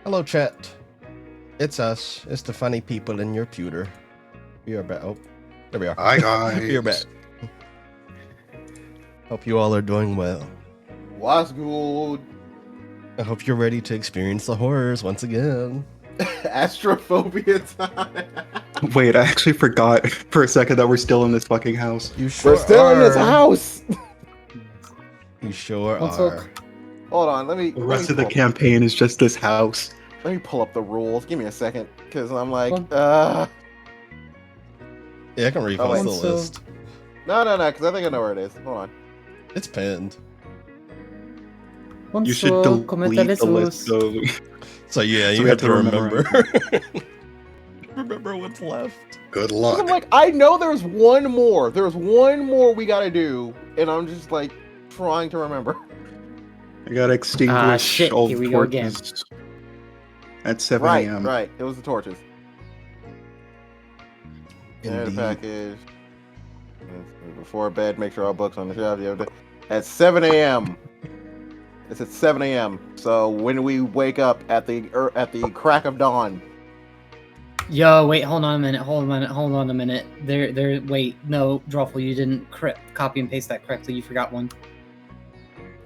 Hello, chat. It's us. It's the funny people in your pewter. We are back. Oh, there we are. Hi, guys. You're back. Hope you all are doing well. What's good? I hope you're ready to experience the horrors once again. Astrophobia time. Wait, I actually forgot for a second that we're still in this fucking house. You sure We're still in this are. house. You sure What's are. up? Hold on, let me. The rest of the campaign is just this house. Let me pull up the rules. Give me a second, because I'm like, Yeah, I can repost wait. the So- list. no, because I think I know where it is. Hold on. It's pinned. You should delete the list, though. So yeah, So you we have have to to remember. Remember what's left. Good 'Cause luck. I'm like, I know there's one more. There's one more we gotta do, and I'm just like trying to remember. I gotta extinguish shit, all here the we go again. torches at 7 Right, a.m. right. It was the torches. There's the Indeed. package. Before bed, make sure all books on the shelf. At 7 a.m. It's at 7 a.m. So when we wake up at the crack of dawn. Yo, wait, hold on a minute. Wait, no, Drawful, you didn't copy and paste that correctly. You forgot one.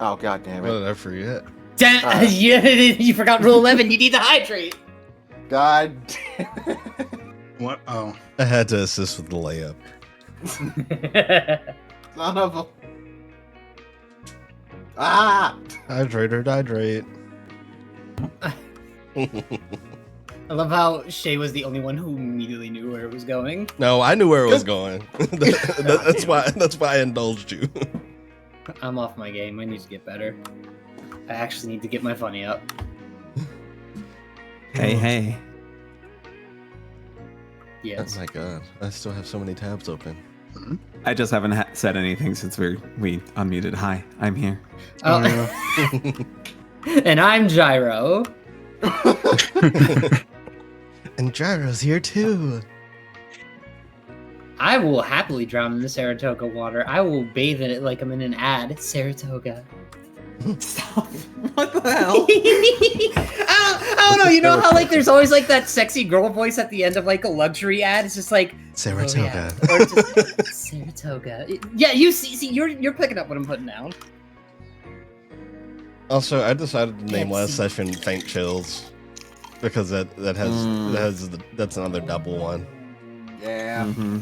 Oh, god damn What it. did I forget? You forgot rule 11. You need to hydrate. God damn it. What? Oh. I had to assist with the layup. Son of a... Ah! Hydrate or hydrate. I love how Shay was the only one who immediately knew where it was going. No, I knew where it was going. That's why I indulged you. I'm off my game. I need to get better. I actually need to get my funny up. Hey. Yes. Oh my god, I still have so many tabs open. I just haven't said anything since we unmuted. Hi, I'm here. Oh. And I'm Gyro. And Gyro's here too. I will happily drown in the Saratoga water. I will bathe in it like I'm in an ad. Saratoga. Stop. What the hell? I don't know. You know how like there's always like that sexy girl voice at the end of like a luxury ad? It's just like Saratoga. Oh, yeah. Or just, Saratoga. Yeah, you see, you're picking up what I'm putting down. Also, I decided to name last Pepsi. session Faint Chills because that's another double one. Yeah. Mm-hmm.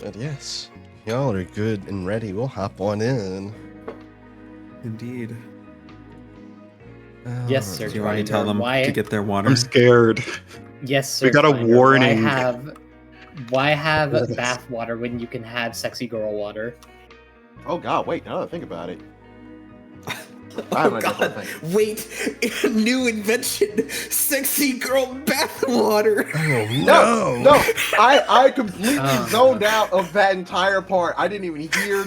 But yes, y'all are good and ready. We'll hop on in. Indeed. Yes, sir. Did you already tell them Why- to get their water? I'm scared. Yes, sir. We got a Finder. warning. Why have bath water when you can have sexy girl water? Oh god, wait, now that I think about it. I have an idea for a thing. Wait, new invention, sexy girl bathwater. Oh No, I completely Oh, zoned out of that entire part. I didn't even hear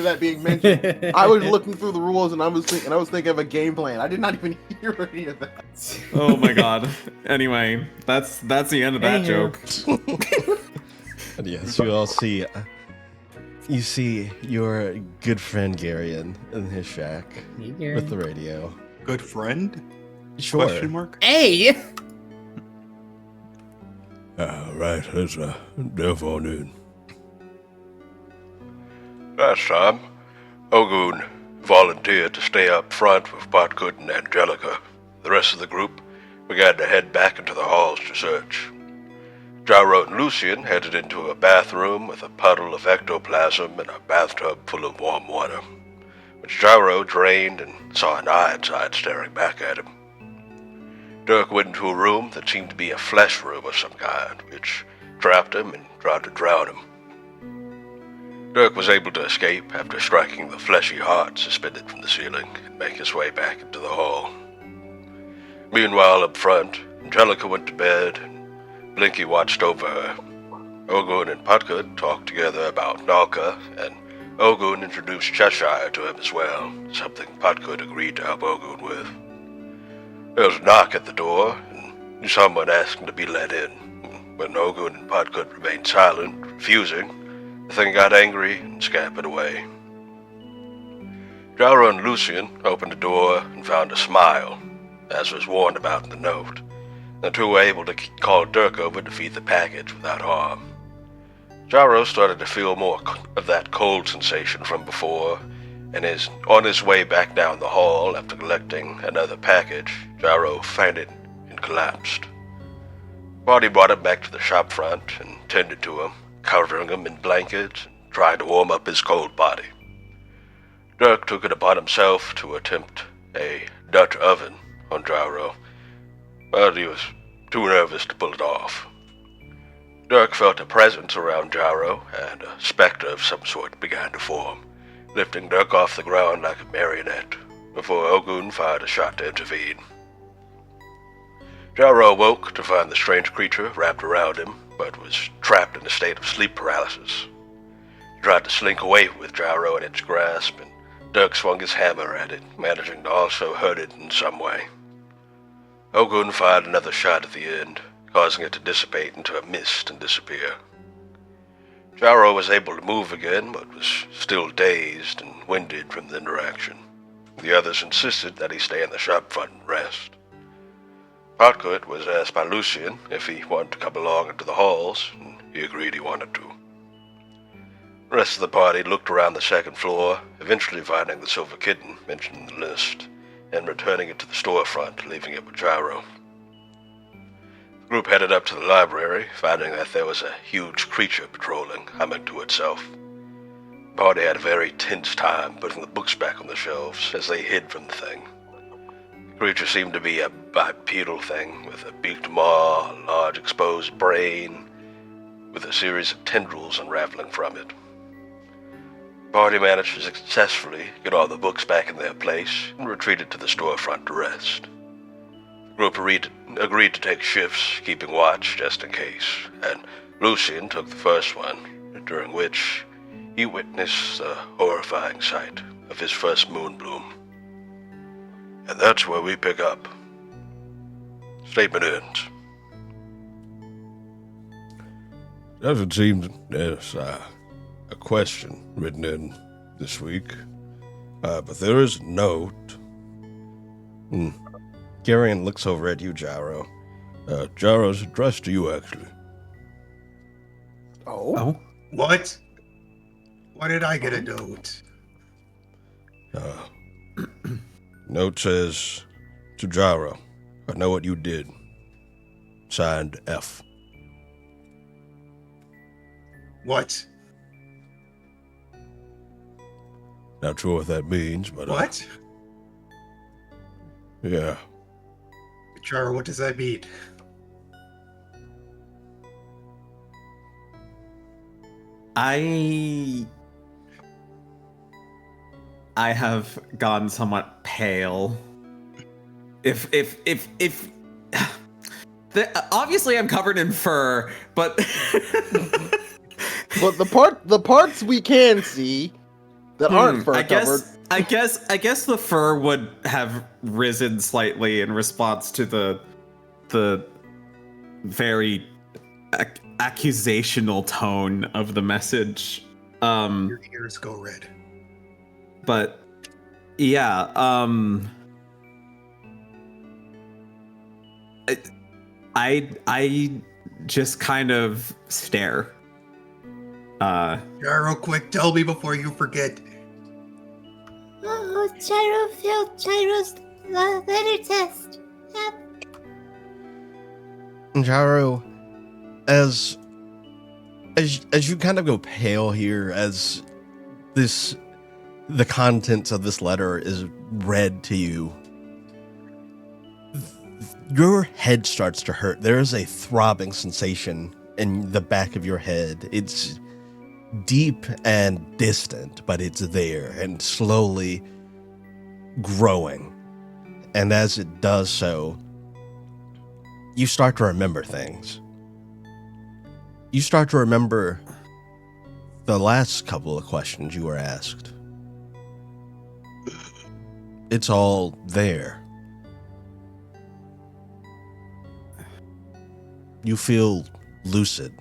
that being mentioned. I was looking through the rules and I was thinking of a game plan. I did not even hear any of that. Oh my god. Anyway, that's the end of that joke. But yes, you all see. You see your good friend Garion in his shack with the radio. Good friend? Sure. Question mark? Hey! Right, it's afternoon. Last time, Ogun volunteered to stay up front with Potgood and Angelica. The rest of the group began to head back into the halls to search. Gyro and Lucian headed into a bathroom with a puddle of ectoplasm and a bathtub full of warm water, which Gyro drained and saw an eye inside staring back at him. Dirk went into a room that seemed to be a flesh room of some kind, which trapped him and tried to drown him. Dirk was able to escape after striking the fleshy heart suspended from the ceiling and make his way back into the hall. Meanwhile, up front, Angelica went to bed, and Blinky watched over her. Ogun and Potgood talked together about Nalka, and Ogun introduced Cheshire to him as well, something Potgood agreed to help Ogun with. There was a knock at the door, and someone asking to be let in. When Ogun and Potgood remained silent, refusing, the thing got angry and scampered away. Gyro and Lucian opened the door and found a smile, as was warned about in the note. The two were able to call Dirk over to feed the package without harm. Gyro started to feel more of that cold sensation from before, and on his way back down the hall after collecting another package, Gyro fainted and collapsed. Body brought him back to the shop front and tended to him, covering him in blankets and trying to warm up his cold body. Dirk took it upon himself to attempt a Dutch oven on Gyro, but he was too nervous to pull it off. Dirk felt a presence around Gyro, and a specter of some sort began to form, lifting Dirk off the ground like a marionette, before Ogun fired a shot to intervene. Gyro awoke to find the strange creature wrapped around him, but was trapped in a state of sleep paralysis. He tried to slink away with Gyro in its grasp, and Dirk swung his hammer at it, managing to also hurt it in some way. Ogun fired another shot at the end, causing it to dissipate into a mist and disappear. Gyro was able to move again, but was still dazed and winded from the interaction. The others insisted that he stay in the shop front and rest. Potgood was asked by Lucian if he wanted to come along into the halls, and he agreed he wanted to. The rest of the party looked around the second floor, eventually finding the silver kitten mentioned in the list, and returning it to the storefront, leaving it with Gyro. The group headed up to the library, finding that there was a huge creature patrolling, humming to itself. The party had a very tense time putting the books back on the shelves as they hid from the thing. The Creature seemed to be a bipedal thing, with a beaked maw, a large exposed brain, with a series of tendrils unraveling from it. The party managed to successfully get all the books back in their place and retreated to the storefront to rest. The group agreed to take shifts, keeping watch just in case, and Lucian took the first one, during which he witnessed the horrifying sight of his first moon bloom. And that's where we pick up. Statement ends. Doesn't seem there's a question written in this week, but there is a note. Garion looks over at you, Gyro. Gyro's addressed to you, actually. Oh? What? Why did I get a note? Note says, to Gyro, I know what you did. Signed, F. What? Not sure what that means, but... What? Yeah. Chara, what does that mean? I have gone somewhat pale. Obviously I'm covered in fur, but But the parts we can see that aren't fur covered. I guess the fur would have risen slightly in response to the very accusational tone of the message. Your ears go red. But yeah, I just kind of stare. Gyro, quick, tell me before you forget. Oh, Gyro failed Gyro's letter test. Yep. Gyro, as you kind of go pale here, as the contents of this letter is read to you, your head starts to hurt. There is a throbbing sensation in the back of your head. It's deep and distant, but it's there and slowly growing. And as it does so, you start to remember things. You start to remember the last couple of questions you were asked. It's all there. You feel lucid.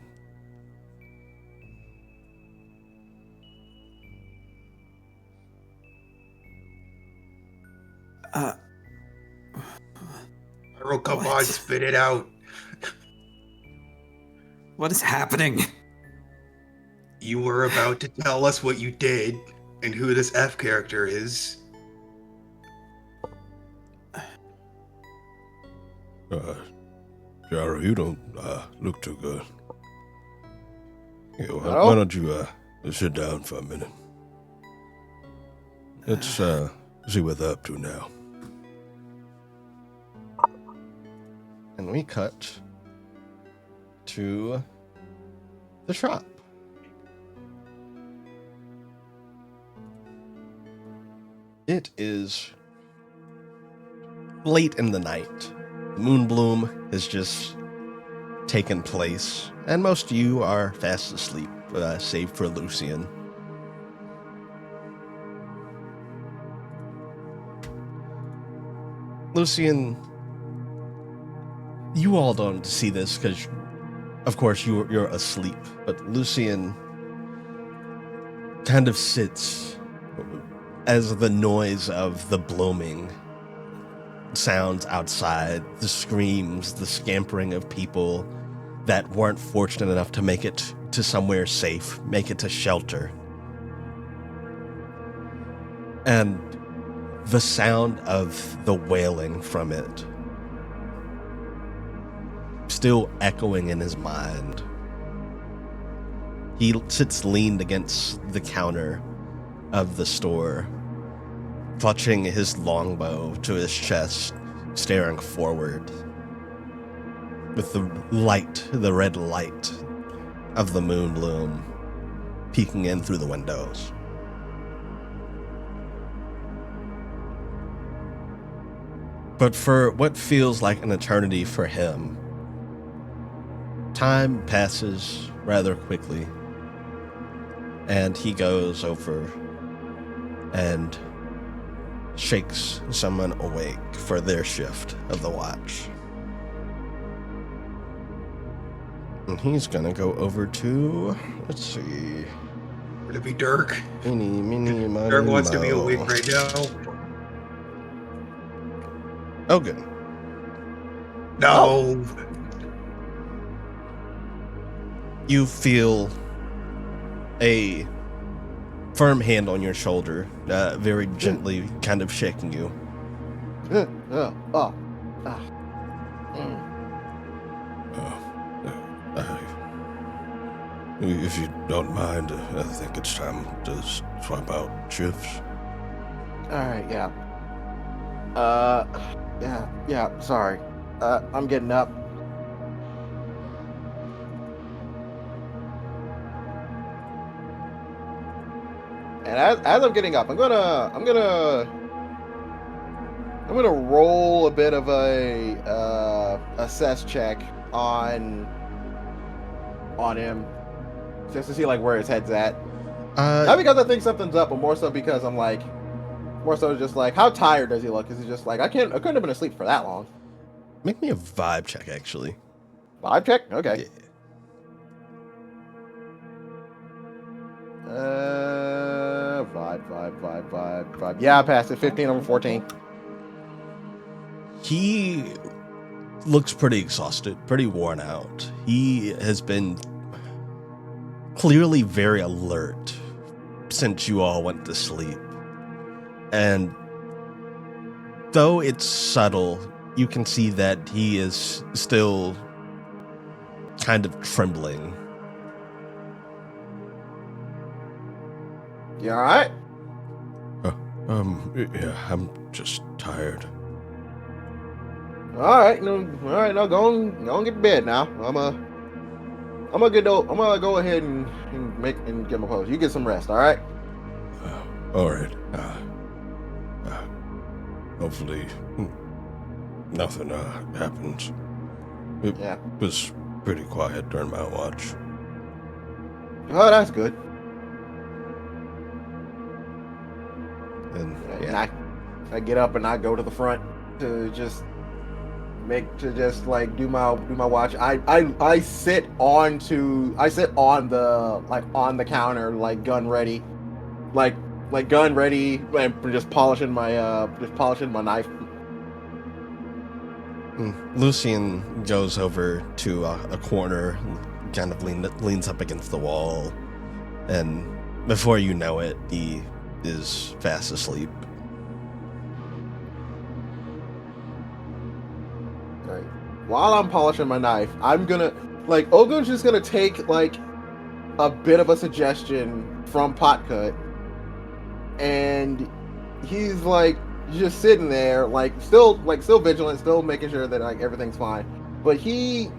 Gyro, come on, spit it out. What is happening? You were about to tell us what you did and who this F character is. Gyro, you don't look too good. Yeah, No? why don't you sit down for a minute? Let's see what they're up to now. And we cut to the shop. It is late in the night. The moon bloom has just taken place, and most of you are fast asleep, save for Lucian. Lucian, you all don't see this because, of course, you're asleep, but Lucian kind of sits as the noise of the blooming sounds outside, the screams, the scampering of people that weren't fortunate enough to make it to somewhere safe, make it to shelter. And the sound of the wailing from it still echoing in his mind. He sits leaned against the counter of the store, clutching his longbow to his chest, staring forward with the red light of the moon loom peeking in through the windows. But for what feels like an eternity for him, time passes rather quickly, and he goes over and shakes someone awake for their shift of the watch. And he's gonna go over to, let's see. Would it be Dirk? Mini, Dirk wants to be awake right now. Ogun. No. You feel a firm hand on your shoulder, very gently kind of shaking you. If you don't mind, I think it's time to swap out shifts. Alright, yeah. Yeah, sorry. I'm getting up. And as I'm getting up, I'm gonna roll a bit of a assess check on him, just to see like where his head's at. Not because I think something's up, but more so because I'm like, more so just like, how tired does he look? Is he just like, I couldn't have been asleep for that long? Make me a vibe check, actually. Vibe check? Okay. Yeah. Vibe. Yeah, I passed it. 15 over 14. He looks pretty exhausted, pretty worn out. He has been clearly very alert since you all went to sleep. And though it's subtle, you can see that he is still kind of trembling. You all right? Yeah, I'm just tired. All right, no, go on, get to bed now. I'm gonna go ahead and get my pose. You get some rest, all right? All right. Hopefully, nothing happens. It was pretty quiet during my watch. Oh, that's good. And I get up and I go to the front to just like do my watch. I sit on the counter like gun ready, and just polishing my knife. Lucian goes over to a corner, kind of leans up against the wall, and before you know it, he is fast asleep. Right. While I'm polishing my knife, I'm gonna Ogun's just gonna take like a bit of a suggestion from Potcut, and he's like just sitting there, still vigilant, still making sure that like everything's fine. But he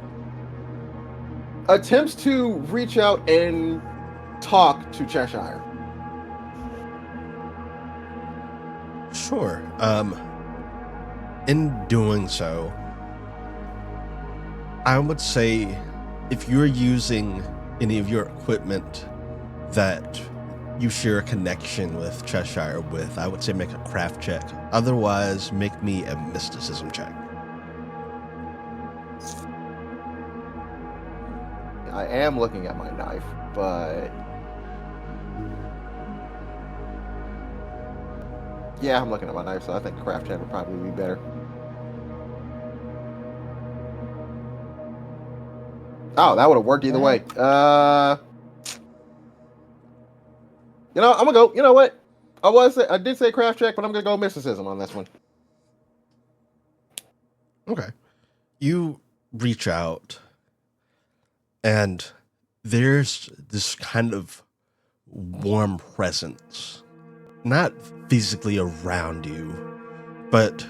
attempts to reach out and talk to Cheshire. Sure. In doing so, I would say if you're using any of your equipment that you share a connection with Cheshire with, I would say make a craft check. Otherwise, make me a mysticism check. I am looking at my knife, but yeah, I'm looking at my knife, so I think craft check would probably be better. Oh, that would have worked either way. I'm gonna go. You know what? I did say craft check, but I'm gonna go mysticism on this one. Okay. You reach out, and there's this kind of warm presence, not physically around you, but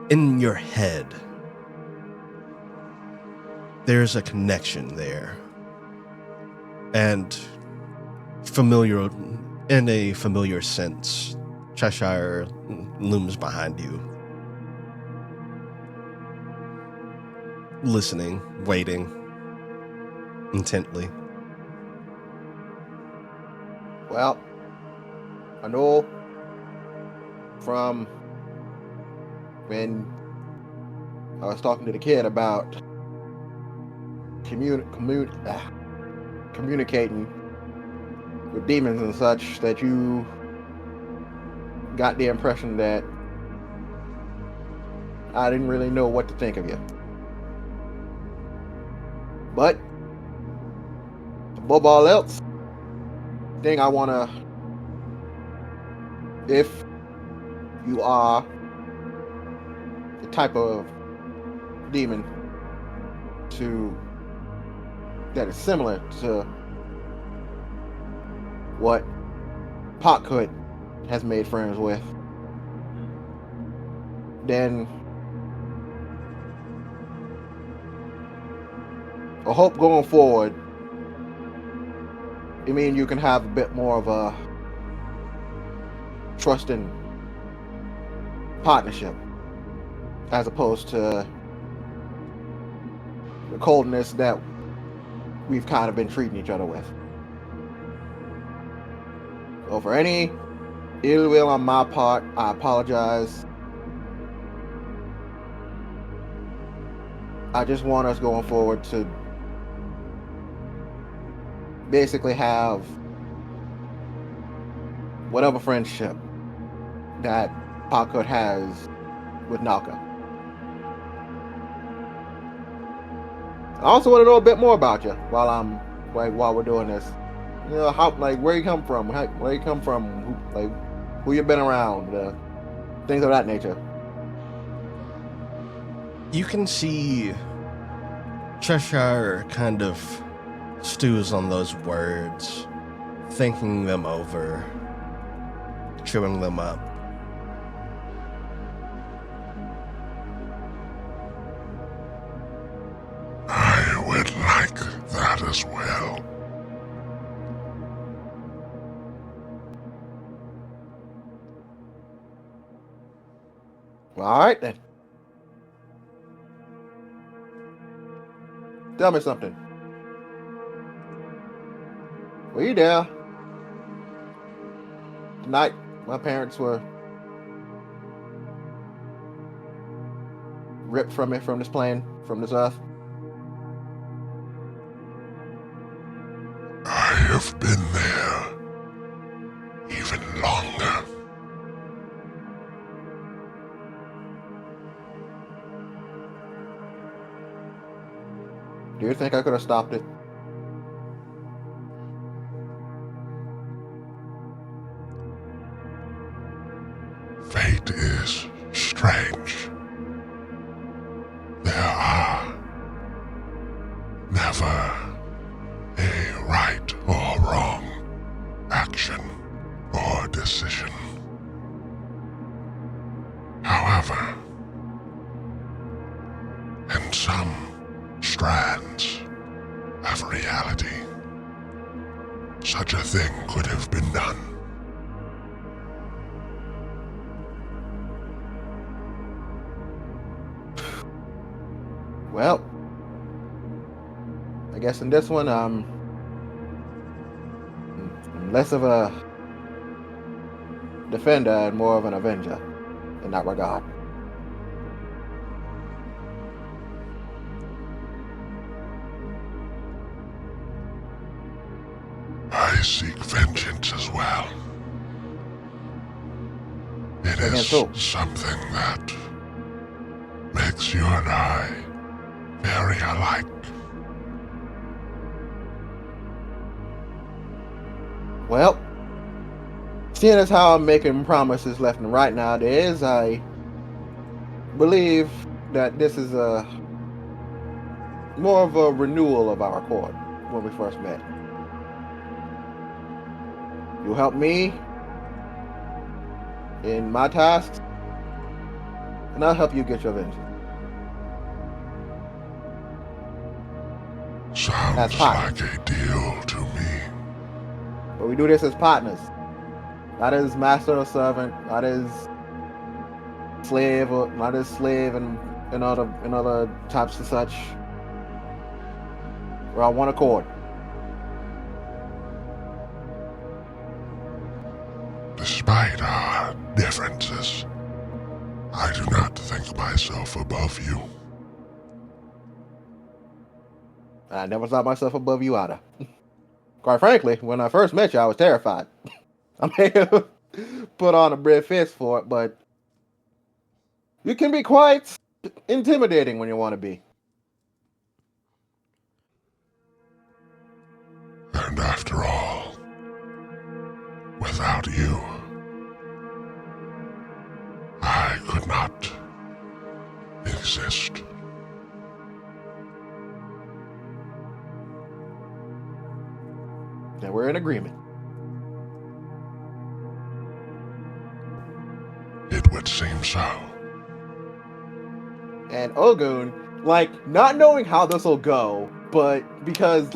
in your head, there's a connection there. And in a familiar sense, Cheshire looms behind you, listening, waiting intently. Well, I know from when I was talking to the kid about communicating with demons and such, that you got the impression that I didn't really know what to think of you. But above all else, the thing I wanna, if you are the type of demon that is similar to what Potcoot has made friends with, then I hope going forward, I mean, you can have a bit more of a trusting partnership as opposed to the coldness that we've kind of been treating each other with. So for any ill will on my part, I apologize. I just want us going forward to basically have whatever friendship that Potcoot has with Naka. I also want to know a bit more about you while we're doing this. You know, how, like, where you come from, who you been around, things of that nature. You can see Cheshire kind of stews on those words, thinking them over, chewing them up. I would like that as well. Well, all right then. Tell me something. Were you there tonight? My parents were ripped from this plane, from this earth. I have been there even longer. Do you think I could have stopped it? Fate is strange. There are never a right or wrong action or decision. However, in some strands of reality, such a thing could have been done. Well, I guess in this one, I'm less of a defender and more of an avenger in that regard. I seek vengeance as well. It is Against who? something that makes you and I very alike. Well, seeing as how I'm making promises left and right nowadays, I believe that this is more of a renewal of our accord when we first met. You helped me in my tasks, and I'll help you get your vengeance. Sounds like a deal to me. But we do this as partners. Not as master or servant, not as slave and other types of such. We're on one accord. Despite our differences, I do not think myself above you. I never thought myself above you either. Quite frankly, when I first met you, I was terrified. I may have put on a red fist for it, but you can be quite intimidating when you want to be. And after all, without you, I could not exist. And we're in agreement. It would seem so. And Ogun, like, not knowing how this will go, but because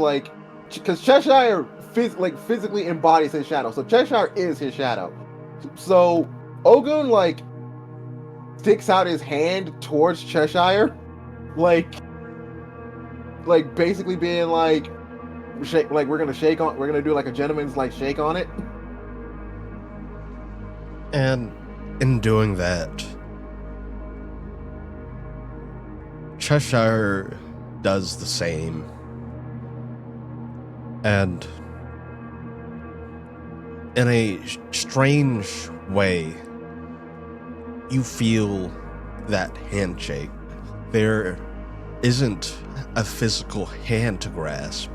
Cheshire physically embodies his shadow. So Cheshire is his shadow. So Ogun, like, sticks out his hand towards Cheshire, like basically being like, we're gonna do like a gentleman's like shake on it. And in doing that, Cheshire does the same. And in a strange way, you feel that handshake. There isn't a physical hand to grasp,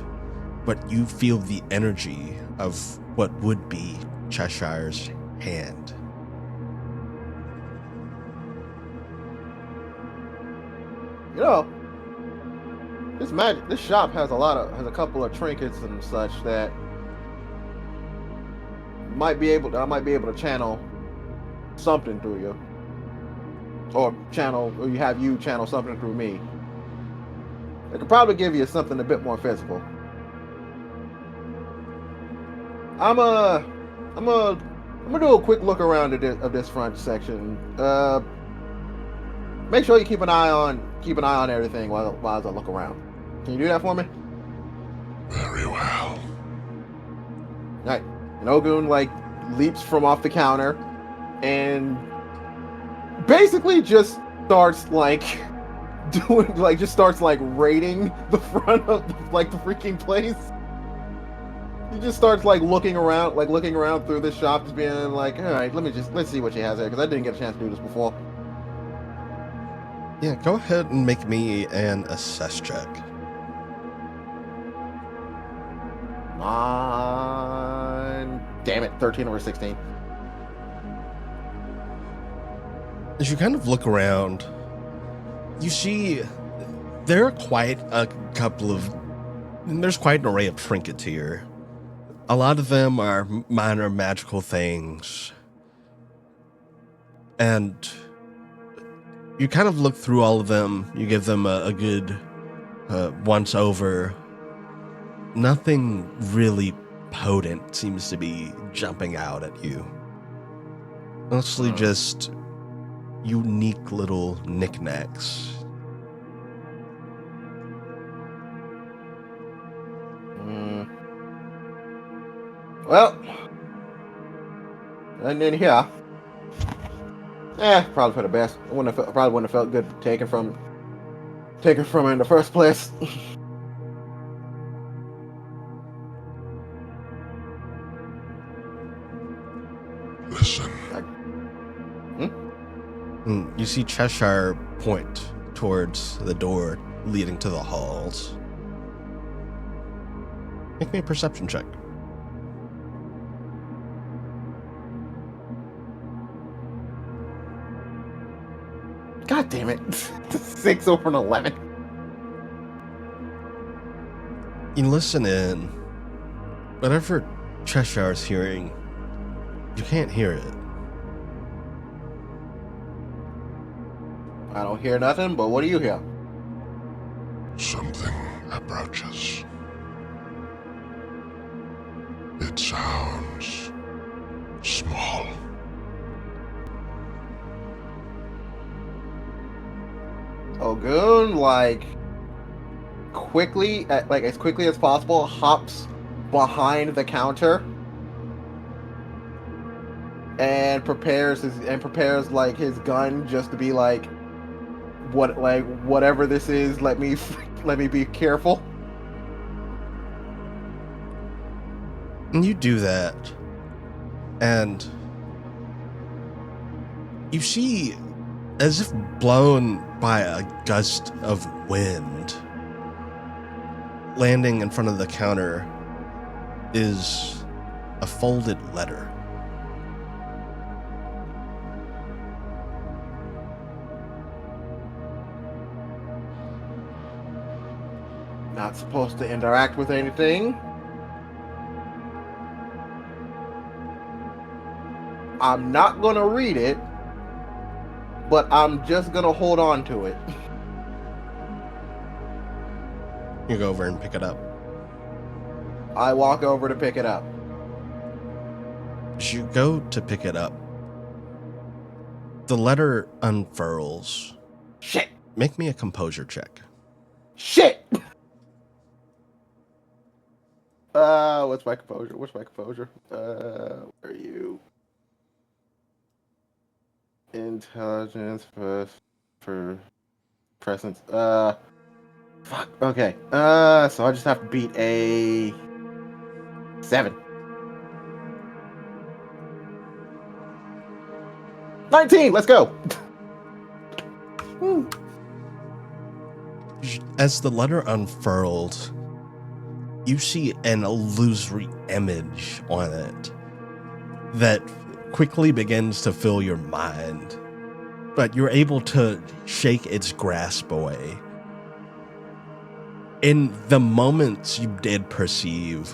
but you feel the energy of what would be Cheshire's hand. You know, this shop has a couple of trinkets and such that I might be able to channel something through you, or you channel something through me. It could probably give you something a bit more physical. I'm gonna do a quick look around of this front section. Make sure you keep an eye on everything while I look around. Can you do that for me? Very well. Alright. And Ogun like leaps from off the counter and basically just starts like raiding the front of like the freaking place. He just starts like looking around through this shop, just being like, all right, let's see what she has there, because I didn't get a chance to do this before. Yeah, go ahead and make me an assess check. Damn it, 13 over 16. As you kind of look around, you see there are quite there's quite an array of trinkets here. A lot of them are minor magical things. And you kind of look through all of them, you give them a good once over. Nothing really potent seems to be jumping out at you. Mostly just unique little knickknacks. Well, and then here, probably for the best. Probably wouldn't have felt good taken from her in the first place. Listen. You see Cheshire point towards the door leading to the halls. Make me a perception check. God damn it. 6 over an 11. You listen in. Whatever Cheshire's hearing, you can't hear it. I don't hear nothing, but what do you hear? Something approaches. It sounds small. Ogun, like, quickly, like as quickly as possible, hops behind the counter and prepares like his gun just to be like, whatever this is, let me be careful. And you do that, and you see, as if blown by a gust of wind, landing in front of the counter is a folded letter. Not supposed to interact with anything. I'm not gonna read it, but I'm just gonna hold on to it. You go over and pick it up. I walk over to pick it up. As you go to pick it up, the letter unfurls. Shit! Make me a composure check. Shit! What's my composure? Where are you? Intelligence for presence. Fuck. Okay. So I just have to beat a 7. 19. Let's go. Woo. As the letter unfurled, you see an illusory image on it that quickly begins to fill your mind, but you're able to shake its grasp away. In the moments you did perceive,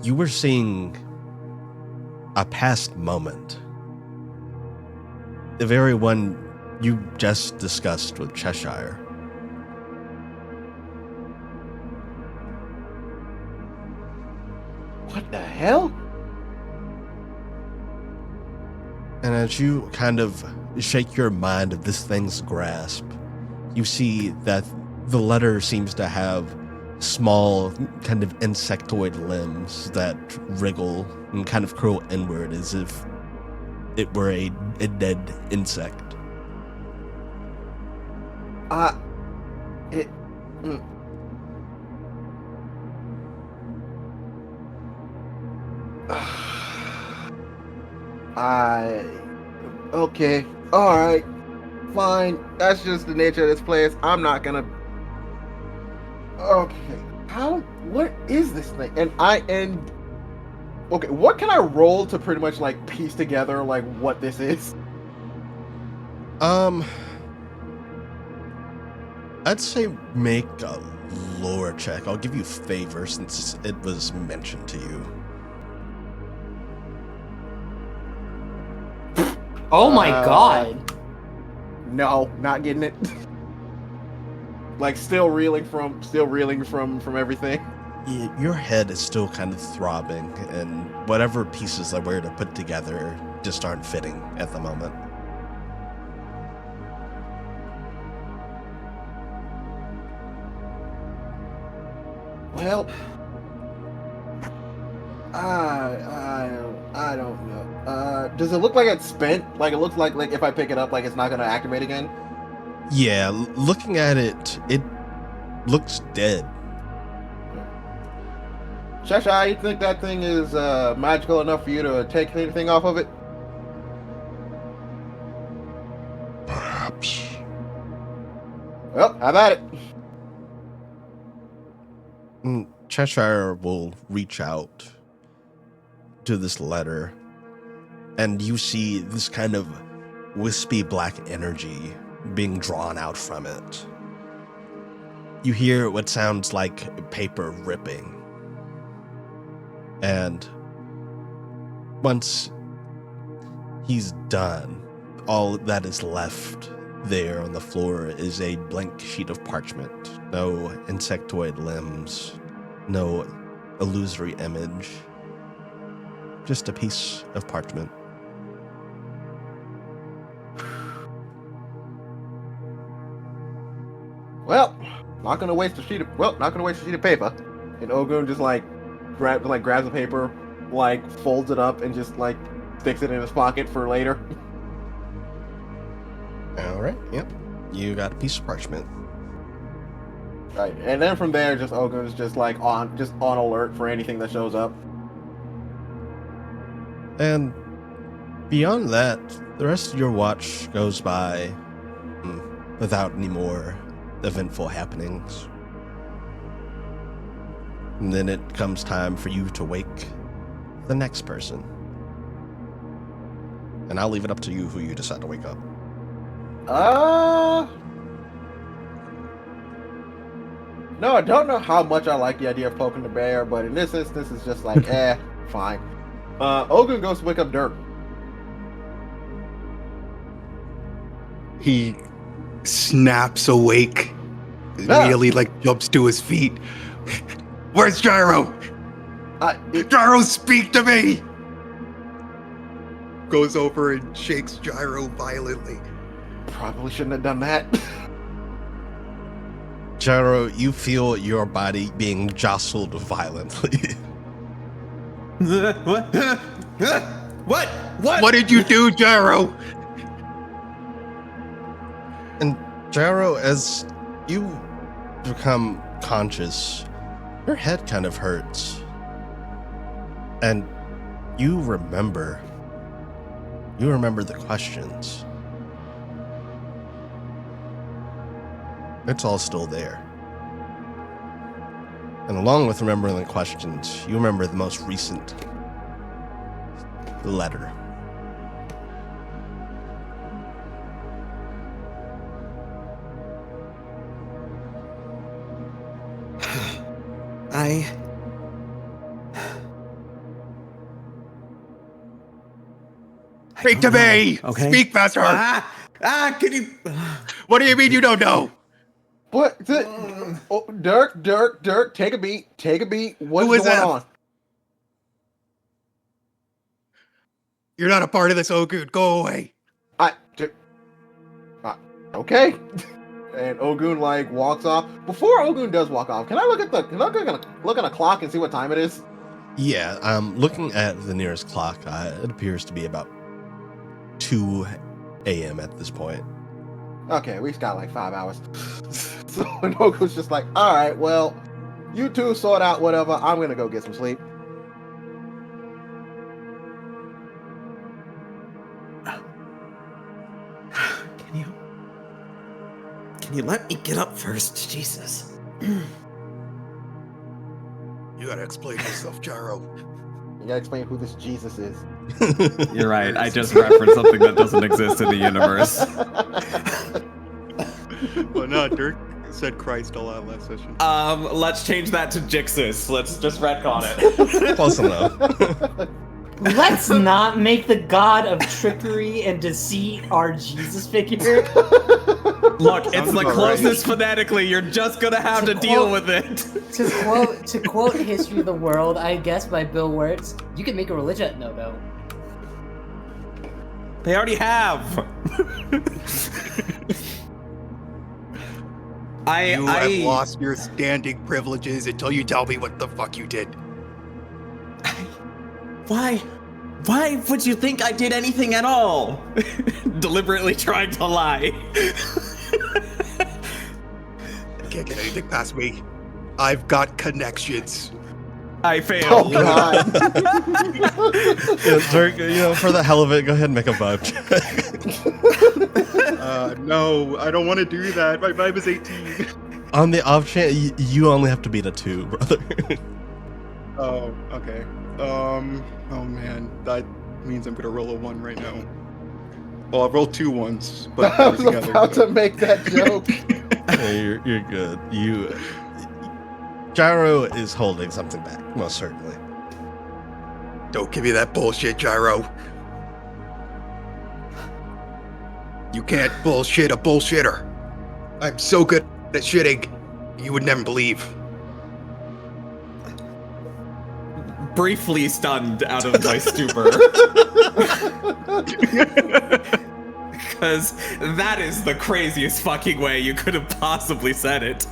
you were seeing a past moment. The very one you just discussed with Cheshire. What the hell? And as you kind of shake your mind of this thing's grasp, you see that the letter seems to have small, kind of insectoid limbs that wriggle and kind of curl inward as if it were a dead insect. It. Okay. Alright. Fine. That's just the nature of this place. I'm not gonna. Okay. What is this thing? Okay, what can I roll to pretty much like piece together like what this is? I'd say make a lore check. I'll give you favor since it was mentioned to you. Oh my god. No, not getting it. Like still reeling from everything. Your head is still kind of throbbing, and whatever pieces I were to put together just aren't fitting at the moment. Well, I don't know. Does it look like it's spent? Like it looks like if I pick it up, like it's not gonna activate again? Yeah, looking at it, it looks dead. Cheshire, you think that thing is magical enough for you to take anything off of it? Perhaps. Well, how about it? Cheshire will reach out to this letter, and you see this kind of wispy black energy being drawn out from it. You hear what sounds like paper ripping. And once he's done, all that is left there on the floor is a blank sheet of parchment. No insectoid limbs, no illusory image. Just a piece of parchment. Well, not gonna waste a sheet of paper. And Ogun just grabs the paper, folds it up and just sticks it in his pocket for later. All right. Yep. You got a piece of parchment. Right, and then from there, just Ogun's just on alert for anything that shows up. And beyond that, the rest of your watch goes by without any more eventful happenings. And then it comes time for you to wake the next person. And I'll leave it up to you who you decide to wake up. No, I don't know how much I like the idea of poking the bear, but in this instance, it's just fine. Ogun goes to wake up Dirk. He snaps awake, immediately jumps to his feet. Where's Gyro? Gyro, speak to me! Goes over and shakes Gyro violently. Probably shouldn't have done that. Gyro, you feel your body being jostled violently. What? What did you do, Gyro? And Gyro, as you become conscious, your head kind of hurts. And you remember the questions. It's all still there. And along with remembering the questions, you remember the most recent letter. Speak to me! Okay. Speak faster! Can you... What do you mean you don't know? What? Dirk, take a beat. What's going on? You're not a part of this, Ogun. Go away. Okay. And Ogun walks off. Before Ogun does walk off, can I look at a clock and see what time it is? Yeah, looking at the nearest clock, it appears to be about 2 a.m. at this point. Okay, we've got 5 hours. So Ogun's just all right, well, you two sort out whatever. I'm gonna go get some sleep. Can you let me get up first? Jesus. You gotta explain yourself, Gyro. You gotta explain who this Jesus is. You're right. I just referenced something that doesn't exist in the universe. Well, no, Dirk said Christ a lot last session. Let's change that to Jixus. Let's just retcon it. Close enough. Let's not make the god of trickery and deceit our Jesus figure. Look, it's the closest phonetically. You're just gonna have to deal with it. To quote History of the World, I guess by Bill Wirtz, you can make a religion. No. They already have. You have lost your standing privileges until you tell me what the fuck you did. Why would you think I did anything at all? Deliberately trying to lie. Can't get anything past me. I've got connections. I failed. Oh god. Dirk, for the hell of it, go ahead and make a vibe check. No, I don't want to do that. My vibe is 18. On the off chance, you only have to beat a 2, brother. Oh, okay. Oh man, that means I'm gonna roll a 1 right now. Well, I've rolled 2 ones, but I was about to make that joke. Yeah, you're good. Gyro is holding something back, most certainly. Don't give me that bullshit, Gyro. You can't bullshit a bullshitter. I'm so good at shitting, you would never believe. Briefly stunned out of my stupor. Because that is the craziest fucking way you could have possibly said it.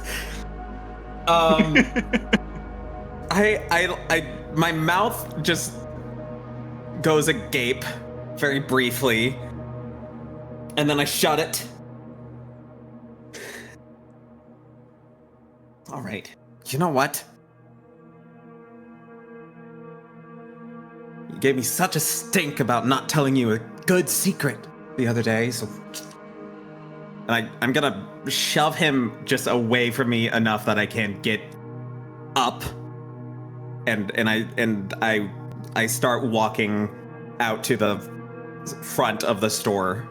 My mouth just goes agape very briefly, and then I shut it. All right. You know what? You gave me such a stink about not telling you a good secret the other day, so... And I'm gonna shove him just away from me enough that I can get up, and I start walking out to the front of the store.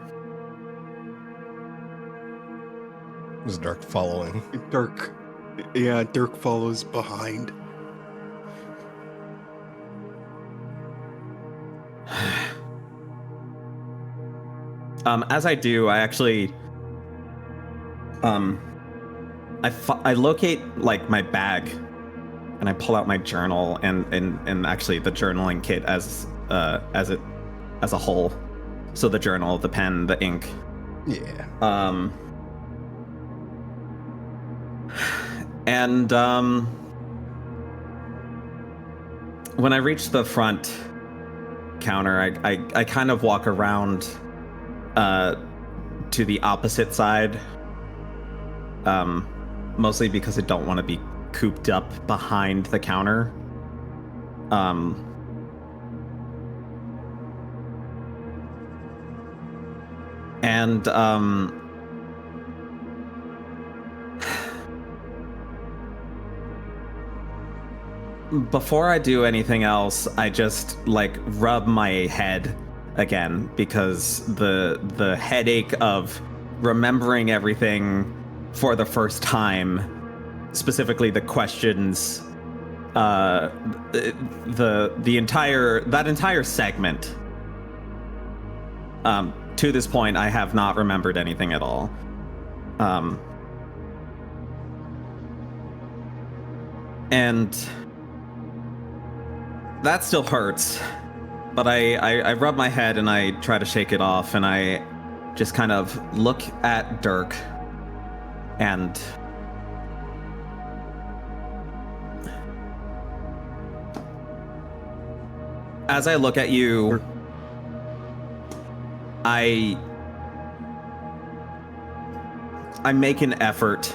Is Dirk following? Dirk follows behind. As I do, I actually, I locate like my bag, and I pull out my journal and actually the journaling kit as a whole. So the journal, the pen, the ink. Yeah. And when I reach the front counter, I kind of walk around to the opposite side, mostly because I don't want to be cooped up behind the counter. Before I do anything else, I just like rub my head again, because the headache of remembering everything for the first time, specifically the questions, the entire segment. To this point, I have not remembered anything at all. And that still hurts, but I rub my head and I try to shake it off, and I just kind of look at Dirk, and as I look at you, I make an effort,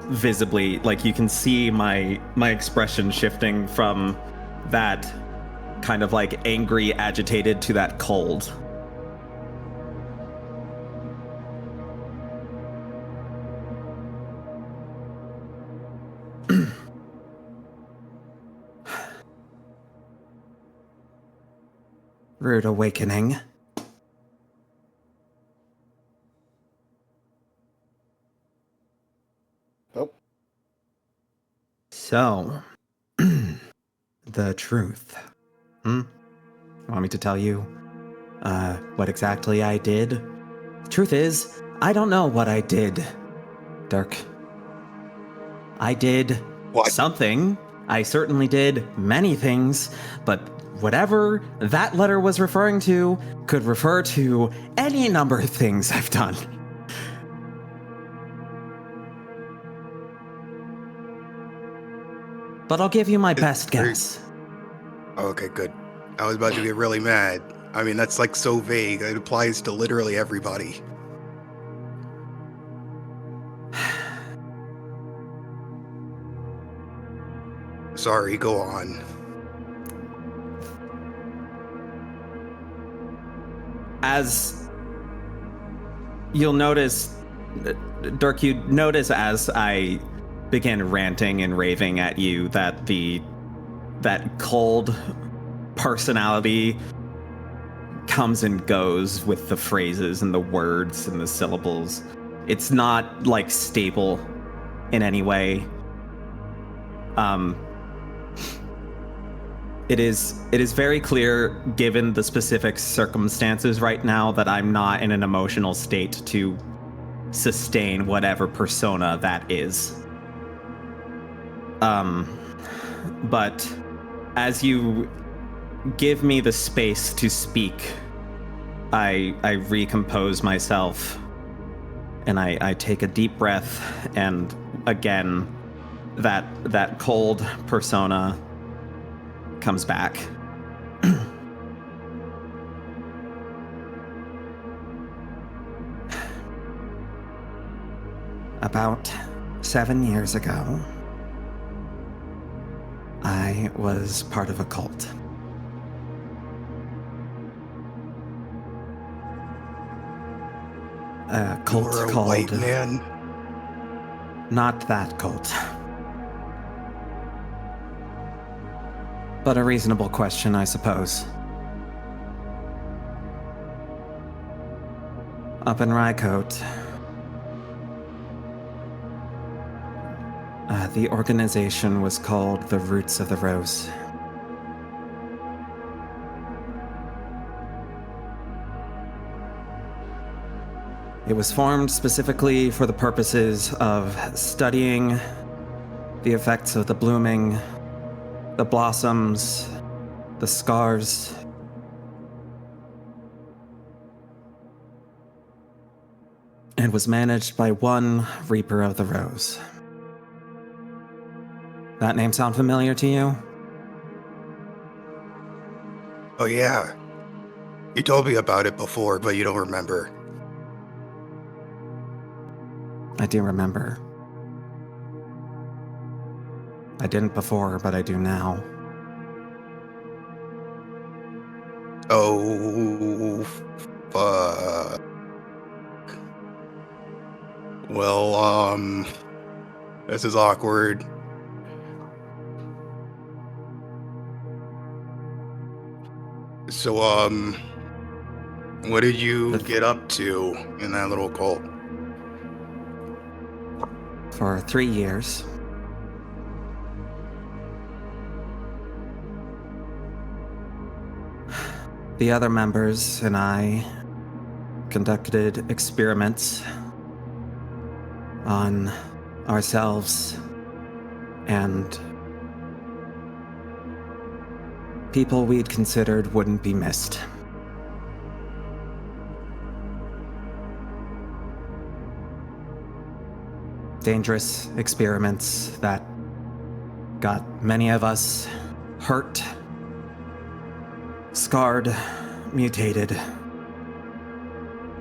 visibly, like you can see my expression shifting from that kind of like angry, agitated to that cold. Rude awakening. Oh. So, the truth. Want me to tell you, what exactly I did? Truth is, I don't know what I did, Dirk. I did something. I certainly did many things, but whatever that letter was referring to could refer to any number of things I've done. But I'll give you my best guess. Okay, good. I was about to get really mad. I mean, that's like so vague. It applies to literally everybody. Sorry, go on. As you'll notice, Dirk, you notice as I begin ranting and raving at you that that cold personality comes and goes with the phrases and the words and the syllables. It's not like stable in any way. it is very clear, given the specific circumstances right now, that I'm not in an emotional state to sustain whatever persona that is. But as you give me the space to speak, I recompose myself, and I take a deep breath, and again, that cold persona comes back. About 7 years ago, I was part of a cult. A cult You're a called... white man. Not that cult. But a reasonable question, I suppose. Up in Rycote, the organization was called the Roots of the Rose. It was formed specifically for the purposes of studying the effects of the blooming, the blossoms, the scars, and was managed by one Reaper of the Rose. That name sound familiar to you? Oh yeah. You told me about it before, but you don't remember. I do remember. I didn't before, but I do now. Oh, fuck. Well, this is awkward. So, what did you get up to in that little cult? For 3 years. The other members and I conducted experiments on ourselves and people we'd considered wouldn't be missed. Dangerous experiments that got many of us hurt, scarred, mutated,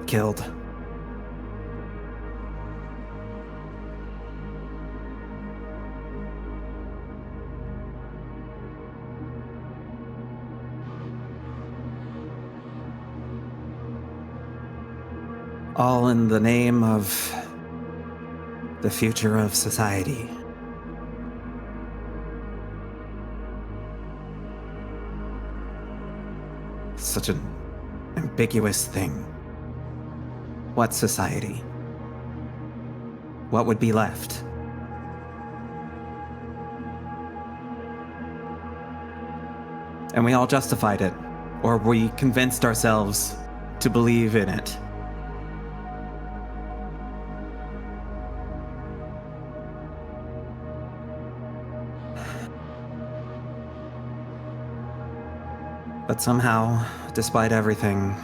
killed. All in the name of the future of society. Such an ambiguous thing. What society? What would be left? And we all justified it, or we convinced ourselves to believe in it. But somehow, despite everything,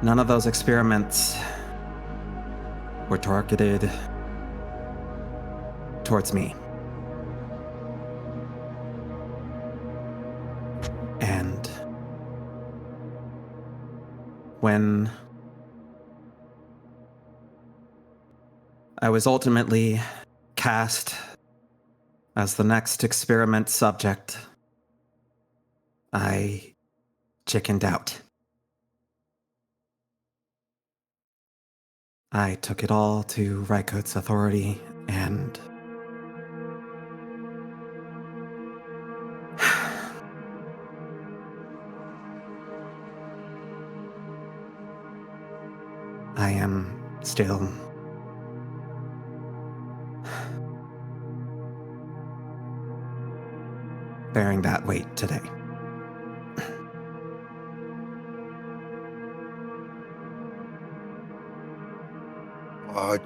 none of those experiments were targeted towards me. And when I was ultimately cast as the next experiment subject, I chickened out. I took it all to Rycote's authority and I am still that weight today.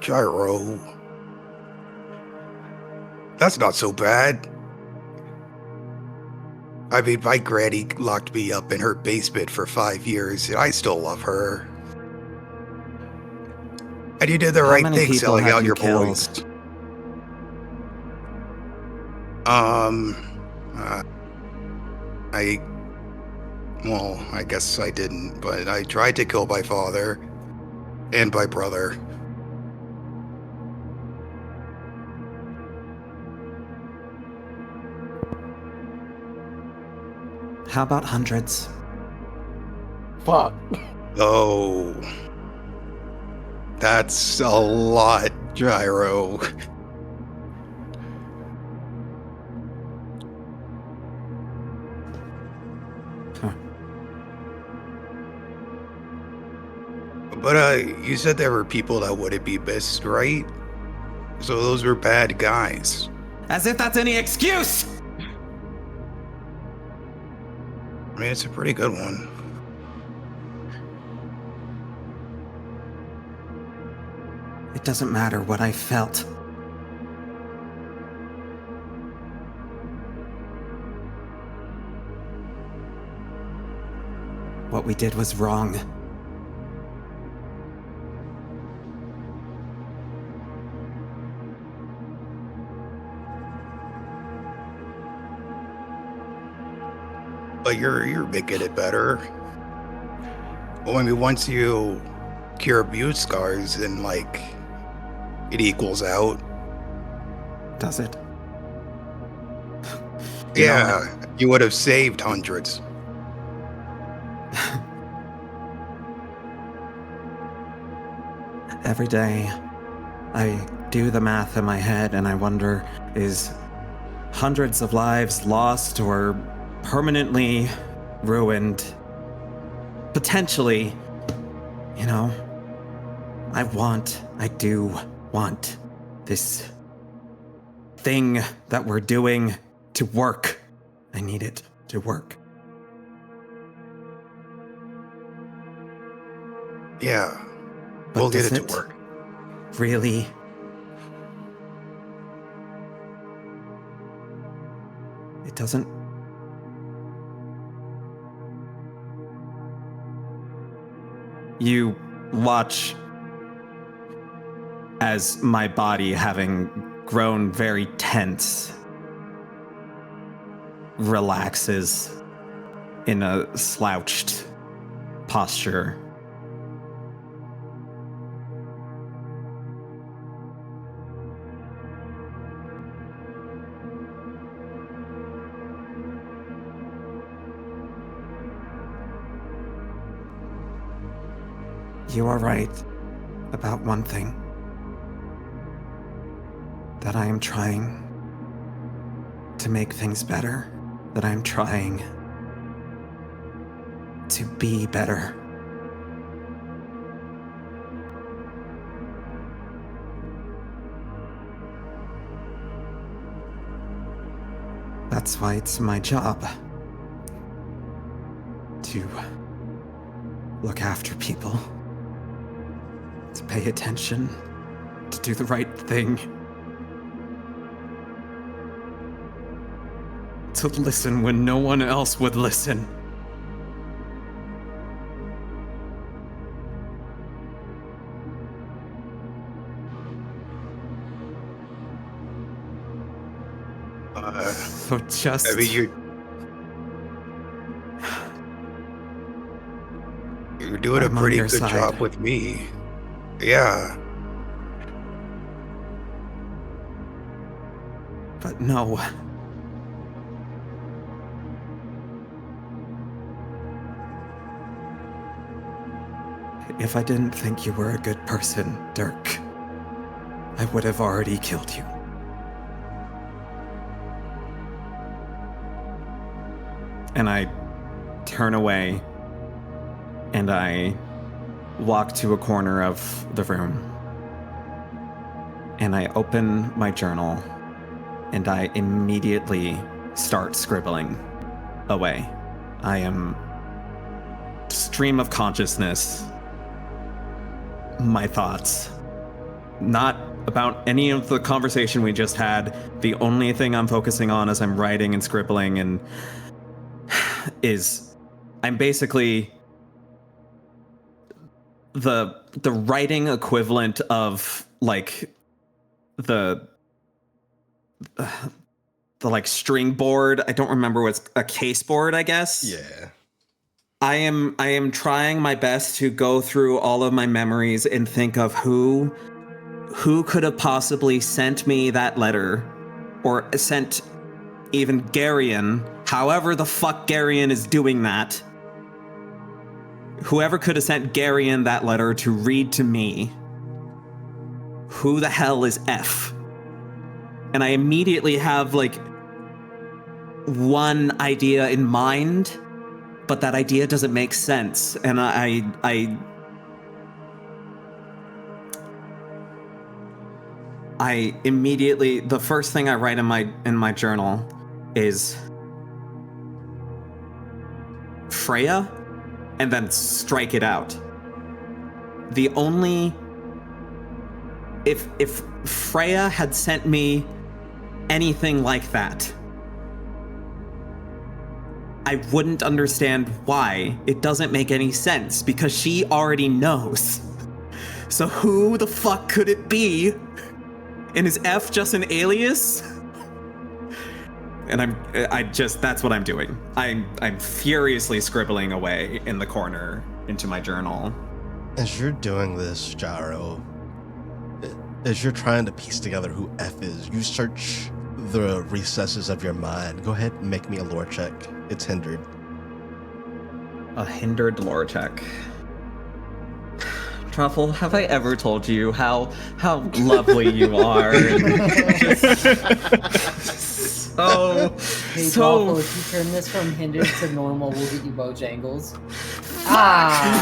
Gyro. That's not so bad. I mean, my granny locked me up in her basement for 5 years, and I still love her. And you did the right thing selling out your boys. I guess I didn't, but I tried to kill my father and my brother. How about hundreds? Fuck. Oh, that's a lot, Gyro. Huh. But you said there were people that wouldn't be missed, right? So those were bad guys. As if that's any excuse! I mean, it's a pretty good one. It doesn't matter what I felt. What we did was wrong. But you're making it better. Well, I mean, once you cure abuse scars, then like it equals out. Does it? Yeah, you would have saved hundreds. Every day, I do the math in my head and I wonder, is hundreds of lives lost or permanently ruined? Potentially, you know, I do want this thing that we're doing to work. I need it to work. Yeah, But we'll get does it to work. Really? It doesn't. You watch as my body, having grown very tense, relaxes in a slouched posture. You are right about one thing. That I am trying to make things better. That I am trying to be better. That's why it's my job to look after people. To pay attention, to do the right thing, to listen when no one else would listen. So just... I mean, you're doing a pretty good job with me. Yeah. But no. If I didn't think you were a good person, Dirk, I would have already killed you. And I turn away and I walk to a corner of the room and I open my journal and I immediately start scribbling away. I am stream of consciousness, my thoughts, not about any of the conversation we just had. The only thing I'm focusing on as I'm writing and scribbling and is I'm basically the writing equivalent of like the like string board. I don't remember what's a case board, I guess. Yeah. I am trying my best to go through all of my memories and think of who could have possibly sent me that letter, or sent even Garion, however the fuck Garion is doing that. Whoever could have sent Garion that letter to read to me. Who the hell is F? And I immediately have like one idea in mind, but that idea doesn't make sense. And I immediately, the first thing I write in my journal is Freya, and then strike it out. The only if Freya had sent me anything like that, I wouldn't understand why. It doesn't make any sense because she already knows. So who the fuck could it be? And is F just an alias? And that's what I'm doing. I'm furiously scribbling away in the corner into my journal. As you're doing this, Gyro, as you're trying to piece together who F is, you search the recesses of your mind. Go ahead and make me a lore check. It's hindered. A hindered lore check. Drawful, have I ever told you how lovely you are? Hey, Drawful, if you turn this from hindered to normal, we'll get you Bojangles. Ah!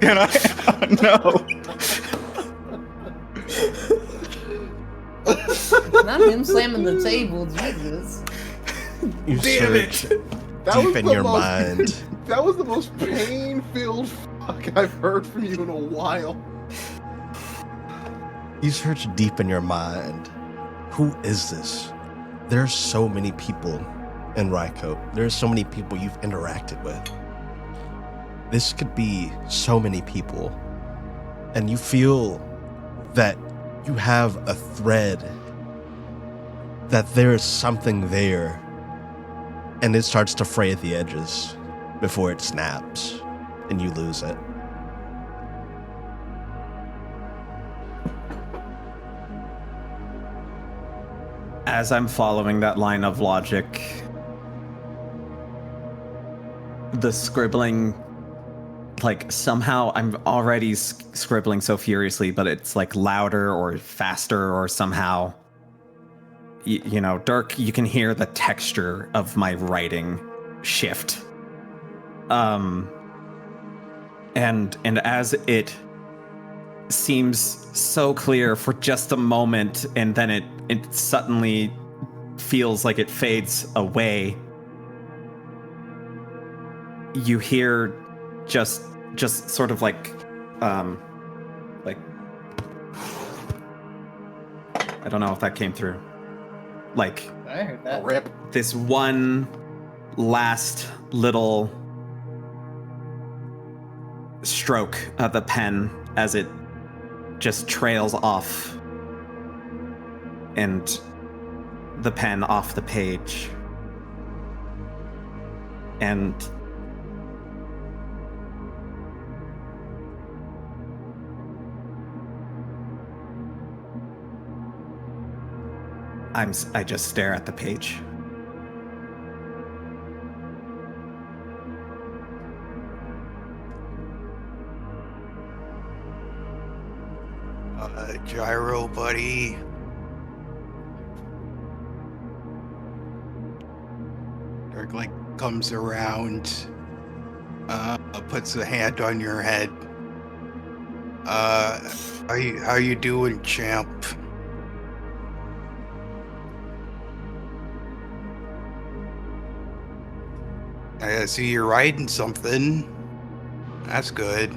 Can I? No. Not him slamming the table, Jesus. You Damn search it! That deep was in the your most- mind. That was the most pain-filled fuck I've heard from you in a while. You search deep in your mind. Who is this? There's so many people in Ryko. There's so many people you've interacted with. This could be so many people. And you feel that you have a thread, that there is something there, and it starts to fray at the edges before it snaps and you lose it. As I'm following that line of logic, the scribbling, like somehow I'm already scribbling so furiously, but it's like louder or faster or somehow, you know, Dirk, you can hear the texture of my writing shift. And as it seems so clear for just a moment, and then it suddenly feels like it fades away, you hear just sort of like I don't know if that came through. Like, I heard that. Rip. this one last little stroke of the pen as it just trails off, and the pen off the page, and I just stare at the page. Gyro, buddy. Dirk comes around, puts a hand on your head. How you doing, champ? I see you're riding something. That's good.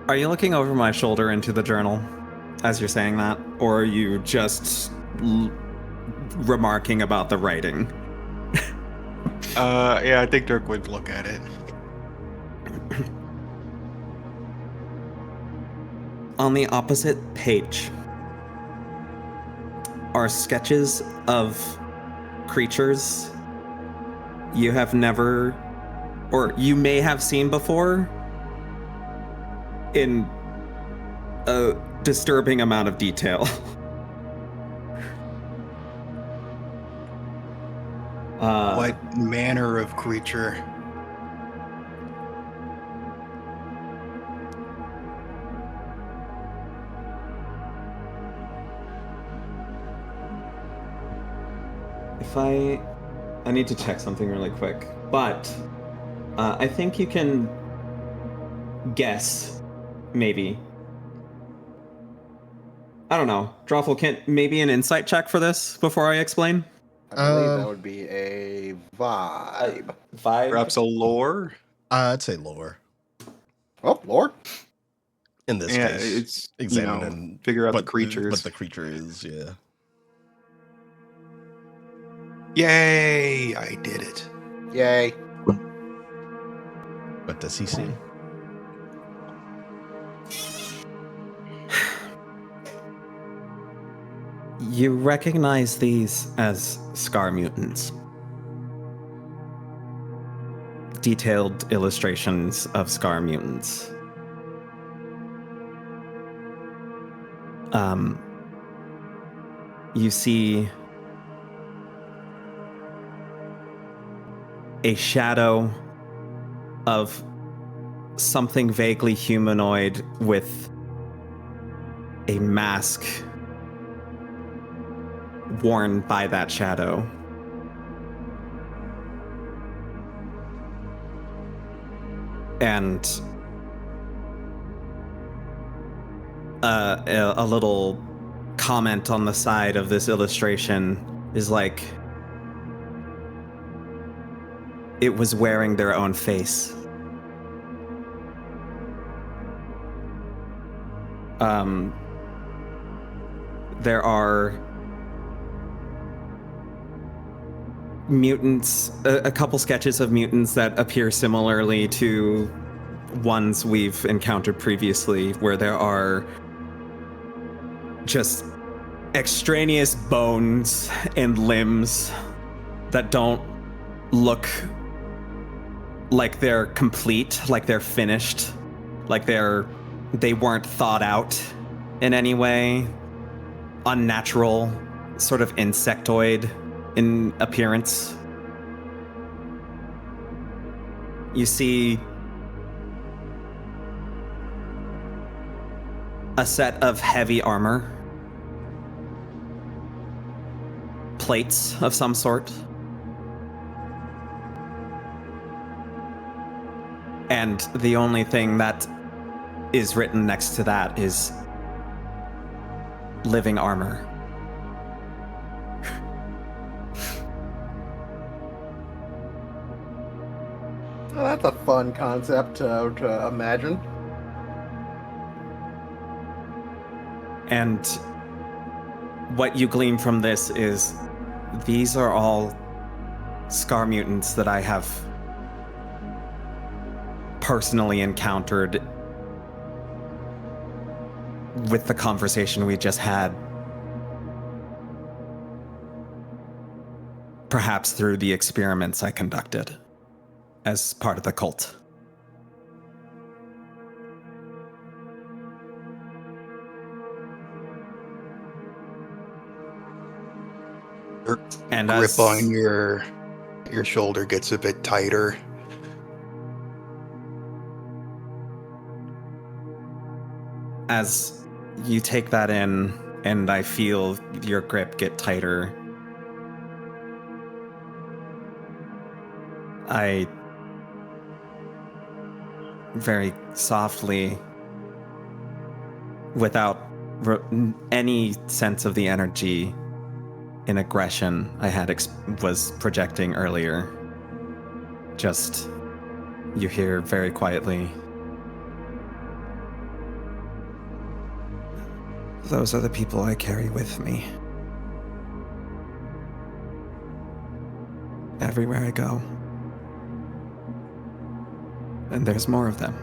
Are you looking over my shoulder into the journal as you're saying that? Or are you just remarking about the writing? Yeah, I think Dirk would look at it. On the opposite page are sketches of creatures you have never, or you may have seen before, in a disturbing amount of detail. What manner of creature? If I need to check something really quick, but I think you can guess, maybe. I don't know. Drawful, can maybe an insight check for this before I explain? I believe that would be a vibe. Vibe? Perhaps a lore? I'd say lore. Oh, lore? In this Yeah, case, it's, examine and figure out the what creatures. the creature is, yeah. Yay! I did it. Yay. What does he see? You recognize these as scar mutants. Detailed illustrations of scar mutants. You see a shadow of something vaguely humanoid with a mask worn by that shadow. And a little comment on the side of this illustration is like, it was wearing their own face. There are mutants, a couple sketches of mutants that appear similarly to ones we've encountered previously, where there are just extraneous bones and limbs that don't look like they're complete, like they're finished, like they weren't thought out in any way. Unnatural, sort of insectoid in appearance. You see a set of heavy armor, plates of some sort, and the only thing that is written next to that is living armor. Oh, that's a fun concept to imagine. And what you glean from this is these are all scar mutants that I have personally encountered with the conversation we just had. Perhaps through the experiments I conducted as part of the cult. And Grip as on your shoulder gets a bit tighter. As you take that in, and I feel your grip get tighter, I very softly, without any sense of the energy in aggression I had was projecting earlier. Just, you hear very quietly, those are the people I carry with me. Everywhere I go. And there's more of them.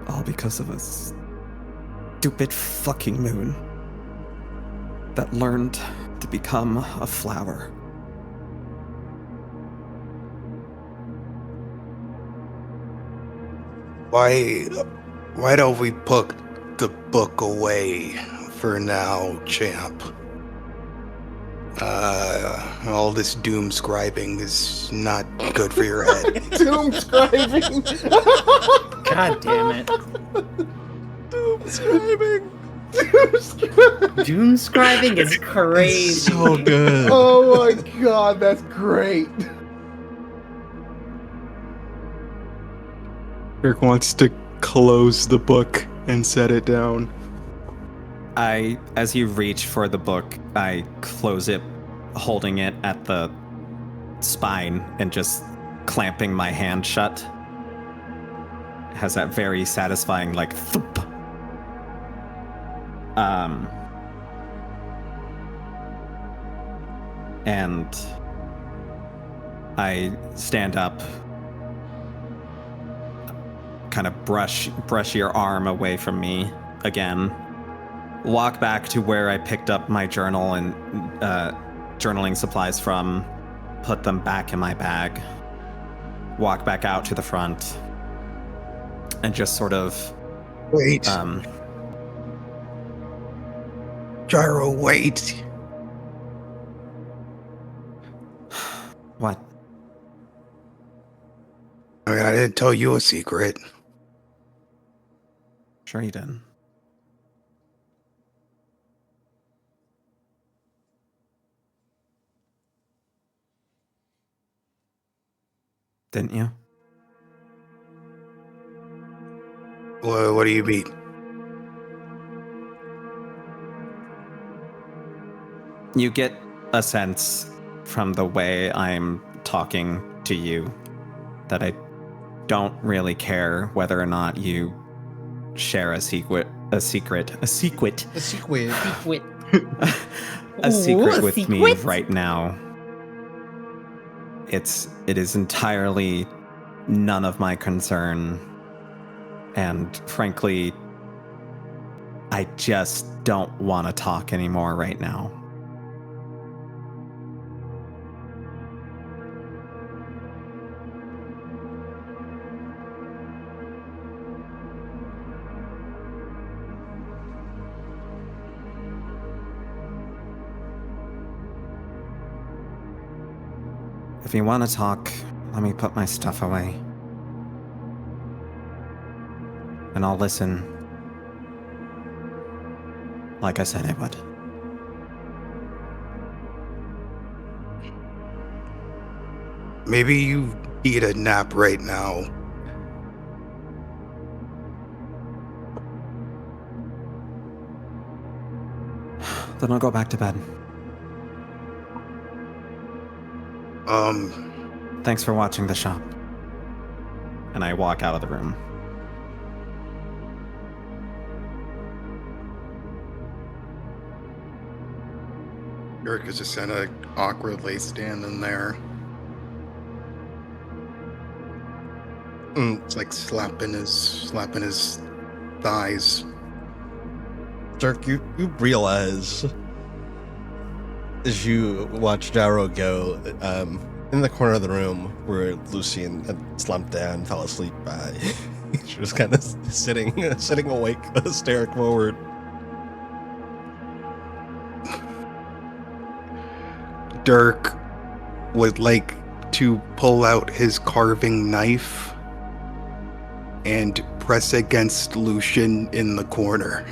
All because of a stupid fucking moon that learned to become a flower. Why don't we put the book away for now, champ? All this doom scribing is not good for your head. Doom scribing. God damn it. Doom scribing. Doom scribing is crazy. It's so good. Oh my god, that's great. Dirk wants to close the book and set it down. As you reach for the book, I close it, holding it at the spine and just clamping my hand shut. It has that very satisfying, like, thump. And I stand up, kind of brush your arm away from me again. Walk back to where I picked up my journal and journaling supplies from, put them back in my bag, walk back out to the front, and just sort of... Wait. Gyro, wait. What? I mean, I didn't tell you a secret. Sure you didn't. Didn't you? What do you mean? You get a sense from the way I'm talking to you that I don't really care whether or not you share a secret with me right now. It is entirely none of my concern, and frankly, I just don't want to talk anymore right now. If you want to talk, let me put my stuff away. And I'll listen. Like I said I would. Maybe you need a nap right now. Then I'll go back to bed. Thanks for watching the shop. And I walk out of the room. Dirk is just kind of awkwardly standing there. It's like slapping his thighs. Dirk, you realize as you watch Gyro go, in the corner of the room where Lucian had slumped down, fell asleep, she was kind of sitting awake, staring forward. Dirk would like to pull out his carving knife and press against Lucian in the corner.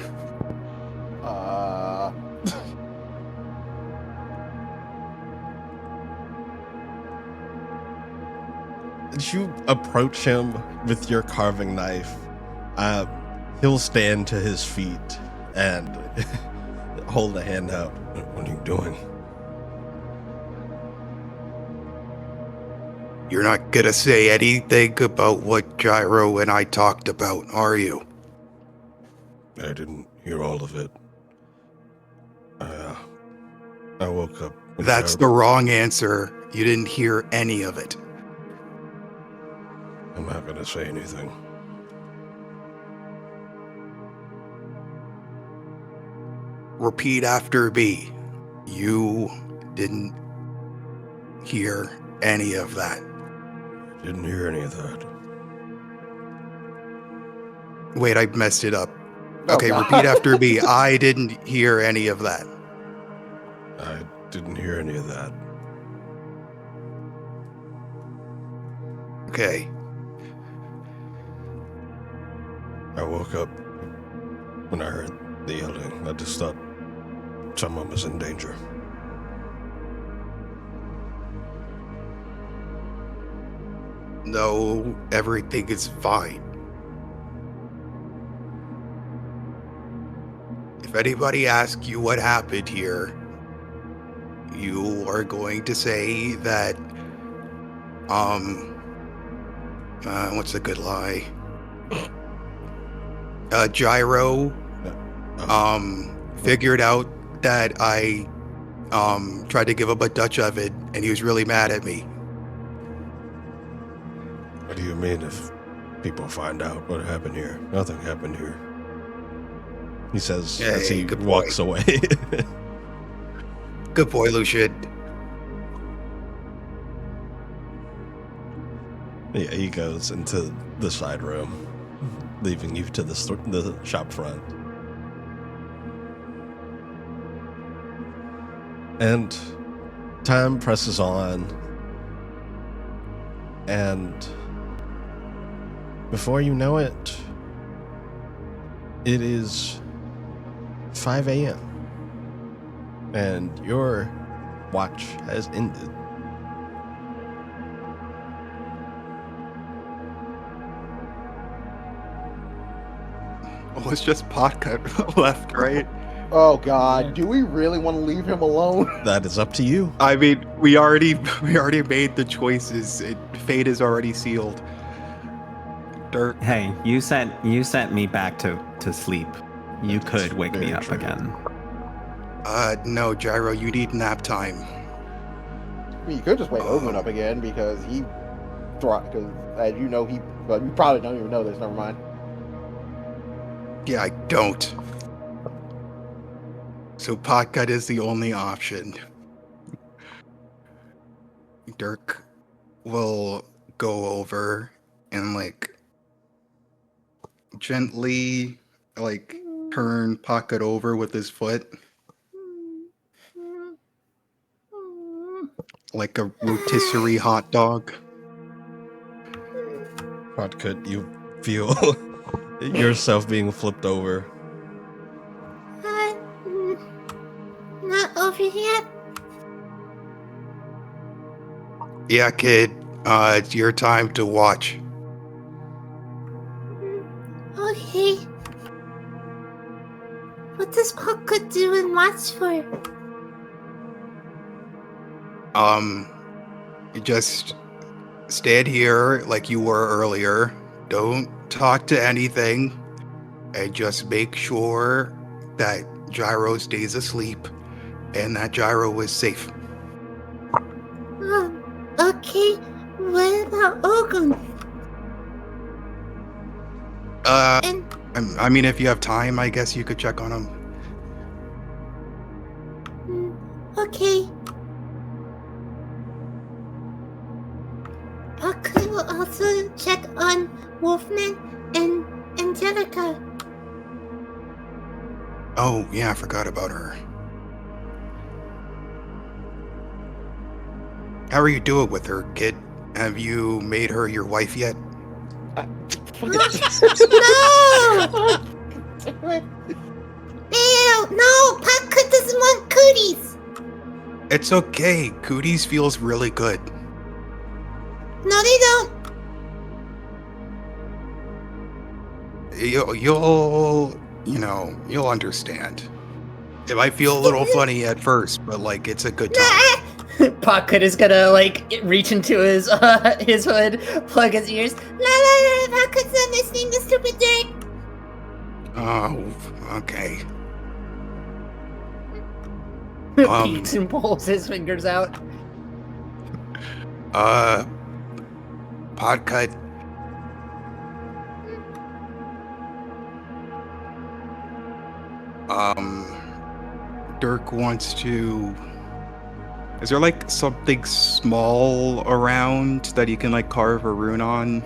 As you approach him with your carving knife, He'll stand to his feet and hold a hand out. What are you doing? You're not gonna say anything about what Gyro and I talked about, are you? I didn't hear all of it. I woke up. That's the wrong answer. You didn't hear any of it. I'm not gonna say anything. Repeat after me. You didn't hear any of that. Didn't hear any of that. Wait, I messed it up. Oh, Okay, God. repeat after me. I didn't hear any of that. I didn't hear any of that. Okay. I woke up when I heard the yelling. I just thought someone was in danger. No, everything is fine. If anybody asks you what happened here, you are going to say that, what's a good lie? Gyro, figured out that I, tried to give him a Dutch oven, and he was really mad at me. What do you mean if people find out what happened here? Nothing happened here. He says as Hey, he good walks boy. away. Good boy, Lucian. Yeah, he goes into the side room, leaving you to the shop front. And time presses on, and before you know it, it is 5 a.m. and your watch has ended. Oh, it's just Podcut left, right? Oh God, do we really want to leave him alone? That is up to you. I mean, we already made the choices. Fate is already sealed. Dirk. Hey, you sent me back to sleep. You could wake me very up true. again. No, Gyro, you need nap time. I mean, you could just wake Ogun up again because because as you know, but you probably don't even know this. Never mind. Yeah, I don't. So Podcut is the only option. Dirk will go over and gently turn Podcut over with his foot like a rotisserie hot dog. Podcut, you feel yourself being flipped over. Not over yet. Yeah, kid. It's your time to watch. Okay. What does Podcut do and watch for? You just stand here like you were earlier. Don't talk to anything. And just make sure that Gyro stays asleep and that Gyro is safe. Okay. What about Ogun? I mean, if you have time, I guess you could check on him. Okay. Podcut will also check on Wolfman and Angelica. Oh, yeah, I forgot about her. How are you doing with her, kid? Have you made her your wife yet? No! Ew, no! Podcut doesn't want cooties! It's okay. Cooties feels really good. No, they don't. you'll understand. It might feel a little funny at first, but like it's a good time. Pocket is gonna like reach into his hood, plug his ears. La, Pocket's not listening to stupid Dirk. Oh, okay. Peeks and pulls his fingers out. Podcut. Dirk wants to. Is there like something small around that you can like carve a rune on?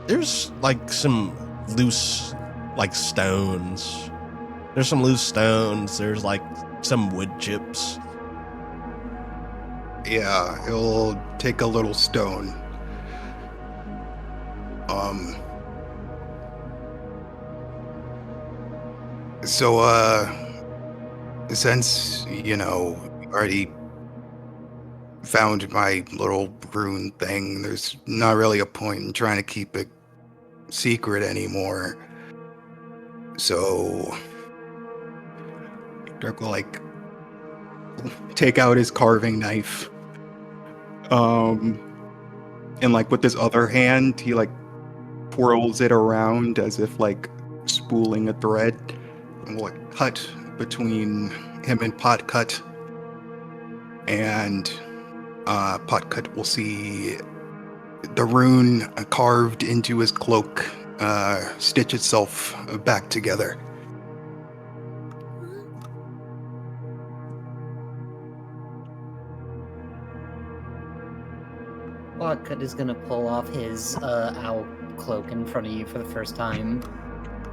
There's like some loose, like stones. There's some loose stones. There's like some wood chips. Yeah, he'll take a little stone. So, since, you already found my little rune thing, there's not really a point in trying to keep it secret anymore. So, Dirk will, like, take out his carving knife. And, like, with his other hand, he, like, twirls it around as if, like, spooling a thread. And will, like, cut between him and Potcut. And Potcut will see the rune carved into his cloak stitch itself back together. Potcut is gonna pull off his owl cloak in front of you for the first time.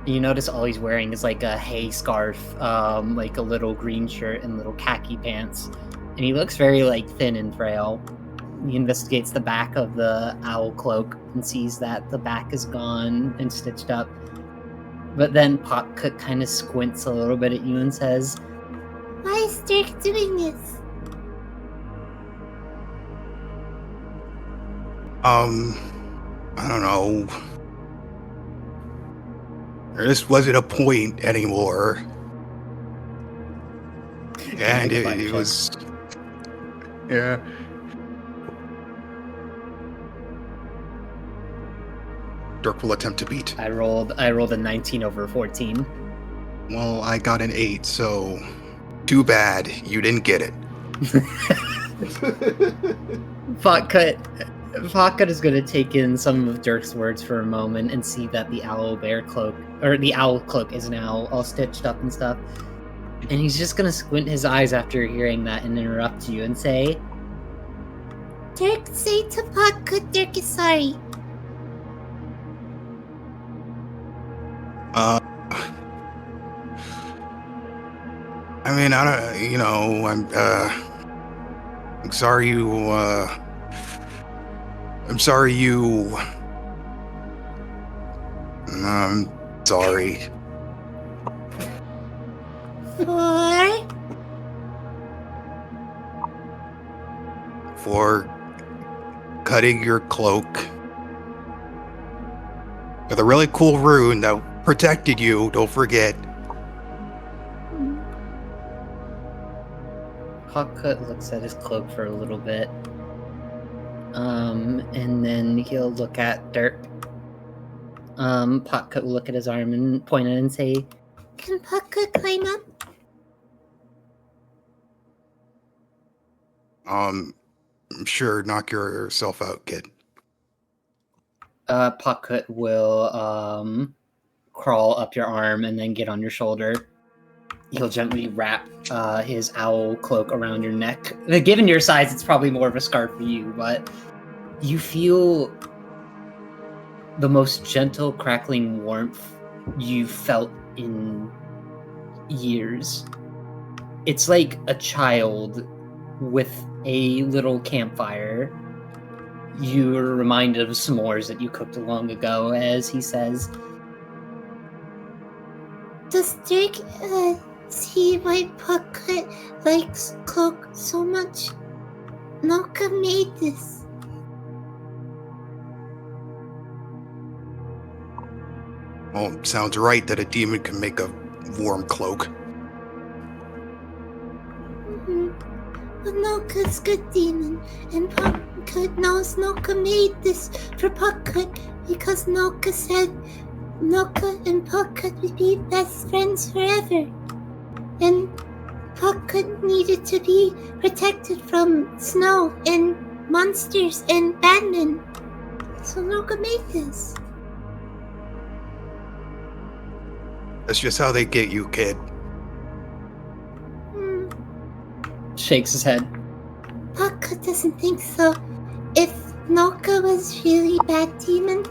You notice all he's wearing is like a hay scarf, like a little green shirt and little khaki pants. And he looks very like thin and frail. He investigates the back of the owl cloak and sees that the back is gone and stitched up. But then Potcut kind of squints a little bit at you and says, Why is Dirk doing this? I don't know. There just wasn't a point anymore. And it was... Yeah. Dirk will attempt to beat. I rolled a 19 over 14. Well, I got an 8, so too bad you didn't get it. Potcut is going to take in some of Dirk's words for a moment and see that the owl cloak is now all stitched up and stuff. And he's just going to squint his eyes after hearing that and interrupt you and say, Dirk, say to Potcut Dirk is sorry. I mean, I'm sorry I'm sorry. For cutting your cloak with a really cool rune that protected you, don't forget. Potcut looks at his cloak for a little bit. And then he'll look at Dirk. Potcut will look at his arm and point at it and say, Can Potcut climb up? Sure, knock yourself out, kid. Potcut will crawl up your arm and then get on your shoulder. He'll gently wrap his owl cloak around your neck. Given your size, it's probably more of a scarf for you, but you feel the most gentle, crackling warmth you've felt in years. It's like a child with a little campfire. You're reminded of s'mores that you cooked long ago, as he says, Does Dirk see why Potcut likes cloak so much? Noka made this. Oh, sounds right that a demon can make a warm cloak. But Noka's good demon, and Puckcut knows Noka made this for Puckcut because Noka said Noka and Puckcut would be best friends forever. And Puckcut needed to be protected from snow and monsters and badmen. So Noka made this. That's just how they get you, kid. Shakes his head. Puckcut doesn't think so. If Noka was really bad demon,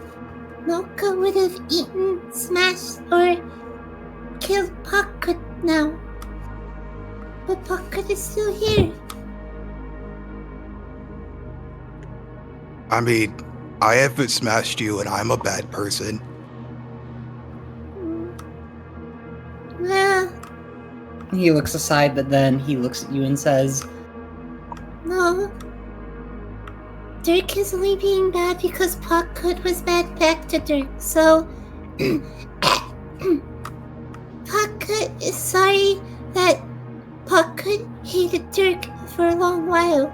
Noka would have eaten, smashed, or killed Puckcut now. But Puckcut is still here. I mean, I haven't smashed you and I'm a bad person. Well, He looks aside, but then he looks at you and says, no. Dirk is only being bad because Puckcut was bad back to Dirk, so... Puckcut is sorry that Puckcut hated Dirk for a long while.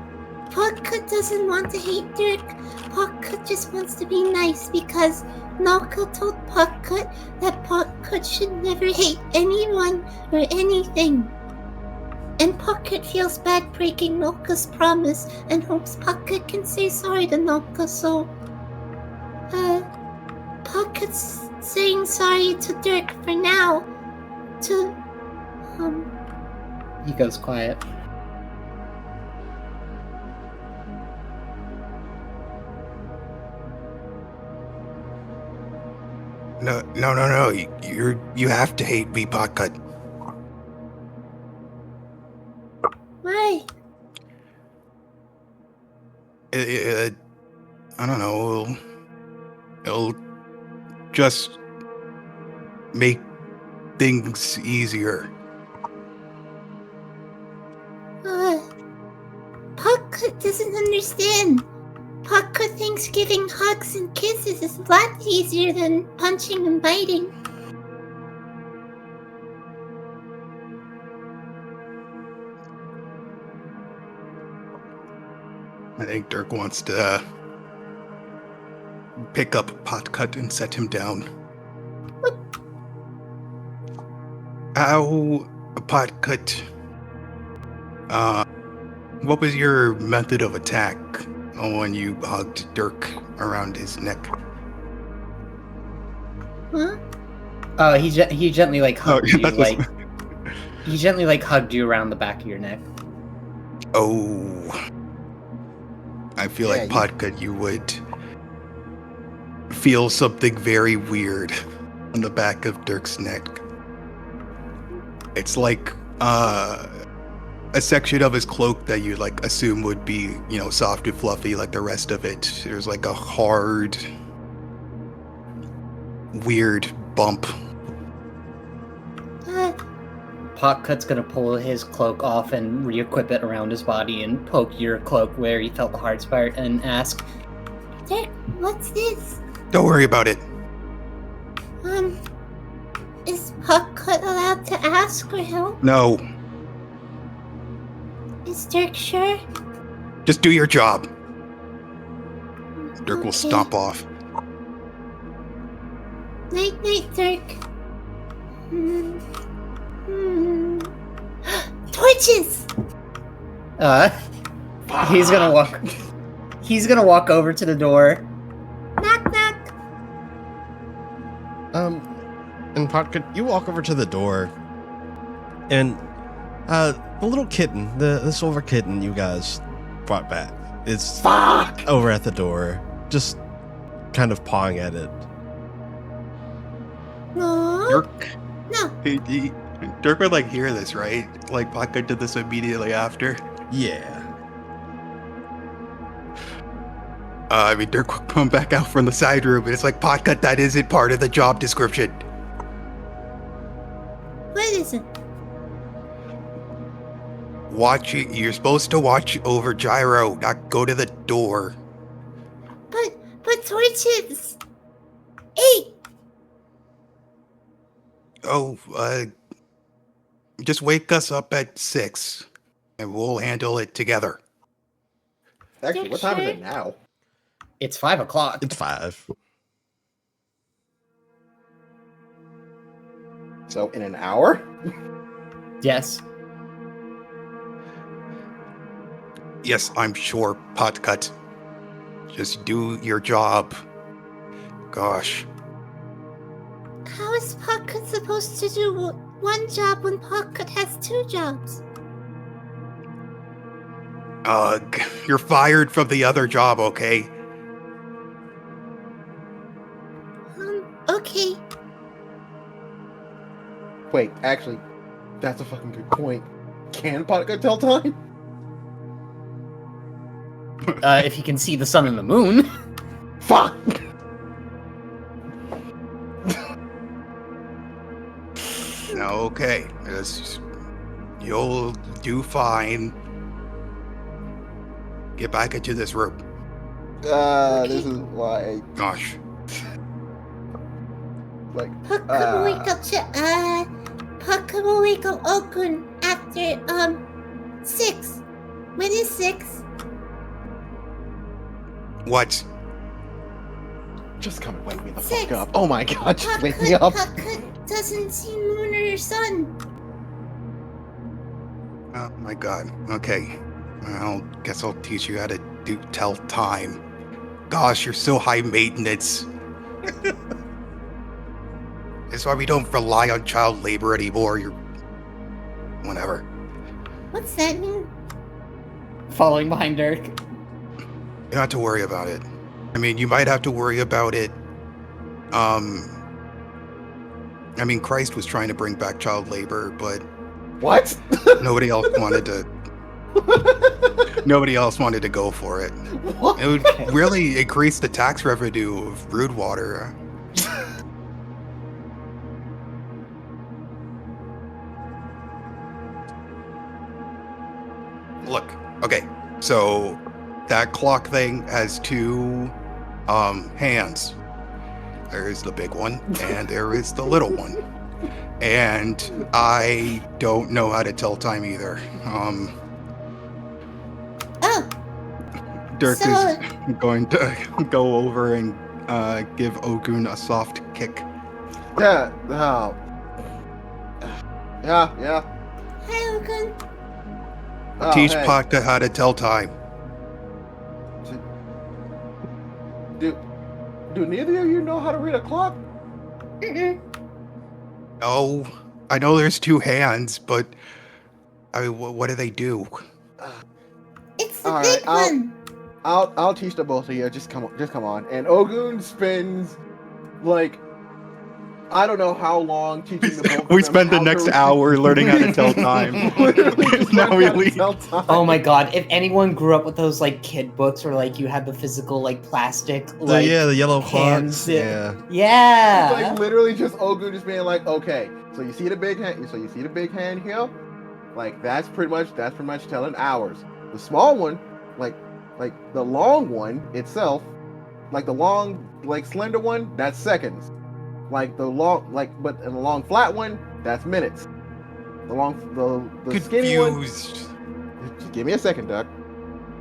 Puckcut doesn't want to hate Dirk. Puckcut just wants to be nice because Noka told Puckcut that Puckcut should never hate anyone or anything. And Puckcut feels bad breaking Noka's promise and hopes Puckcut can say sorry to Noka, so... Puckcut's saying sorry to Dirk for now. he goes quiet. No. You have to hate me, Puckcut. Why? I don't know. It'll just make things easier. Puckcut doesn't understand. Puckcut thinks giving hugs and kisses is a lot easier than punching and biting. I think Dirk wants to pick up Puckcut and set him down. What? Ow, Puckcut. What was your method of attack when you hugged Dirk around his neck? Huh? Oh, he gently like hugged you, that's like he gently like hugged you around the back of your neck. Oh, I feel Yeah, like Puckcut, you would feel something very weird on the back of Dirk's neck. It's like a section of his cloak that you like assume would be, soft and fluffy like the rest of it. There's like a hard, weird bump. Puckcut's gonna pull his cloak off and re-equip it around his body and poke your cloak where he felt the hard spot and ask, Dirk, what's this? Don't worry about it. Is Puckcut allowed to ask for help? No, Is Dirk sure? just do your job. Dirk will Okay. stomp off. Night, night, Dirk. Torches! he's gonna walk. He's gonna walk over to the door. Knock, knock. And Puckcut, you walk over to the door, and the little kitten, the silver kitten you guys brought back, is over at the door, just kind of pawing at it. No. Dirk, No. Dirk would hear this, right? Like Puckcut did this immediately after. Yeah. Dirk will come back out from the side room, and it's like, Puckcut, that isn't part of the job description. What is it? You're supposed to watch over Gyro, not go to the door. But torches! Hey! Just wake us up at 6, and we'll handle it together. Actually, what time is it now? It's 5 o'clock. It's 5. So in an hour? Yes. Yes, I'm sure, Potcut. Just do your job. Gosh. How is Pocket supposed to do one job when Pocket has 2 jobs? You're fired from the other job, okay? Okay. Wait, actually, that's a fucking good point. Can Potka tell time? If he can see the sun and the moon. Fuck! Okay. You'll do fine. Get back into this room. This is why. Gosh. Like, Pocket will wake up Pocket will wake up Okun after 6. When is 6? What? Just come and wake me the 6. fuck up. Oh my god, just wake me up. Pocket doesn't see moon or sun. Oh my god. Okay. Well, guess I'll teach you how to tell time. Gosh, you're so high maintenance. That's why we don't rely on child labor anymore. You're... whatever. What's that mean? Following behind Dirk. You don't have to worry about it. I mean, you might have to worry about it. I mean, Christ was trying to bring back child labor, but... What? Nobody else wanted to... Nobody else wanted to go for it. What? It would really increase the tax revenue of Broodwater. Look, okay, so that clock thing has 2 hands. There is the big one, and there is the little one. And I don't know how to tell time either. Dirk is going to go over and give Ogun a soft kick. Yeah, no. Yeah. Hi, Okun. Oh, Teach hey. Potka how to tell time. Do neither of you know how to read a clock? Oh, I know there's 2 hands, but I mean, what do they do? It's the All big right, one. I'll teach the both of you. Just come on. And Ogun spends like I don't know how long teaching the both of We them spend the how next to- hour learning how to tell time. Literally just Now learn we how to leave. tell time. Oh my god, if anyone grew up with those like kid books where like you had the physical like plastic like the yellow hands, clocks. Yeah. Yeah. It's like literally just Ogun just being like, okay, so you see the big hand, here? Like that's pretty much telling hours. The small one, like the long one itself, like the long, like slender one, that's seconds. Like the long, but in the long flat one, that's minutes. The skinny one. Confused. Just give me a second, Duck.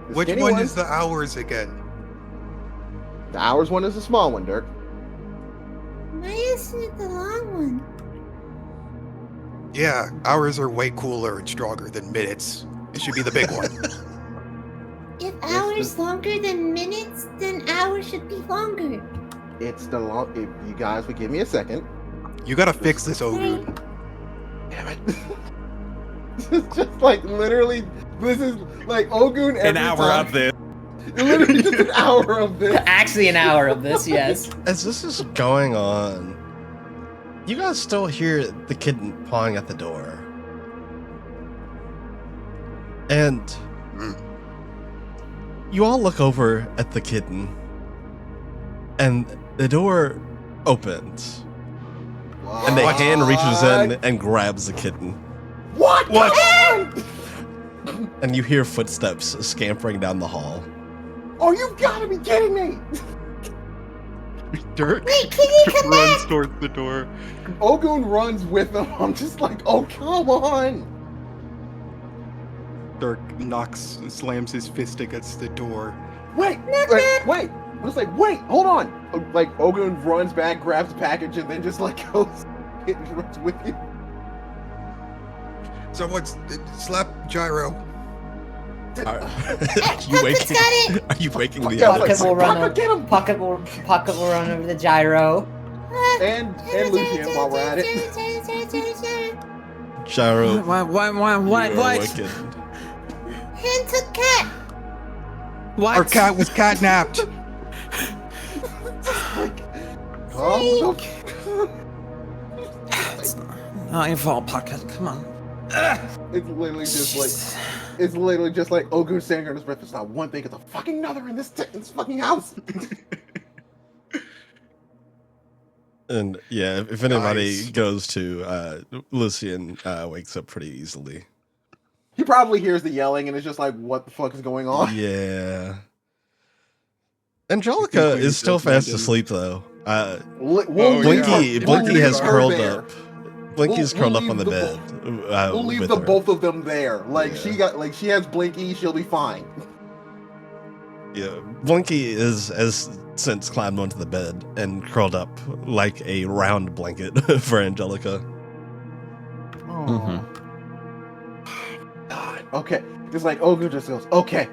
The Which skinny one is the hours again? The hours one is the small one, Dirk. Why isn't it the long one? Yeah, hours are way cooler and stronger than minutes. It should be the big one. If hours longer than minutes, then hours should be longer. It's the long. If you guys would give me a second. You gotta fix this, Ogun. Damn it. This is just like literally. This is like Ogun every An hour time. of this. Literally just an hour of this. Actually an hour of this, yes. As this is going on, you guys still hear the kitten pawing at the door. And you all look over at the kitten, and the door opens, and the What? hand reaches in and grabs the kitten. What? And you hear footsteps scampering down the hall. Oh, you gotta be kidding me! Dirk Wait, can you come runs back? towards the door. Ogun runs with him. I'm just like, oh, come on. Dirk slams his fist against the door. Wait. I'm just like, wait, hold on. Like, Ogun runs back, grabs the package, and then just like goes and runs with you. Someone slap Gyro. You waking? got it. Are you waking the Yeah, others? get him. Pocket will run over the gyro. And Lucian while we're at it. Gyro. What? you are wicked. Hand took cat. What? Our cat was catnapped. Oh, It's not your fault, Pocket. Come on. it's literally just like Ogun standing on his breath. It's not one thing, it's a fucking another in this fucking house. And yeah, if anybody Nice. goes to Lucian wakes up pretty easily. He probably hears the yelling and is just like, what the fuck is going on? Yeah. Angelica Please is still don't fast mind him. asleep though. We'll Blinky has her curled there. up. Blinky's We'll curled up leave on the the bed. We'll leave with the her. both of them there. Like Yeah. she has Blinky, she'll be fine. Yeah, Blinky has since climbed onto the bed and curled up like a round blanket for Angelica. Mhm. God. Okay. Just like Ogun just goes, okay.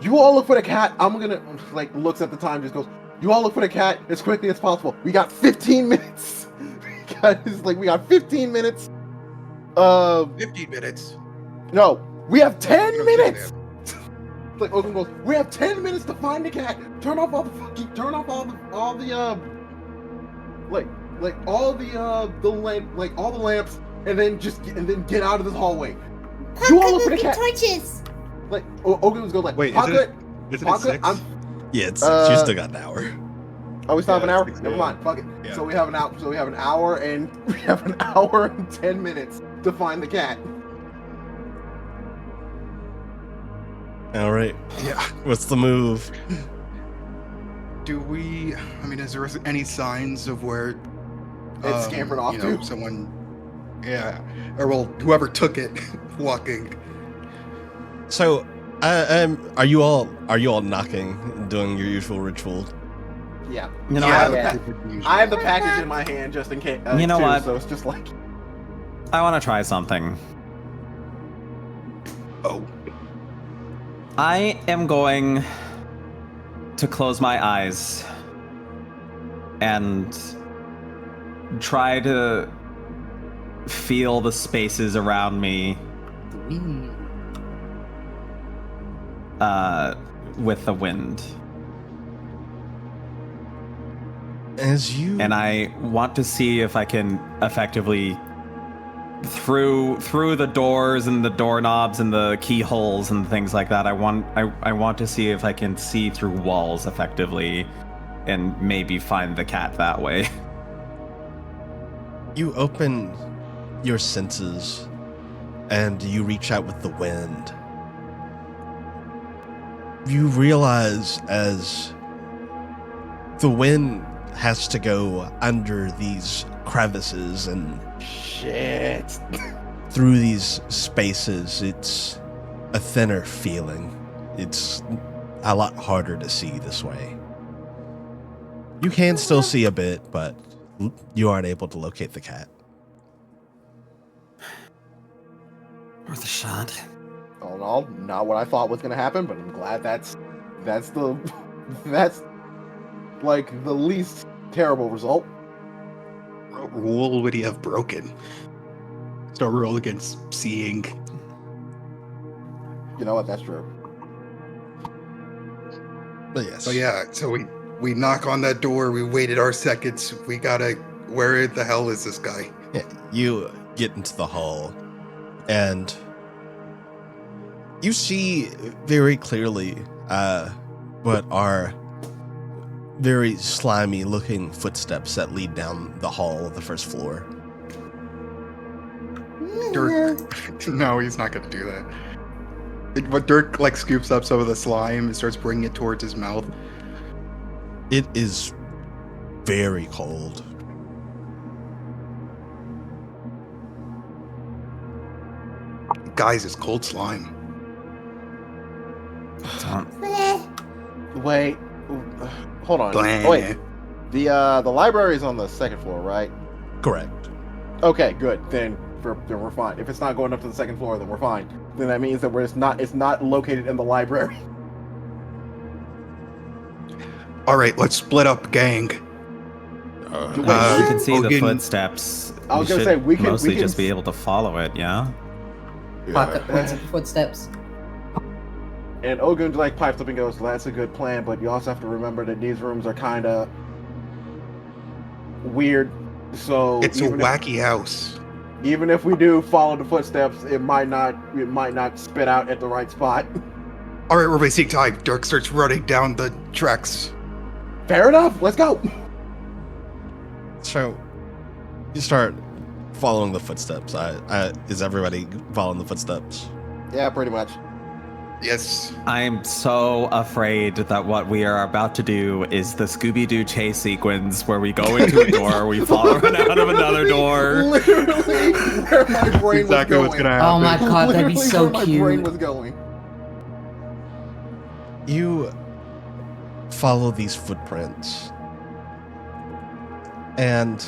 You all look for the cat. I'm gonna like looks at the time, just goes, you all look for the cat as quickly as possible. We got 15 minutes. We got 15 minutes. 15 minutes. No, we have 10 No, minutes. Like Ogun goes, we have 10 minutes to find the cat. Turn off all the lamps, and then get out of this hallway. You all look for the cat. Torches. Like Ogun was going like, Wait, Pocket, is it Pocket, 6? Yeah, it's Uh, she's still got an hour. Oh, we still have an Yeah, hour. it's Never good. mind. Fuck it. Yeah. So we have an hour. So we have an hour and 10 minutes to find the cat. All right, Yeah. what's the move? Is there any signs of where It's scampered off to. someone, yeah, or well, whoever took it, walking. So, are you all knocking, doing your usual ritual? Yeah. You know, Yeah. I, I have the package in my hand just in case. You know what? So it's just like. I want to try something. Oh, I am going to close my eyes and try to feel the spaces around me with the wind. As you And I want to see if I can effectively through the doors and the doorknobs and the keyholes and things like that. I want to see if I can see through walls effectively and maybe find the cat that way. You open your senses and you reach out with the wind. You realize as the wind has to go under these crevices and Shit. through these spaces, it's a thinner feeling. It's a lot harder to see this way. You can still see a bit, but you aren't able to locate the cat. Worth a shot. All in all, not what I thought was gonna happen, but I'm glad that's like the least terrible result. what rule would he have broken? So rule against seeing. You know what? That's true. But yes. So yeah, so we knock on that door. We waited our seconds. We gotta. Where the hell is this guy? Yeah, you get into the hall, and you see very clearly what are very slimy-looking footsteps that lead down the hall of the first floor. Dirk. No, he's not gonna do that. But Dirk like scoops up some of the slime and starts bringing it towards his mouth. It is very cold. Guys, it's cold slime. Wait, hold on. Blah. Wait, the library is on the second floor, right? Correct. Okay, good. Then we're fine. If it's not going up to the second floor, then we're fine. Then that means that it's not located in the library. All right, let's split up, gang. We can see the Ogun- footsteps. I was gonna say, we can mostly just be able to follow it. Yeah. Pocket points at the footsteps. And Ogun like pipes up and goes, "That's a good plan, but you also have to remember that these rooms are kind of weird. So It's a wacky house. Even if we do follow the footsteps, it might not spit out at the right spot." All right, we're wasting time. Dirk starts running down the tracks. Fair enough. Let's go. So you start following the footsteps. Is everybody following the footsteps? Yeah, pretty much. Yes. I'm so afraid that what we are about to do is the Scooby-Doo chase sequence where we go into a door, we fall out of another door. Literally, where my brain Exactly was what's going. gonna happen. Oh my god, that'd be Literally so where my brain cute. was going. You follow these footprints, and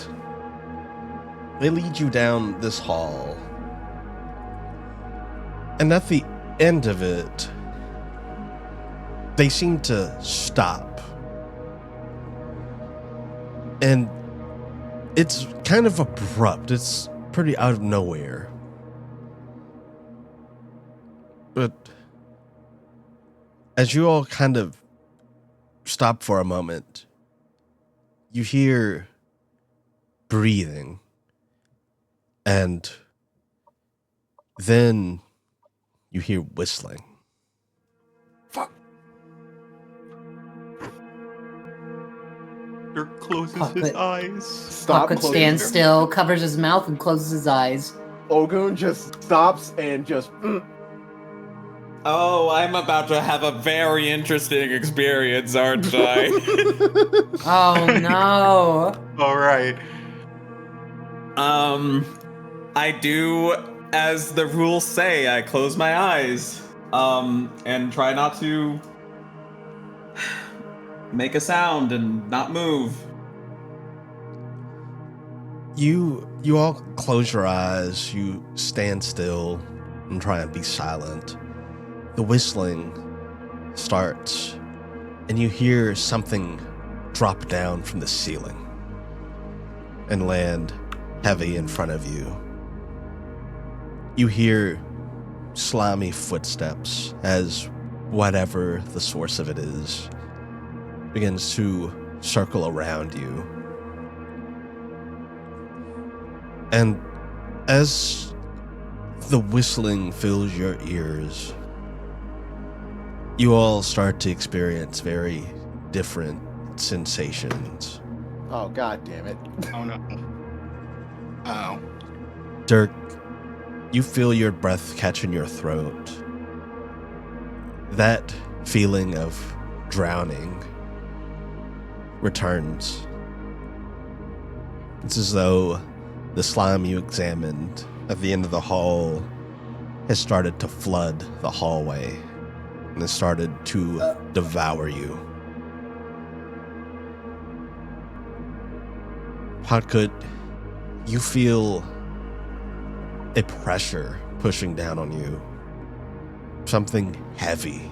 they lead you down this hall. And at the end of it, they seem to stop. And it's kind of abrupt. It's pretty out of nowhere. But as you all kind of stop for a moment, you hear breathing. And then you hear whistling. Fuck. Dirk closes his Pocket. eyes. Stop. Pocket closing stands them. still, covers his mouth, and closes his eyes. Ogun just stops and just. Oh, I'm about to have a very interesting experience, aren't I? Oh no. All right. I do as the rules say. I close my eyes, and try not to make a sound and not move. You all close your eyes, you stand still and try and be silent. The whistling starts, and you hear something drop down from the ceiling and land heavy in front of you. You hear slimy footsteps as whatever the source of it is begins to circle around you. And as the whistling fills your ears, you all start to experience very different sensations. Oh, god damn it. Oh no. Oh. Dirk, you feel your breath catch in your throat. That feeling of drowning returns. It's as though the slime you examined at the end of the hall has started to flood the hallway and has started to devour you. Podcut, you feel a pressure pushing down on you. Something heavy.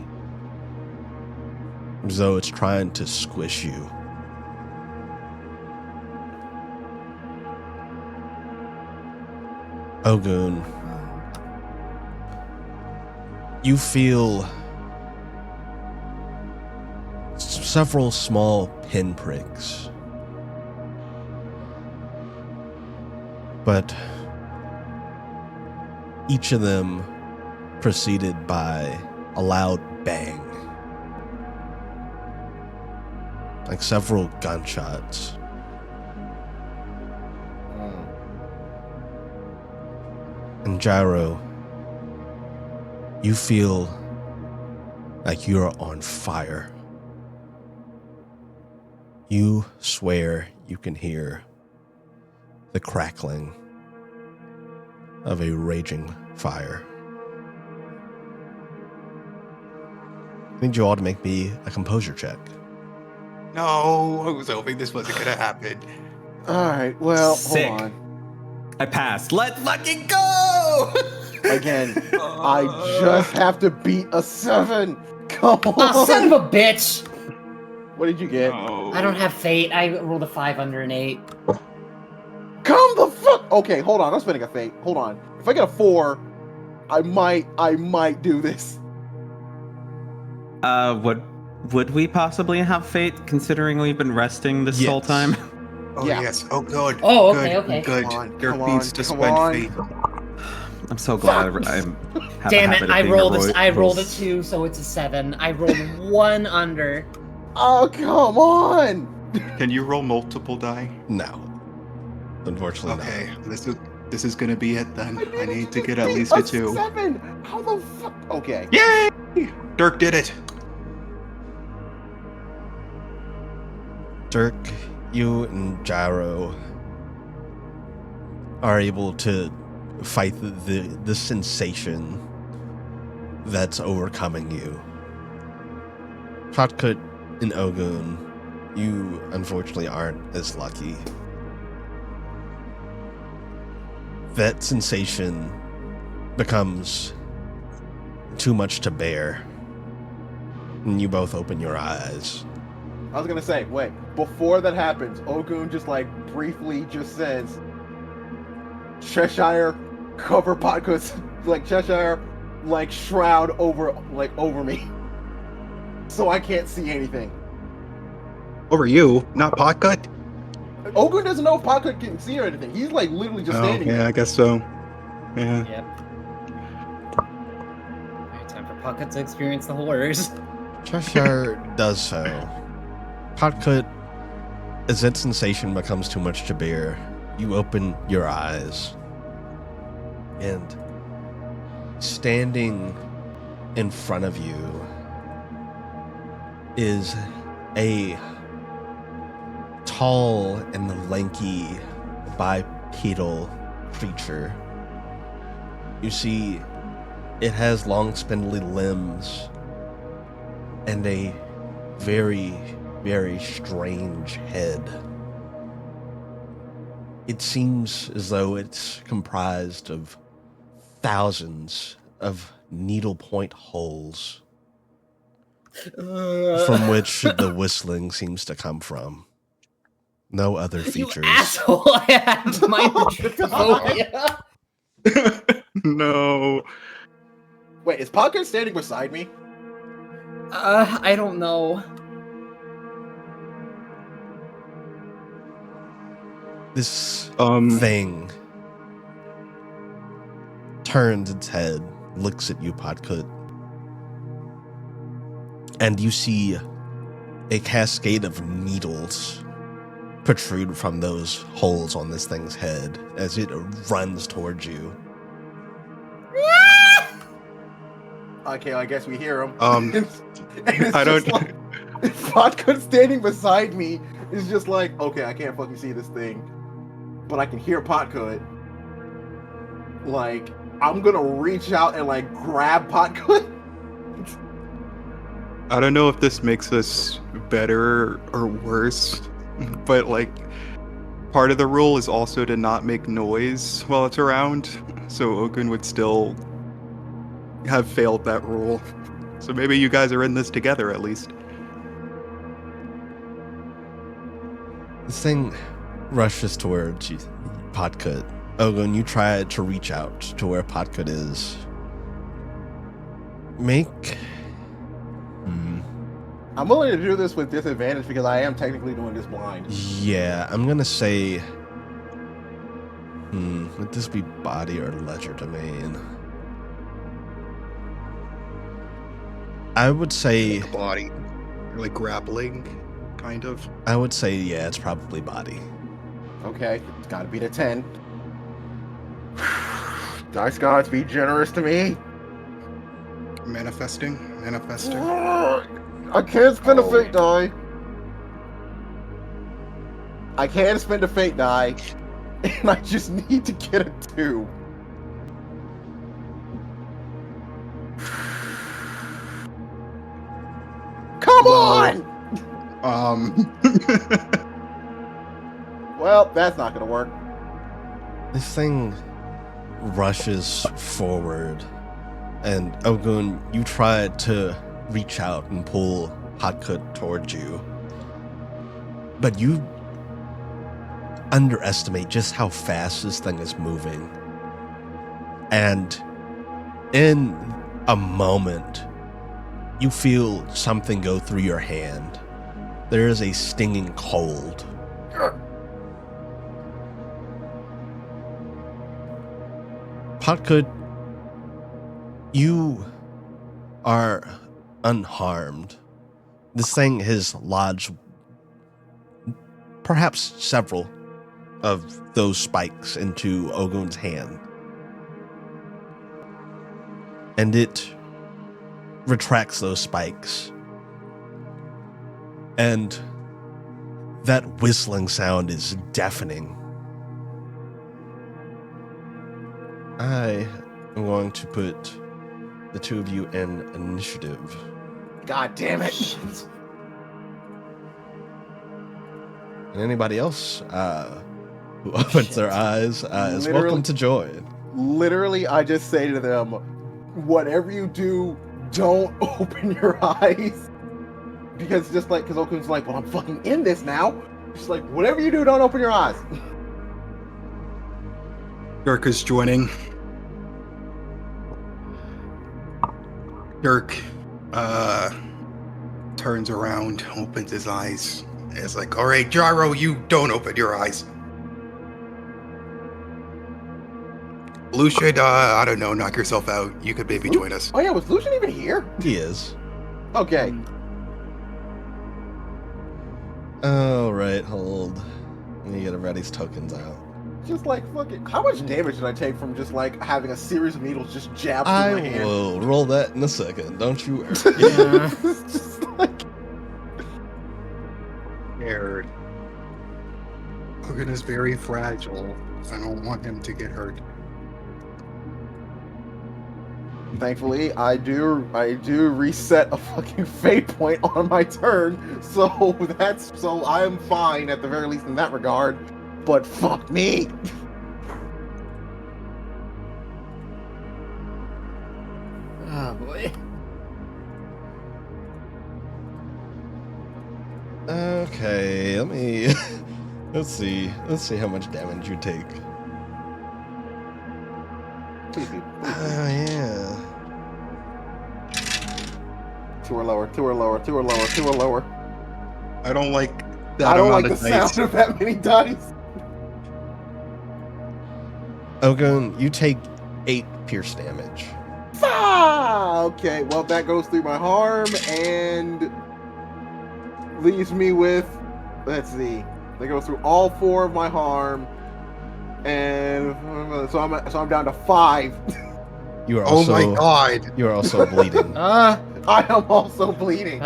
As though it's trying to squish you. Ogun, you feel several small pinpricks. But each of them preceded by a loud bang. Like several gunshots. And Gyro, you feel like you're on fire. You swear you can hear the crackling of a raging fire. I need you all to make me a composure check. No, I was hoping this wasn't gonna happen. Alright, well, Sick. hold on. I passed. Let's fucking go! Again, I just have to beat a 7. Come on. Oh, son of a bitch! What did you get? I don't have fate. I rolled a 5 under an 8. Come the fuck. Okay, hold on. I'm spending a fate. Hold on. If I get a 4, I might do this. Would we possibly have fate, considering we've been resting this whole Yes. time? Oh Yeah. yes. Oh good. Oh, Good, okay, okay. Good. Come on, Dirk come needs on, to come spend on. fate. I'm so glad I have Damn a it! habit of I being rolled a I rolled a rules- 2, so it's a 7. I rolled 1 under. Oh, come on. Can you roll multiple die? No. Unfortunately, Okay, This is gonna be it then. I need to get at beat least a 2. 7. How the fuck? Okay. Yay! Dirk did it. Dirk, you and Gyro are able to fight the sensation that's overcoming you. Potkut and Ogun, you unfortunately aren't as lucky. That sensation becomes too much to bear, and you both open your eyes. I was gonna say, wait, before that happens, Ogun just like briefly just says, Cheshire, cover Potkut's, like Cheshire, like shroud over me. So I can't see anything. Over you, not Potkut? Ogun doesn't know if Potkut can see or anything. He's like literally just standing yeah, there. I guess so. Yeah. Yep. Alright, time for Pocket to experience the horrors. Cheshire does so. Potkut, as that sensation becomes too much to bear, you open your eyes, and standing in front of you is a tall and lanky bipedal creature. You see, it has long spindly limbs and a very, very strange head. It seems as though it's comprised of thousands of needlepoint holes from which the whistling seems to come from. No other features. You asshole! I had my trypophobia. No. Wait, is Potkut standing beside me? I don't know. This Um. thing turns its head, looks at you, Potkut, and you see a cascade of needles protrude from those holes on this thing's head as it runs towards you. Okay, I guess we hear him. I don't. Potkut standing beside me is just like, okay, I can't fucking see this thing, but I can hear Potkut. Like, I'm gonna reach out and like grab Potkut. I don't know if this makes us better or worse, but like, part of the rule is also to not make noise while it's around, so Ogun would still have failed that rule. So maybe you guys are in this together at least. This thing rushes towards you, Potkut. Ogun, you try to reach out to where Potkut is. Make... I'm willing to do this with disadvantage because I am technically doing this blind. Yeah, I'm gonna say... would this be body or ledger domain? I would say... Like a body. Or like grappling, kind of. I would say, yeah, it's probably body. Okay, it's gotta be the 10. Dice gods, be generous to me. Manifesting. I can't spend a fate die. I can spend a fate die, and I just need to get a 2. Come on! Well, that's not gonna work. This thing rushes forward, and Ogun, you try to reach out and pull Hakut towards you, but you underestimate just how fast this thing is moving. And in a moment, you feel something go through your hand. There is a stinging cold. Hakut, you are unharmed. This thing has lodged perhaps several of those spikes into Ogun's hand. And it retracts those spikes. And that whistling sound is deafening. I am going to put the two of you in initiative. God damn it. And anybody else who opens their eyes is welcome to join. Literally, I just say to them, whatever you do, don't open your eyes. Because because Okun's like, well, I'm fucking in this now. Just like, whatever you do, don't open your eyes. Dirk is joining. Dirk turns around, opens his eyes. It's like, all right, Gyro, you don't open your eyes. Lucian, I don't know, knock yourself out. You could maybe join us. Oh yeah, was Lucian even here? He is. Okay. All right, hold. Let me get Reddy's tokens out. Just like fucking. How much damage did I take from just like having a series of needles just jabbed through my hand? I will roll that in a second. Don't you worry. It's just like. Scared. Logan is very fragile. I don't want him to get hurt. Thankfully, I do reset a fucking fate point on my turn, so I am fine at the very least in that regard. But fuck me. Oh boy. Okay, let's see how much damage you take. Oh yeah. 2 or lower, 2 or lower, 2 or lower, 2 or lower. I don't like that. I don't like the dice. sound of that many dice. Ogun, you take 8 pierce damage. Okay, well that goes through my harm and leaves me with, let's see, that goes through all 4 of my harm, and so I'm down to 5. You are also. Oh my god! You are also bleeding. I am also bleeding.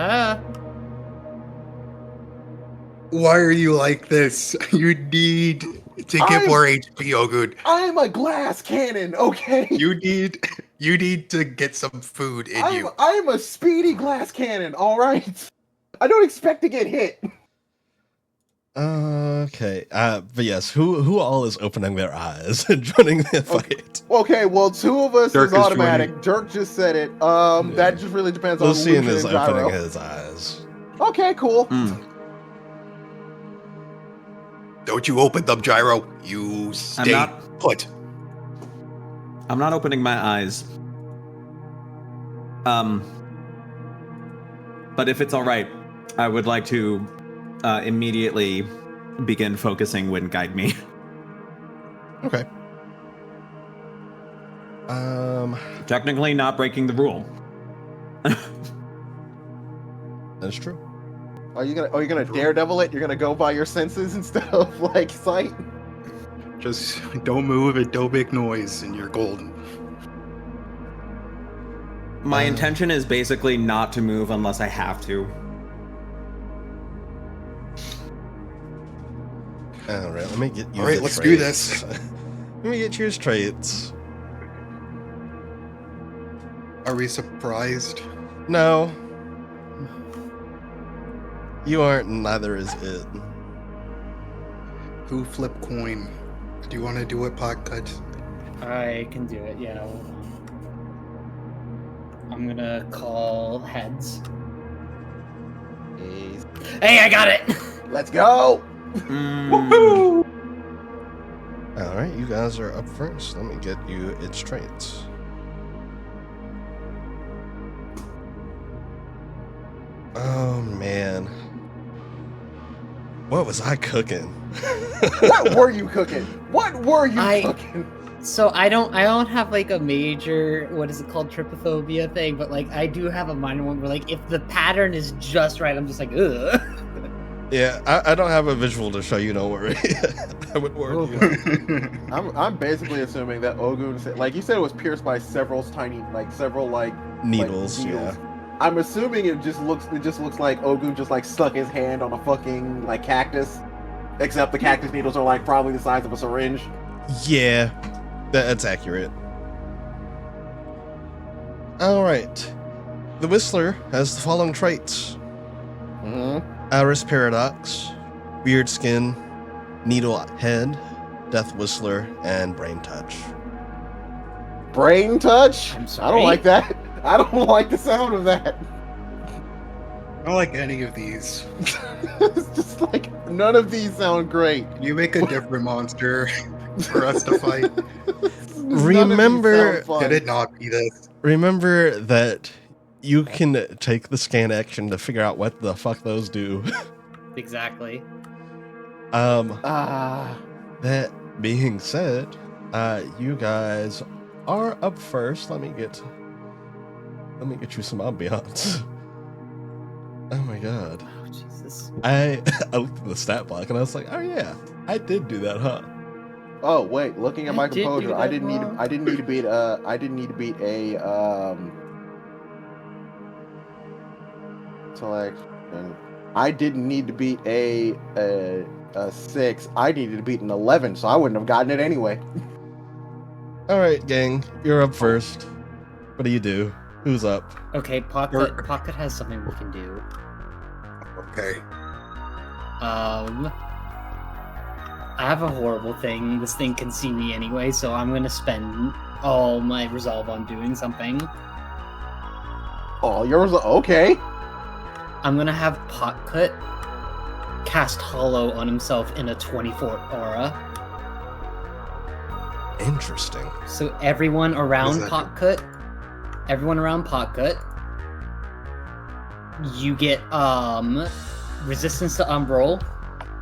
Why are you like this? You need to get more HP, Ogun. I'm a glass cannon, okay? You need to get some food in you. I'm a speedy glass cannon, all right? I don't expect to get hit. Okay. But yes, who all is opening their eyes and joining the fight? Okay, well, 2 of us Dirk is is automatic. joining. Dirk just said it. That just really depends on Lucian Lucian is and Gyro. opening his eyes. Okay, cool. Don't you open them, Gyro. You stay put. I'm not opening my eyes. But if it's all right, I would like to immediately begin focusing Wind Guide Me. Okay. Technically not breaking the rule. That's true. Are you gonna daredevil it? You're gonna go by your senses instead of like sight? Just don't move and don't make noise, and you're golden. My intention is basically not to move unless I have to. All right, let me get you. All right, the let's do traits. this. Let me get you his traits. Are we surprised? No. You aren't, neither is it. Who flip coin? Do you want to do it, Podcut? I can do it, yeah. Hold on. I'm gonna call heads. Hey, I got it! Let's go! Mm. All right, you guys are up first. Let me get you its traits. Oh man, what was I cooking? What were you cooking? What were you cooking? So I don't have like a major, what is it called, trypophobia thing, but like I do have a minor one where like if the pattern is just right, I'm just like, ugh. Yeah, I don't have a visual to show you. Don't worry. I would warn you. I'm basically assuming that Ogun, like you said, it was pierced by several tiny, Needles. Like, Yeah. I'm assuming it just looks like Ogun just like stuck his hand on a fucking like cactus, except the cactus needles are like probably the size of a syringe. Yeah, that's accurate. All right, the Whistler has the following traits: Iris Paradox, Weird Skin, Needle Head, Death Whistler, and Brain Touch. Brain touch? I'm sorry? I don't like that. I don't like the sound of that. I don't like any of these. It's just like none of these sound great. You make a different monster for us to fight. Remember, Did it not be this? remember that you can take the scan action to figure out what the fuck those do. Exactly. That being said, you guys are up first. Let me get you some ambiance. Oh my god. Oh, Jesus. I looked at the stat block and I was like, oh yeah, I did do that, huh? Oh wait, looking at I my did do composure, I that didn't need wrong. I didn't need to beat a selection. I didn't need to beat a 6. I needed to beat an 11, so I wouldn't have gotten it anyway. All right, gang, you're up first. What do you do? Who's up? Okay, Pocket has something we can do. Okay. I have a horrible thing. This thing can see me anyway, so I'm gonna spend all my resolve on doing something. Oh, yours okay. I'm gonna have Potcut cast Hollow on himself in a 24 aura. Interesting. So everyone around What Potcut, you get resistance to Umbral,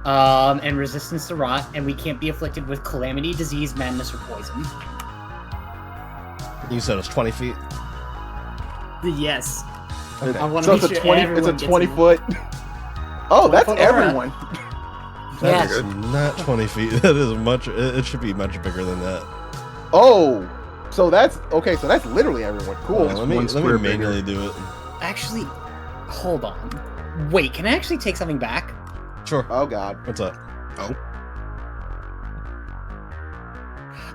and resistance to Rot, and we can't be afflicted with Calamity, Disease, Madness, or Poison. You said it was 20 feet? Yes. Okay. I want So to it's make a sure 20. It's everyone a gets 20 it. foot. Oh, that's 20 foot aura. everyone. That Yes. is not 20 feet. That is much. It should be much bigger than that. Oh, so that's okay. So that's literally everyone. Cool. Let me square manually do it. Actually, hold on. Wait, can I actually take something back? Sure. Oh God. What's up?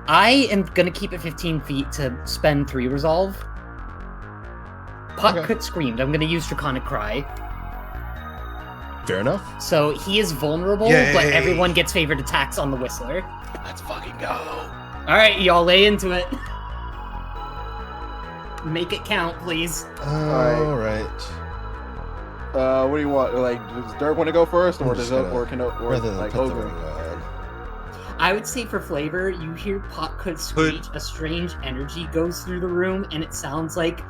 I am gonna keep it 15 feet to spend 3 resolve. Potcut Okay. screamed. I'm gonna use Draconic Cry. Fair enough. So he is vulnerable, Yay. but everyone gets favored attacks on the Whistler. Let's fucking go. Alright, y'all lay into it. Make it count, please. All right. What do you want? Like, does Dirk want to go first, or I'm does just gonna- rather than like put the Ogre? ring on. I would say for flavor, you hear Potcut screech, a strange energy goes through the room, and it sounds like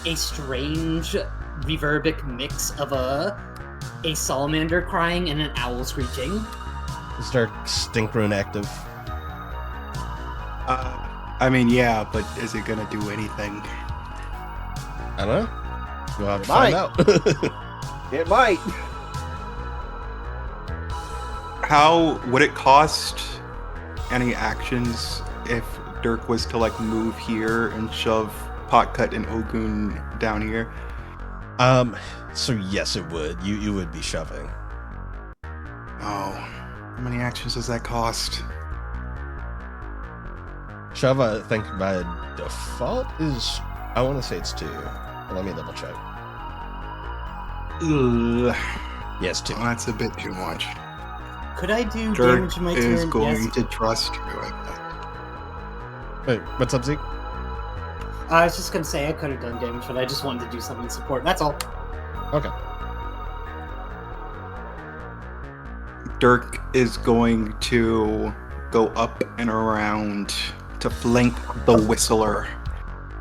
a strange reverbic mix of a salamander crying and an owl screeching. Is Dark Stink Rune active? I mean, yeah, but is it gonna do anything? I don't know. You'll have to Might. find out. It might. How would it cost any actions if Dirk was to like move here and shove Potcut and Ogun down here? So yes, it would. You would be shoving. Oh, How many actions does that cost? Shove, I think by default is, I want to say it's 2. Let me double check. Ugh. Yes, 2. Oh, that's a bit too much. Could I do Dirk damage in my is turn? going Yes. to trust you like that. Wait, what's up, Zeke? I was just gonna say I could have done damage, but I just wanted to do something support. That's all. Okay. Dirk is going to go up and around to flank the Whistler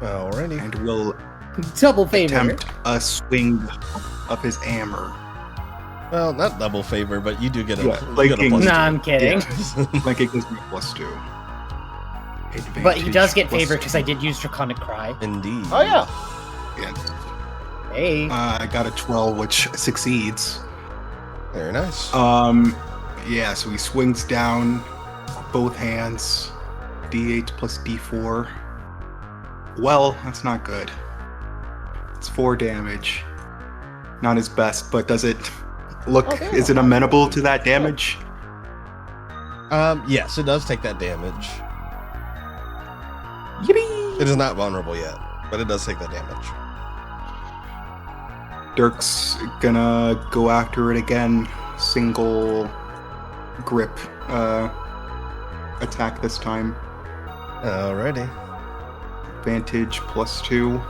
Alrighty. and will Double favor. attempt a swing of his hammer. Well, not double favor, but you do get a, Yeah, you like get a king. plus Nah, 2. I'm kidding. Like it gives me +2. But he does get Advantage favor +2. because I did use Draconic Cry. Indeed. Oh yeah. Yeah. Hey. I got a 12, which succeeds. Very nice. Yeah, so he swings down both hands. D8 plus D4. Well, that's not good. It's 4 damage. Not his best, but does it look, Oh, damn. is it amenable to that damage? Yes, it does take that damage. Yippee! It is not vulnerable yet, but it does take that damage. Dirk's gonna go after it again. Single grip attack this time. Alrighty. Advantage +2.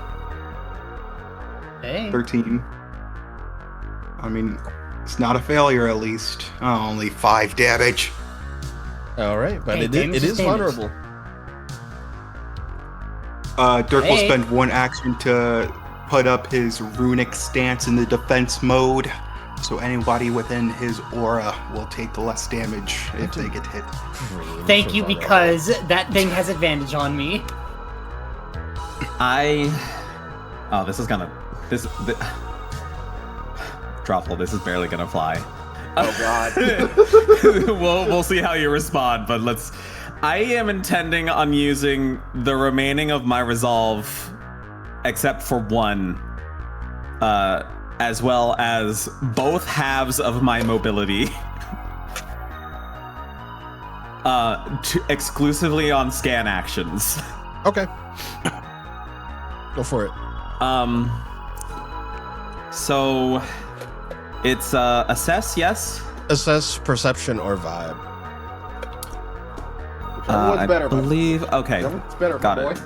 Hey. 13. I mean, it's not a failure at least. Oh, only 5 damage. Alright, but Hey, it damage is is damage. vulnerable. Dirk will Hey. spend 1 action to put up his runic stance in the defense mode. So anybody within his aura will take less damage if they get hit. Thank you, because that thing has advantage on me. Oh, this is gonna. Drawful, this is barely gonna fly. Oh god. we'll see how you respond, but let's. I am intending on using the remaining of my resolve, except for 1, as well as both halves of my mobility, exclusively on scan actions. Okay. Go for it. So it's assess, yes. Assess perception or vibe. Whichever one's I better, bud. believe. Okay, Whichever one's better, got my it. boy.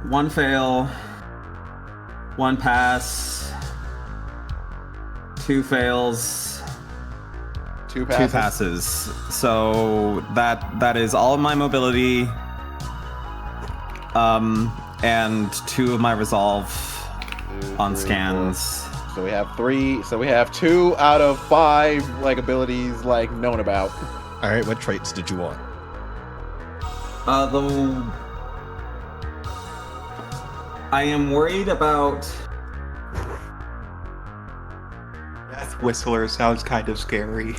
1 fail, 1 pass, 2 fails, 2 2 passes. passes. So that is all of my mobility, and 2 of my resolve 2, on 3, scans. 4. So we have 3. So we have 2 out of 5 like abilities like known about. Alright, what traits did you want? I am worried about. Death Whistler sounds kind of scary.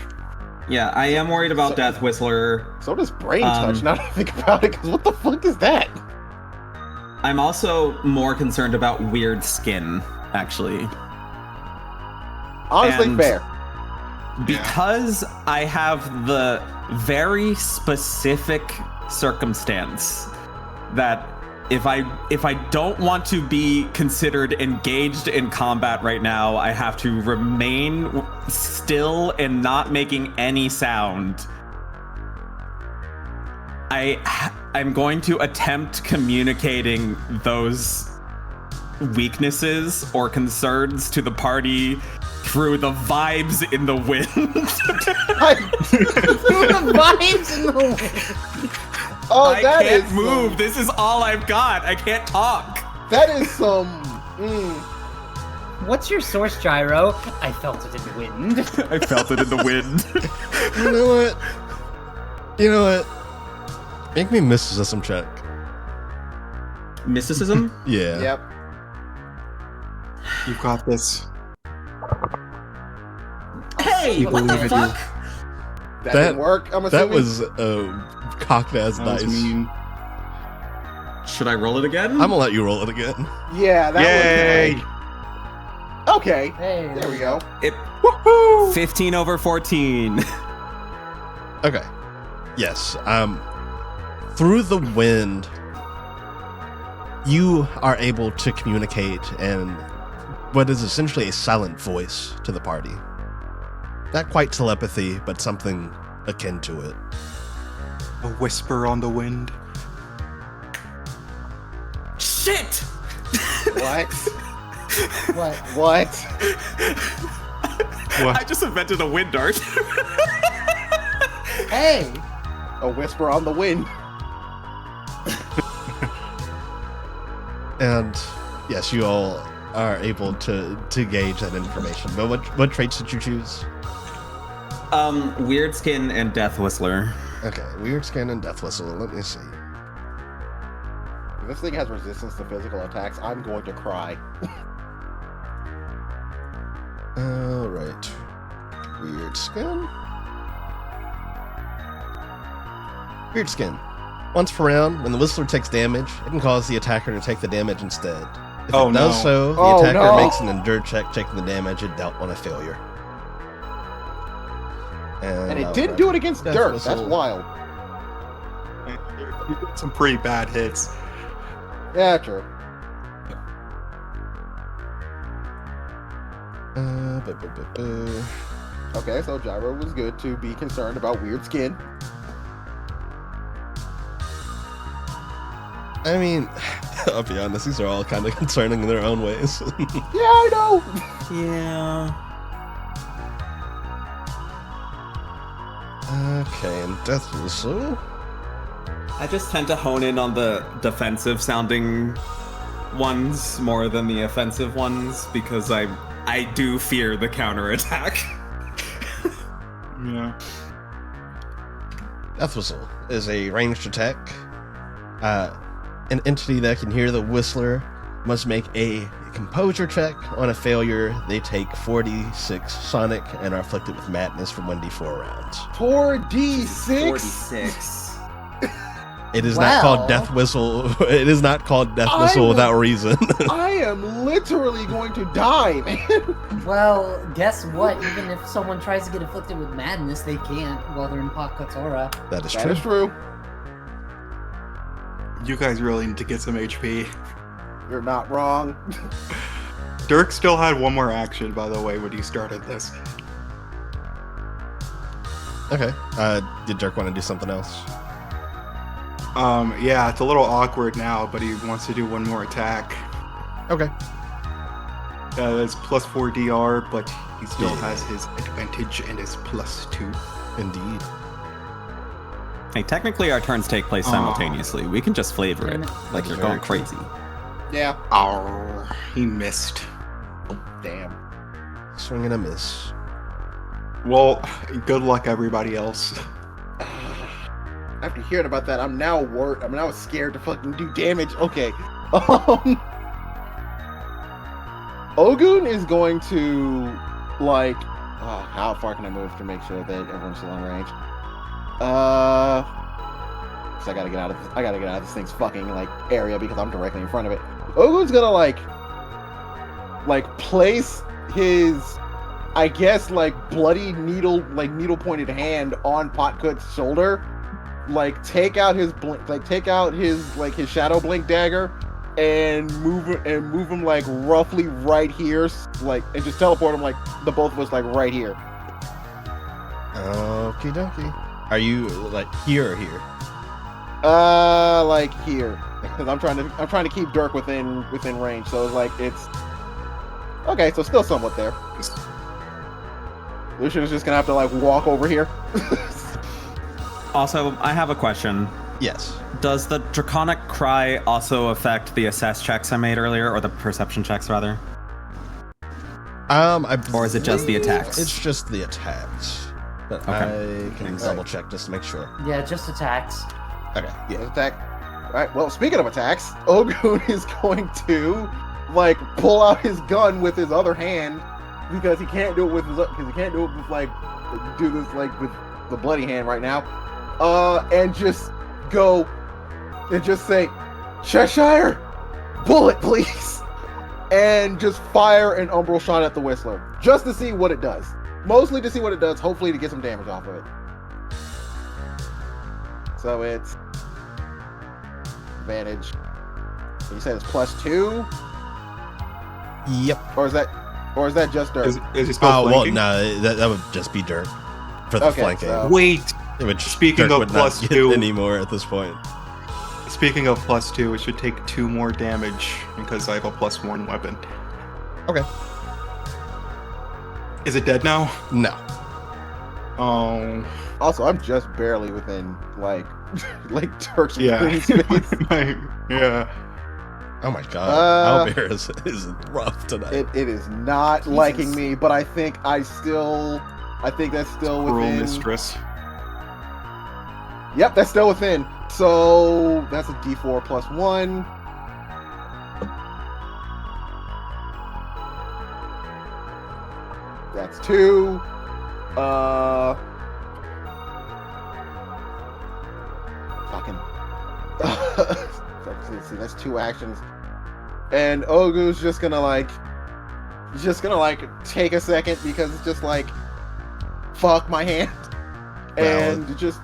Yeah, I am worried about So- Death Whistler. So does Brain Touch. Now that I think about it, because what the fuck is that? I'm also more concerned about weird skin, actually. Honestly, And- fair. Because I have the very specific circumstance that if I don't want to be considered engaged in combat right now, I have to remain still and not making any sound. I'm going to attempt communicating those weaknesses or concerns to the party through the vibes in the wind. The vibes in the wind. Oh, I that can't is move. This is all I've got. I can't talk. That is some. What's your source, Gyro? I felt it in the wind. I felt it in the wind. You know what? You know what? Make me mysticism check. Mysticism? Yeah. Yep. You've got this. Hey, what the believe it, fuck? That didn't work. I'm assuming. That was cocked ass That was dice. mean. Should I roll it again? I'm gonna let you roll it again. Yeah, that Yay! was. Okay. Hey. There we go. It, Woo! 15 over 14. Okay. Yes. Through the wind, you are able to communicate in what is essentially a silent voice to the party. Not quite telepathy, but something akin to it. A whisper on the wind. Shit! What? What? What? What? I just invented a wind dart. Hey! A whisper on the wind. And yes, you all are able to gauge that information. But what traits did you choose? Weird Skin and Death Whistler. Okay, Weird Skin and Death Whistle. Let me see. If this thing has resistance to physical attacks, I'm going to cry. Alright. Weird Skin. Weird Skin. Once per round, when the Whistler takes damage, it can cause the attacker to take the damage instead. If Oh, it does no. so, the Oh, attacker no. makes an endure check taking the damage it dealt on a failure. And it I'll did grab do it against Death Dirk. Whistle. That's wild. Some pretty bad hits. Yeah, true. Okay, so Gyro was good to be concerned about Weird Skin. I mean, I'll be honest, these are all kind of concerning in their own ways. Yeah, I know. Yeah. Okay, and Death Whistle. I just tend to hone in on the defensive sounding ones more than the offensive ones because I do fear the counterattack. Yeah. Death Whistle is a ranged attack. An entity that can hear the Whistler must make a composure check. On a failure, they take 4d6 sonic and are afflicted with madness for 1d4 rounds. 4d6? 46. It is not called Death Whistle. It is not called Death Whistle without reason. I am literally going to die, man. Well, guess what? Even if someone tries to get afflicted with madness, they can't while they're in Potkut's aura. That is That true. is true. You guys really need to get some HP. You're not wrong. Dirk still had one more action, by the way, when he started this. Okay. Did Dirk want to do something else? Yeah, it's a little awkward now, but he wants to do one more attack. Okay. That's plus 4 DR, but he still has his advantage and his plus 2. Indeed. Hey, technically our turns take place simultaneously. We can just flavor it like you're going crazy. Yeah. Oh, he missed. Damn. Swing and a miss. Well, good luck, everybody else. After hearing about that, I'm now worried. I'm now scared to fucking do damage. Okay. Ogun is going to, like, how far can I move to make sure that everyone's still in range? Cause I gotta get out of this thing's fucking like area because I'm directly in front of it. Ogun's gonna like place his, I guess, like bloody needle pointed hand on Potkut's shoulder, like take out his his shadow blink dagger, and move him like roughly right here, like, and just teleport him like the both of us like right here. Okie dokie. Are you like here or here? Like here, because I'm trying to keep Dirk within range. So it's okay. So still somewhat there. Lucian is just gonna have to like walk over here. Also, I have a question. Yes. Does the Draconic Cry also affect the assess checks I made earlier, or the perception checks rather? Or is it just the attacks? It's just the attacks. But Okay. I can double check just to make sure. Yeah, just attacks. Okay. Yeah. Attack. All right. Well, speaking of attacks, Ogun is going to like pull out his gun with his other hand because he can't do it with like do this like with the bloody hand right now. And just go and just say, Cheshire, bullet, please, and just fire an umbral shot at the Whistler just to see what it does. Mostly to see what it does, hopefully to get some damage off of it. So it's advantage. You said it's +2? Yep. Or is that just dirt? Is he still Oh, well, flanking? no, that would just be dirt for the Okay, flanking. so- Wait. Which Speaking Dirk of would not +2. get anymore at this point. Speaking of +2, it should take 2 more damage because I have a +1 weapon. Okay. Is it dead now? No. Oh. Also, I'm just barely within, like Turk's Yeah. breathing space. Yeah. Oh my god. Owlbear is rough tonight. It is not liking me, but I think that's still Cruel within. mistress. Yep, that's still within. So that's a D4 +1. That's 2. Fucking. Let's see, that's 2 actions. And Ogu's just gonna take a second because it's just like, fuck my hand, and just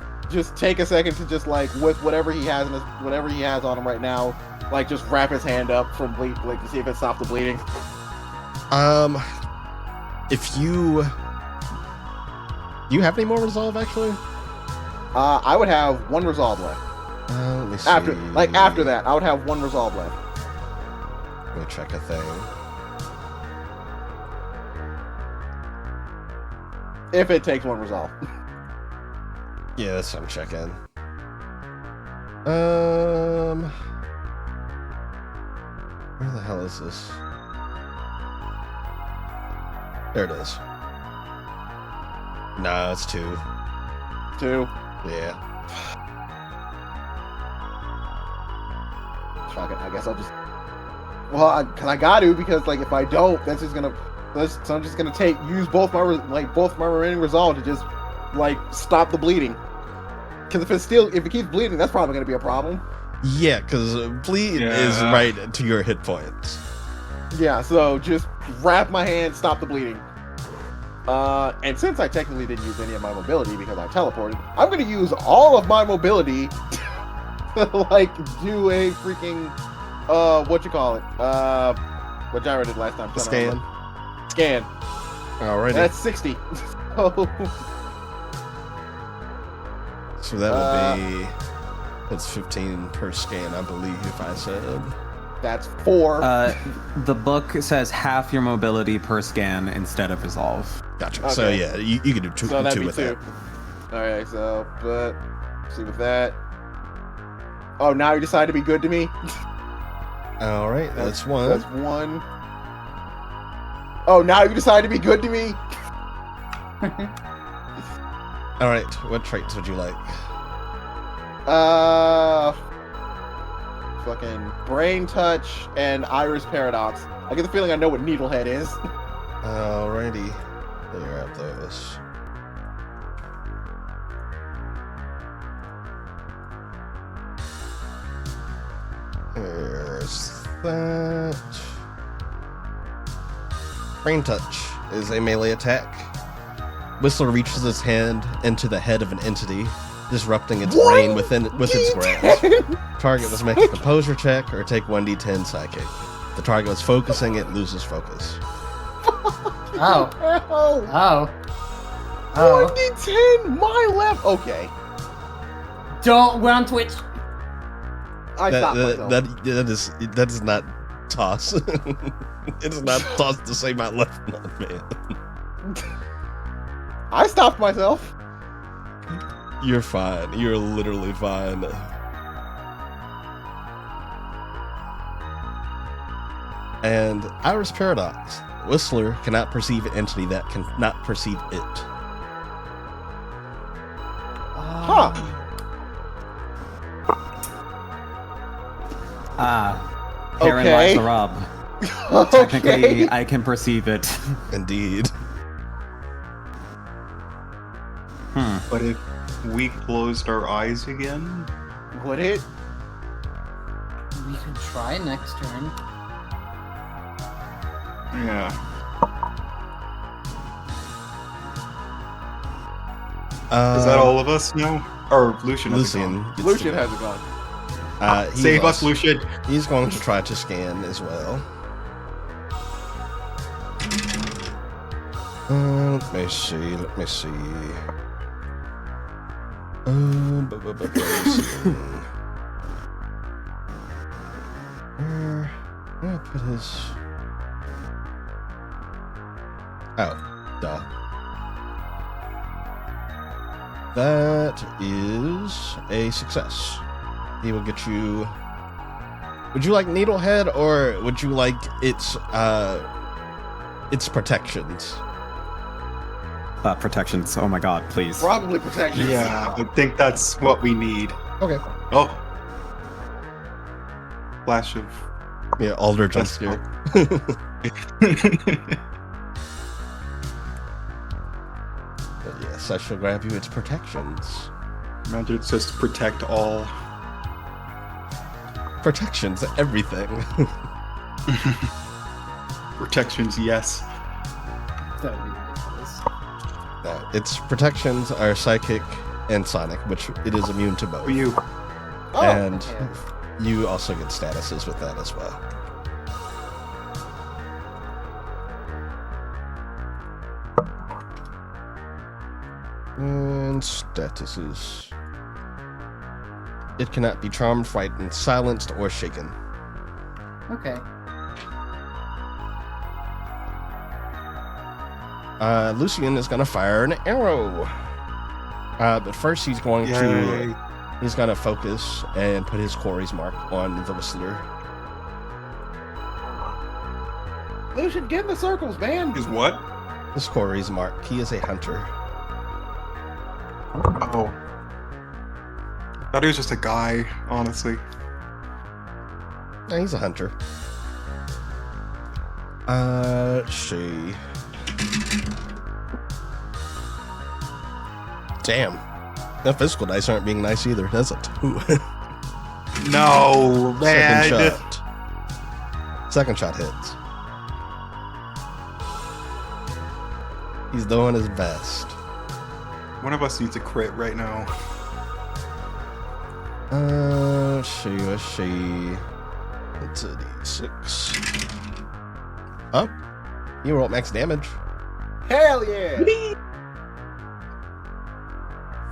take a second to just like with whatever he has on him right now, like just wrap his hand up from bleed, like to see if it stops the bleeding. If you have any more resolve actually? I would have 1 resolve left. Let me see. After that, I would have 1 resolve left. Let me check a thing. If it takes 1 resolve. Yeah, that's what I'm checking. Where the hell is this? There it is. No, it's 2. 2. Yeah. Fuck it. I guess I'll just. Well, because I got to, because like if I don't, that's just gonna. So I'm just gonna use both my remaining resolve to just like stop the bleeding. Because if it keeps bleeding, that's probably gonna be a problem. Yeah, because bleed is right to your hit points. Yeah, so just wrap my hand, stop the bleeding. And since I technically didn't use any of my mobility because I teleported, I'm gonna use all of my mobility to like do a freaking what Gyro did last time. Scan. Alrighty. That's 60. So that would be. It's 15 per scan, I believe, if I said. That's 4. The book says half your mobility per scan instead of resolve. Gotcha. Okay. So yeah, you can do 2 So that'd be with 2. that. Alright, so see with that. Oh, now you decide to be good to me? Alright, that's 1. That's 1. Oh, now you decide to be good to me? Alright, what traits would you like? Fucking brain touch and iris paradox. I get the feeling I know what needlehead is. Alrighty. Let me grab those. There's that. Brain touch is a melee attack. Whistler reaches his hand into the head of an entity, disrupting its brain with its grasp. Target must make a composure check or take 1d10 psychic. If the target was focusing, it loses focus. Oh. Hell. Oh. Oh. 1d10, my left. Okay. We're on Twitch. I stopped myself. That is not toss. It is not toss to say my left nut, man. I stopped myself. You're fine. You're literally fine. And Iris Paradox. Whistler cannot perceive an entity that cannot perceive it. Huh. Herein lies the rub. Technically, I can perceive it. Indeed. But if we closed our eyes again? Would it? We could try next turn. Yeah. Is that all of us now? Or Lucian has a gun? gets Lucian to go. has a gun. He Save us, lost. Lucian. He's going to try to scan as well. Let me see. Lucian. Where did I put his... Oh, duh. That is a success. He will get you... Would you like Needlehead, or would you like its protections? Protections. Oh my god, please. Probably protection. Yeah, I think that's what we need. Okay. Oh. Flash of... Yeah, Alder jump That's scare. But yes, I shall grab you its protections. Imagine it's just protect all. Protections, everything. Protections, yes. That would be ridiculous. No, its protections are psychic and sonic, which it is immune to both. For you. Oh, And yeah. you also get statuses with that as well. And statuses. It cannot be charmed, frightened, silenced, or shaken. Okay. Lucian is going to fire an arrow. But first he's going Yay. he's going to focus and put his quarry's mark on the Whistler. Lucian, get in the circles, man. Is what? His quarry's mark. He is a hunter. Oh. I thought he was just a guy, honestly. No, he's a hunter. Let's see. Damn. The physical dice aren't being nice either. That's a 2. No, man. Second shot. Second shot hits. He's doing his best. One of us needs a crit right now. Let's see. It's a D6. Oh, you rolled max damage. Hell yeah.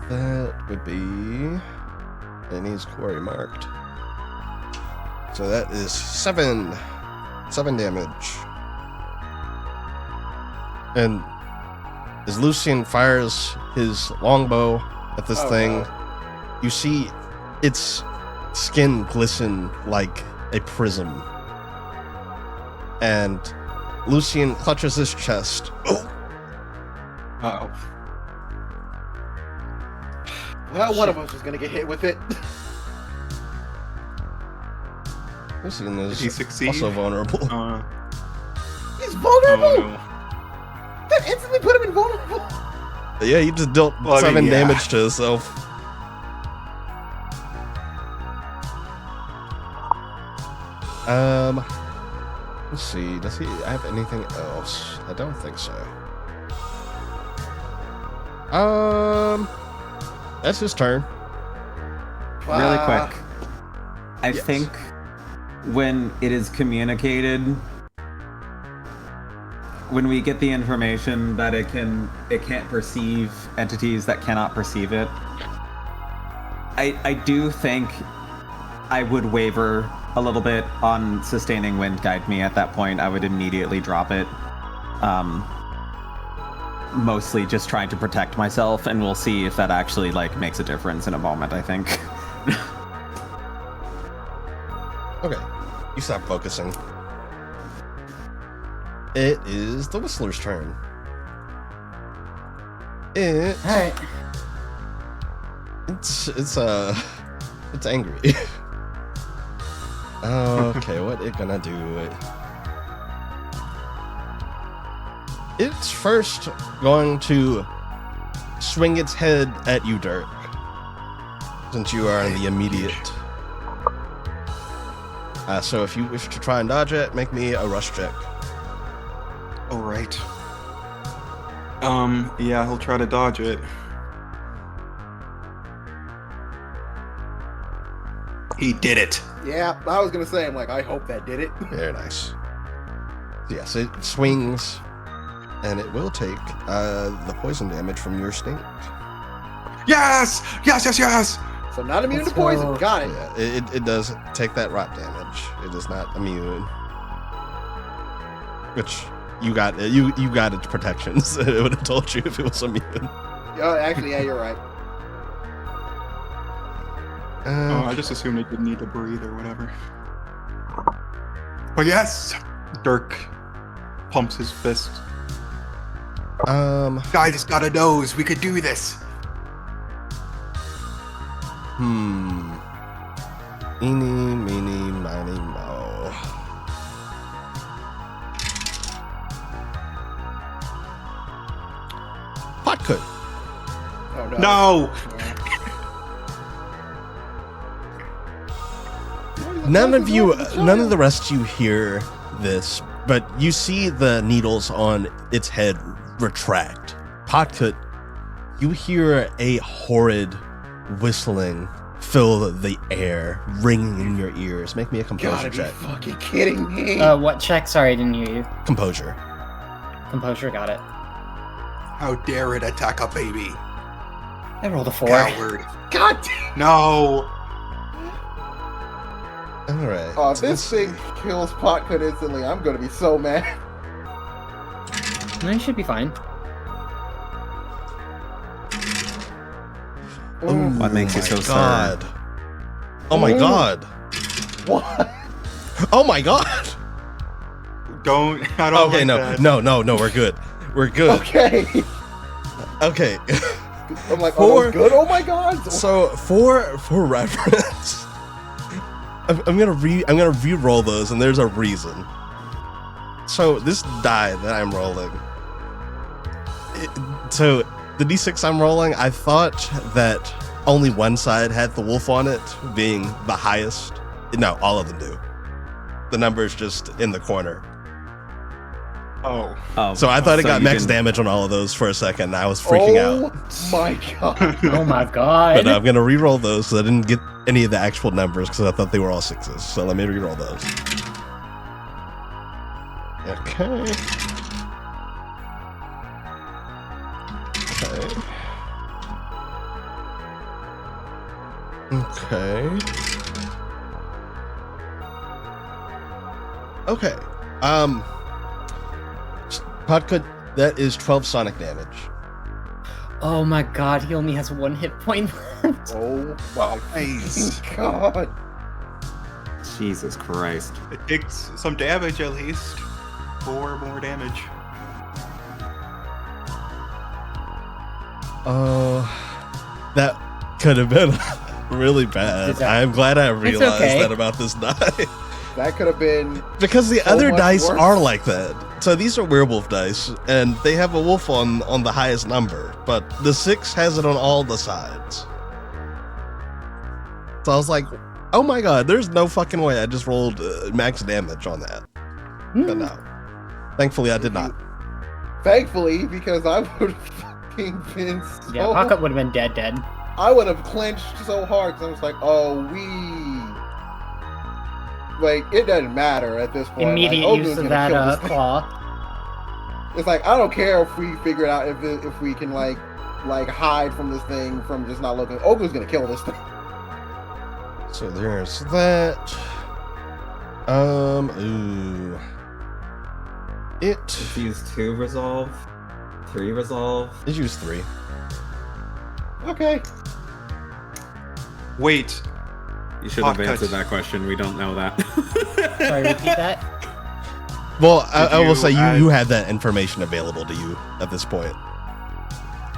That would be... And he's quarry marked. So that is 7 damage. And as Lucian fires his longbow at this thing, no. you see its skin glisten like a prism. And Lucian clutches his chest. Uh-oh. Well, one of us is gonna get hit with it. Lucian Did he is succeed? also vulnerable. He's Oh, vulnerable. no. That instantly put him invulnerable. Yeah, he just dealt Well, I mean, 7 yeah. damage to himself. Let's see. Does he have anything else? I don't think so. That's his turn. Really quick. I Yes. think when it is communicated, when we get the information that it can't perceive entities that cannot perceive it, I do think I would waver a little bit on sustaining wind guide me at that point. I would immediately drop it. Mostly just trying to protect myself, and we'll see if that actually makes a difference in a moment, I think. Okay. You stop focusing. It is the Whistler's turn. Alright. It's angry. Okay, what it gonna do? It's first going to swing its head at you, Dirk, since you are in the immediate. So if you wish to try and dodge it, make me a rush check. All right. Yeah, he'll try to dodge it. He did it. Yeah, I was gonna say, I'm like, I hope that did it. Very nice. Yes, it swings, and it will take the poison damage from your sting. Yes! Yes, yes, yes! So not immune Let's to poison. go. Got it. Yeah, it does take that rot damage. It is not immune. Which you got its protections. It would have told you if it was immune. Oh, actually, yeah, you're right. I just assumed it didn't need to breathe or whatever. But yes! Dirk pumps his fist. Guy just got a nose. We could do this. Eeny, meeny, miny, mo. Potcoot. Oh no. No! None of the rest of you hear this, but you see the needles on its head retract. Potcoot, you hear a horrid whistling fill the air, ringing in your ears. Make me a composure Gotta be check. fucking kidding me. What check? Sorry, I didn't hear you. Composure. Composure, got it. How dare it attack a baby? I rolled a 4. Coward. God damn. No! All right. Oh, if this thing kills Potcut instantly, I'm gonna be so mad. No, you should be fine. What makes you so God. certain? Oh my God. What? Oh my God. I don't Okay, like no, that. no, we're good. We're good. Okay. Okay. I'm like, For- oh, good. Oh my God. So for reference, I'm gonna re-roll those, and there's a reason. So this die that I'm rolling, so the d6 I'm rolling, I thought that only one side had the wolf on it, being the highest. No, all of them do. The number is just in the corner. Oh. So I thought it got you max didn't- damage on all of those for a second. And I was freaking out. Oh my God. Oh my god. But I'm gonna re-roll those, so I didn't get any of the actual numbers because I thought they were all 6s. So let me re-roll those. Okay. Okay. Okay. Podcut, that is 12 sonic damage. Oh my god, he only has 1 hit point left. Oh my Nice. God. Jesus Christ. It takes some damage at least. 4 more damage. Oh, that could have been really bad. Is that- I'm glad I realized okay. that about this die. That could have been. Because the So other much dice worse. are like that. So these are werewolf dice, and they have a wolf on the highest number, but the 6 has it on all the sides. So I was like, oh my God, there's no fucking way I just rolled max damage on that. But no. Thankfully, I did not. Thankfully, because I would have fucking been so. Yeah, Pocket would have been dead. I would have clenched so hard because I was like, oh, like, it doesn't matter at this point. Immediate like, use Ogu's of gonna kill that this thing. claw. It's like, I don't care if we figure it out if we can like hide from this thing from just not looking. Ogu's gonna kill this thing. So there's that. Ooh. Let's use 2 resolve, 3 resolve. It used 3. Okay. Wait. You should have Hot answered cuts. that question. We don't know that. Sorry, repeat that. Well, I will you say add- you have that information available to you at this point.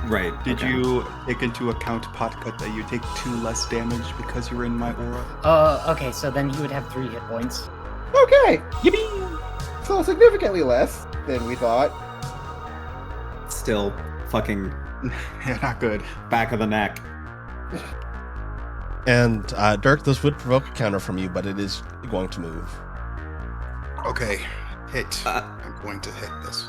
Right. Did okay. you take into account, Potcut, that you take 2 less damage because you're in my aura? Okay, so then he would have 3 hit points. Okay. Yippee! So significantly less than we thought. Still fucking Yeah, not good. back of the neck. And Dirk, this would provoke a counter from you, but it is going to move. Okay, hit. I'm going to hit this.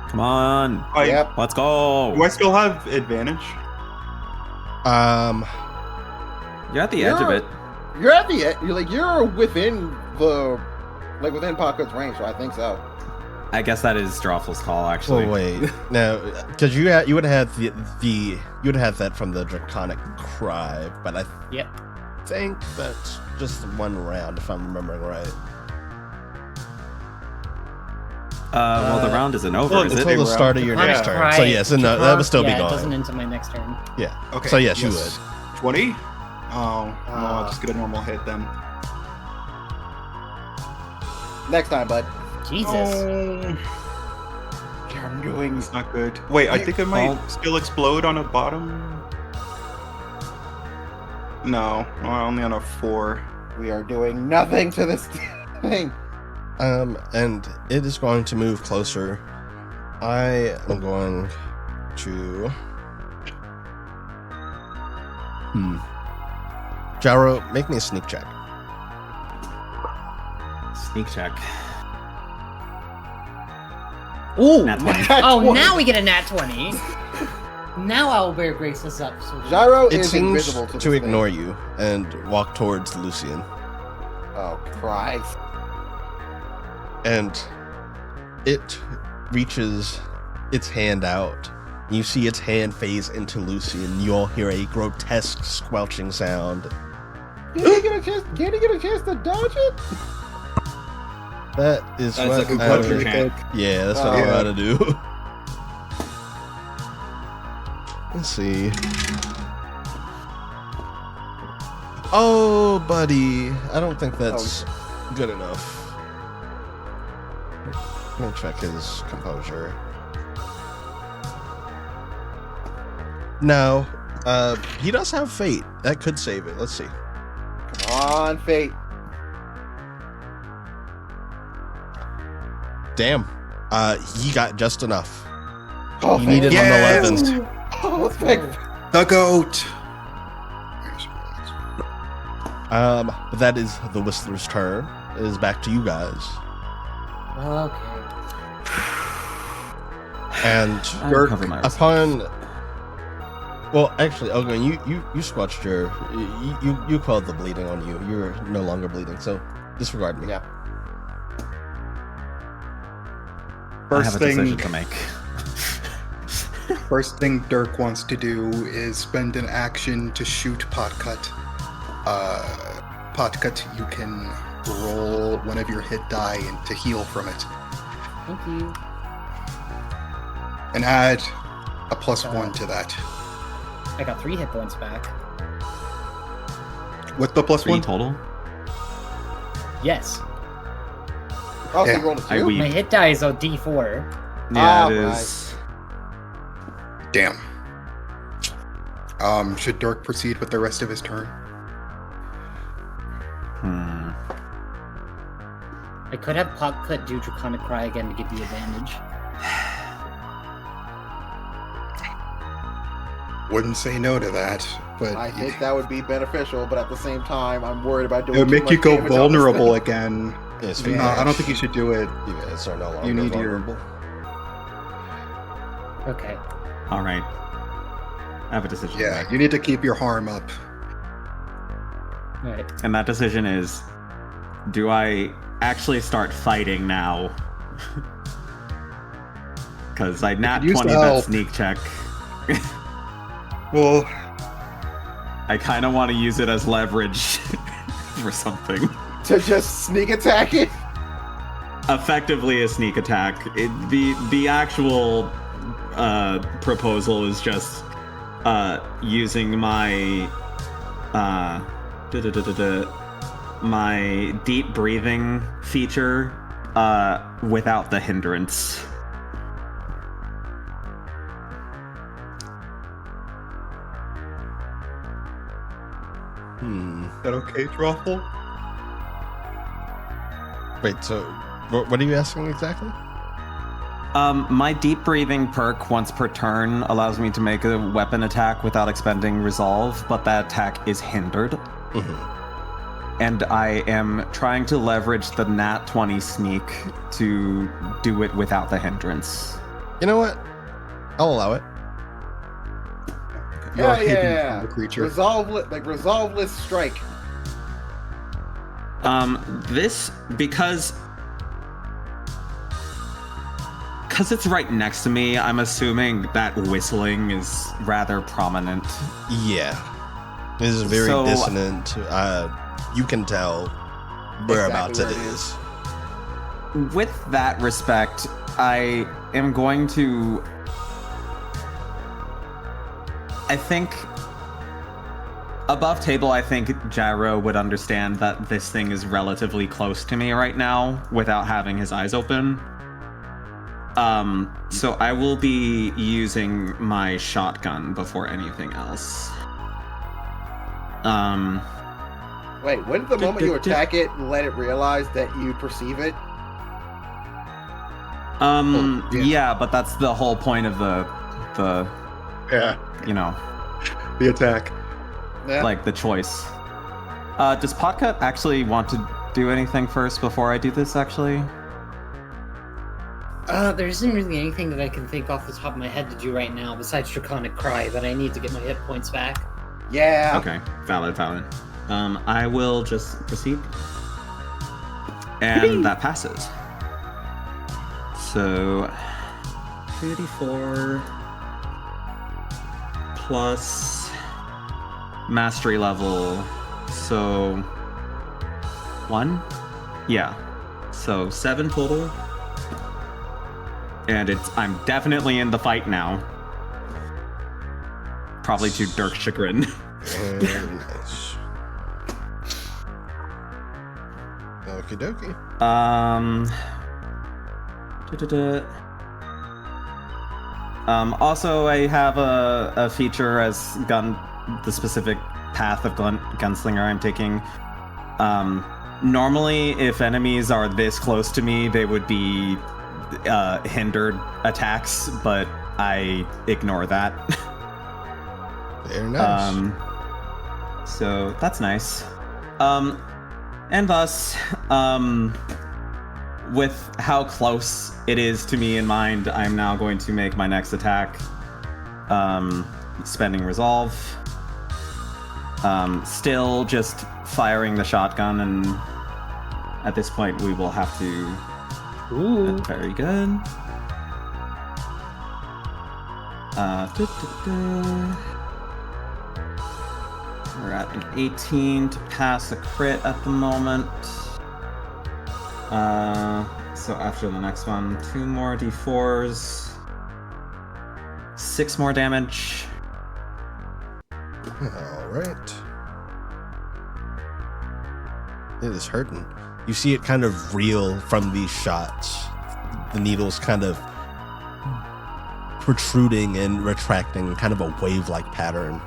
Come on. Yep. Let's go. Do I still have advantage? You're at the edge of it. You're at the end. You're within within Pocket's range, so I think so. I guess that is Drawful's call, actually. Oh wait, no, because you would have you would have that from the Draconic Cry, but I think that's just one round if I'm remembering right. Well, the round isn't over, is it? Until the start of your next turn. Cry, So yes, and that would still be It going. doesn't into my next turn. Yeah. Okay. So yes, you would. 20? Oh, no, I'll just get a normal hit then. Next time, bud. Jesus. I'm doing. It's not good. Wait, I think I might still explode on a bottom. No, only on a 4. We are doing nothing to this thing. And it is going to move closer. I am going to. Gyro, make me a sneak check. Sneak check. Ooh. Nat 20. Oh, now we get a nat 20. Now I'll wear Graceless up. So Gyro It is seems invisible to to this ignore thing. you and walk towards Lucian. Oh, Christ. And it reaches its hand out. You see its hand phase into Lucian. You all hear a grotesque squelching sound. Can he get a chance to dodge it? That is That's what a good I question, would- Chant. Yeah, that's what I'm about to do. Let's see. Oh, buddy. I don't think that's good enough. Let me check his composure. No. He does have fate. That could save it. Let's see. Come on, Fate. Damn. He got just enough. Oh, He thank needed you. an 11. Oh, let's pick. The goat! But that is the Whistler's turn. It is back to you guys. Okay. And I'll cover my upon, well, actually, Ogun, you squelched your, you quelled the bleeding on you. You're no longer bleeding, so disregard me. Yeah. I have First a decision thing, to make. first thing Dirk wants to do is spend an action to shoot Potcut. Potcut, you can roll one of your hit die and to heal from it. Thank you. And add a +1 to that. I got 3 hit points back. With the 3 +1? total. Yes. Oh, so Yeah, you rolled a 2? I weep. My hit die is a D4. Yeah, it right. is. Damn. Should Dirk proceed with the rest of his turn? I could have Potcut do Draconic Cry again to get the advantage. Wouldn't say no to that, but I think that would be beneficial, but at the same time, I'm worried about doing it would too make you much go damage on this vulnerable thing. again. Yes, No, I don't think you should do it. You guys are no longer You need your- vulnerable. Okay. All right. I have a decision to Yeah, make. you need to keep your harm up. Alright. And that decision is, do I actually start fighting now? Because I nat could use 20 the that help. sneak check. Well, I kind of want to use it as leverage for something. To just sneak attack it? Effectively a sneak attack. The actual proposal is just using my my deep breathing feature without the hindrance. is that okay, Drawful? Wait, so what are you asking exactly? My deep breathing perk once per turn allows me to make a weapon attack without expending resolve, but that attack is hindered. And I am trying to leverage the nat 20 sneak to do it without the hindrance. You know what? I'll allow it. You are Hell hidden yeah! from the creature. Resolveless strike. This because it's right next to me, I'm assuming that whistling is rather prominent. Yeah. This is very So- dissonant. You can tell whereabouts Exactly it where it is. With that respect, I am going to... I think... Above table, I think Gyro would understand that this thing is relatively close to me right now without having his eyes open. So I will be using my shotgun before anything else. Wait, when did the moment you attack it and let it realize that you perceive it? Yeah, but that's the whole point of the Yeah, you know, the attack. Yeah. like the choice. Does Podcut actually want to do anything first before I do this, actually? There isn't really anything that I can think off the top of my head to do right now besides Draconic Cry, but I need to get my hit points back. Yeah. Okay, valid. I will just proceed. And that passes. So, 2d4 plus mastery level. So, 1? Yeah. So, 7 total. And I'm definitely in the fight now. Probably to Dirk's chagrin. Very nice. Okie dokie. Also, I have a feature as the specific path of gunslinger I'm taking. Normally, if enemies are this close to me, they would be hindered attacks, but I ignore that. Very nice. So that's nice. And thus, with how close it is to me in mind, I'm now going to make my next attack, spending resolve. Still just firing the shotgun, and at this point we will have to... Ooh. Very good. We're at an 18 to pass a crit at the moment. So after the next one, 2 more d4s. 6 more damage. All right. It is hurting. You see it kind of reel from these shots. The needles kind of protruding and retracting, kind of a wave-like pattern.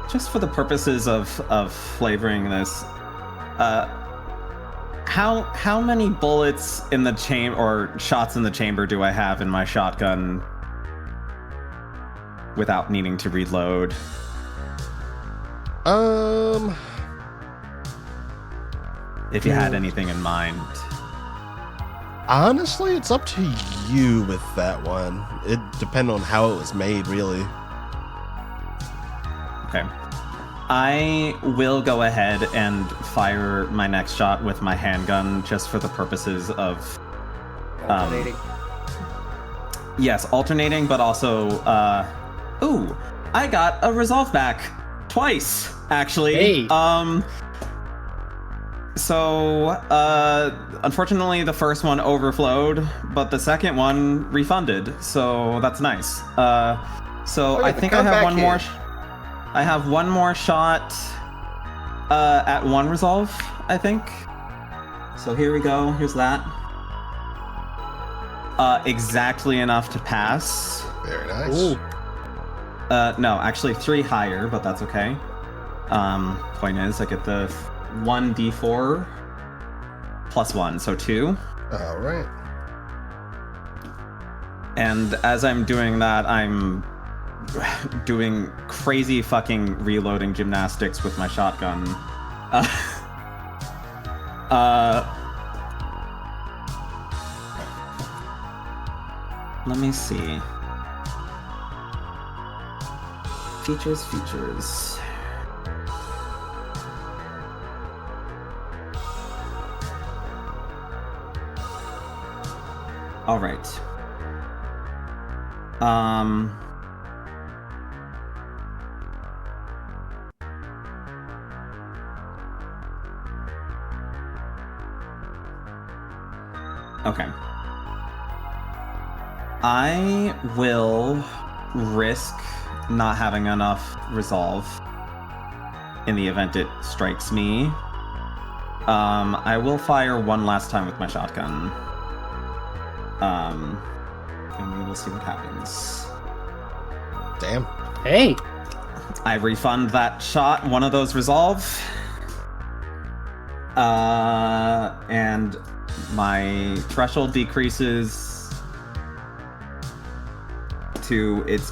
Just for the purposes of flavoring this, how many bullets in the chamber or shots in the chamber do I have in my shotgun without needing to reload? If you had anything in mind. Honestly, it's up to you with that one. It depends on how it was made, really. Okay. I will go ahead and fire my next shot with my handgun just for the purposes of... Alternating. Yes, alternating, but also... Ooh, I got a resolve back. Twice, actually. Hey. Unfortunately, the first one overflowed, but the second one refunded, so that's nice. I think I have one more... I have one more shot at 1 resolve, I think. So here we go. Here's that. Exactly enough to pass. Very nice. Ooh. No, actually 3 higher, but that's okay. Point is, I get the 1d4 plus 1, so 2. All right. And as I'm doing that, I'm doing crazy fucking reloading gymnastics with my shotgun. Let me see. Features. All right. Okay. I will risk not having enough resolve in the event it strikes me. I will fire one last time with my shotgun. And we will see what happens. Damn. Hey. I refund that shot, one of those resolve. And my threshold decreases to its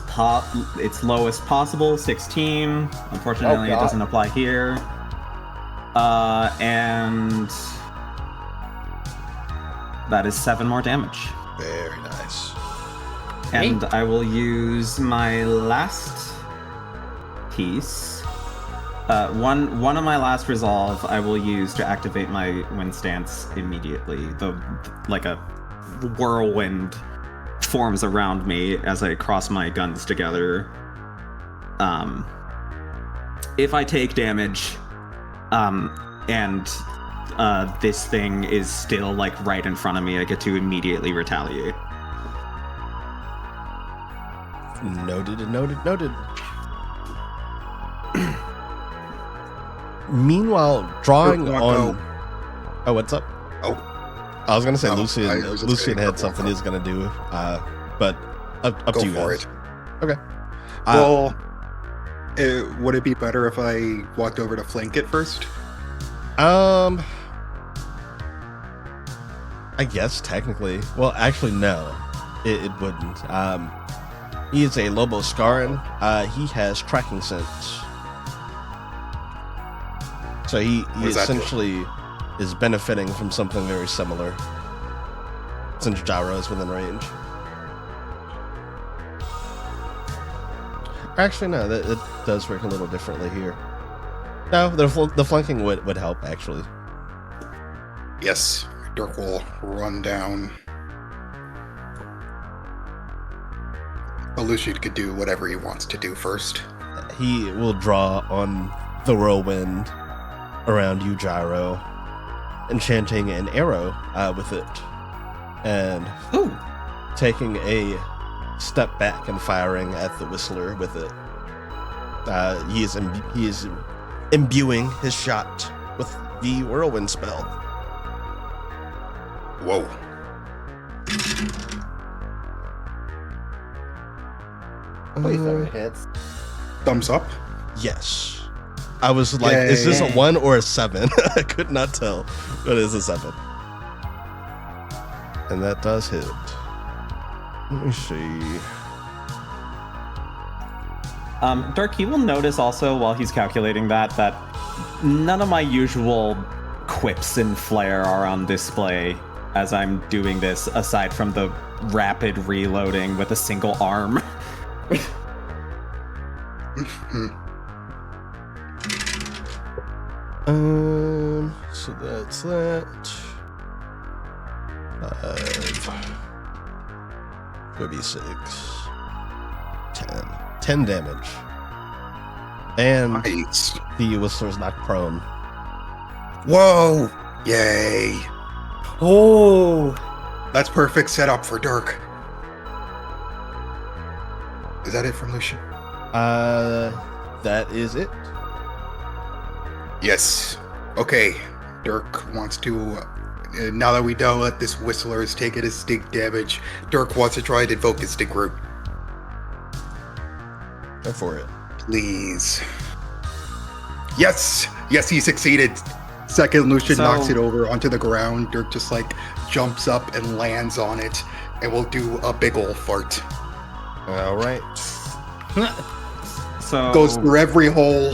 lowest possible, 16. Unfortunately, it doesn't apply here. And that is 7 more damage. Very nice. And I will use my last piece. One of my last resolve I will use to activate my wind stance immediately. Like a whirlwind forms around me as I cross my guns together. If I take damage, and this thing is still like right in front of me, I get to immediately retaliate. Noted. Meanwhile, drawing on... Oh, what's up? Oh. I was going to say No, Lucian had something he was going to do, but up Go to you for guys. it. Okay. Well, would it be better if I walked over to flank it first? I guess technically. Well, actually, no, it wouldn't. He is a Lobo Scarin. He has tracking sense, so he essentially is benefiting from something very similar. Since Gyro is within range. Actually, no, that does work a little differently here. No, the flanking would help, actually. Yes, Dirk will run down. Lucian could do whatever he wants to do first. He will draw on the whirlwind around you, Gyro, enchanting an arrow with it, and taking a step back and firing at the Whistler with it. He is imbuing his shot with the whirlwind spell. Whoa. Hits. Thumbs up. Yes. I was like, is this a 1 or a 7? I could not tell, but it is a 7. And that does hit. Let me see. Dirk, you will notice also while he's calculating that none of my usual quips and flair are on display as I'm doing this, aside from the rapid reloading with a single arm. So that's that. 36. 10 damage. And Nice. the Whistler's knocked prone. Whoa! Yay! Oh. That's perfect setup for Dirk. Is that it from Lucian? That is it. Yes. Okay. Dirk wants to. Now that we know that this Whistler has taken his stink damage, Dirk wants to try and invoke his stink root. Go for it. Please. Yes! Yes, he succeeded. Second, Lucian knocks it over onto the ground. Dirk just like jumps up and lands on it, and we'll do a big ol' fart. All right. So Goes through every hole.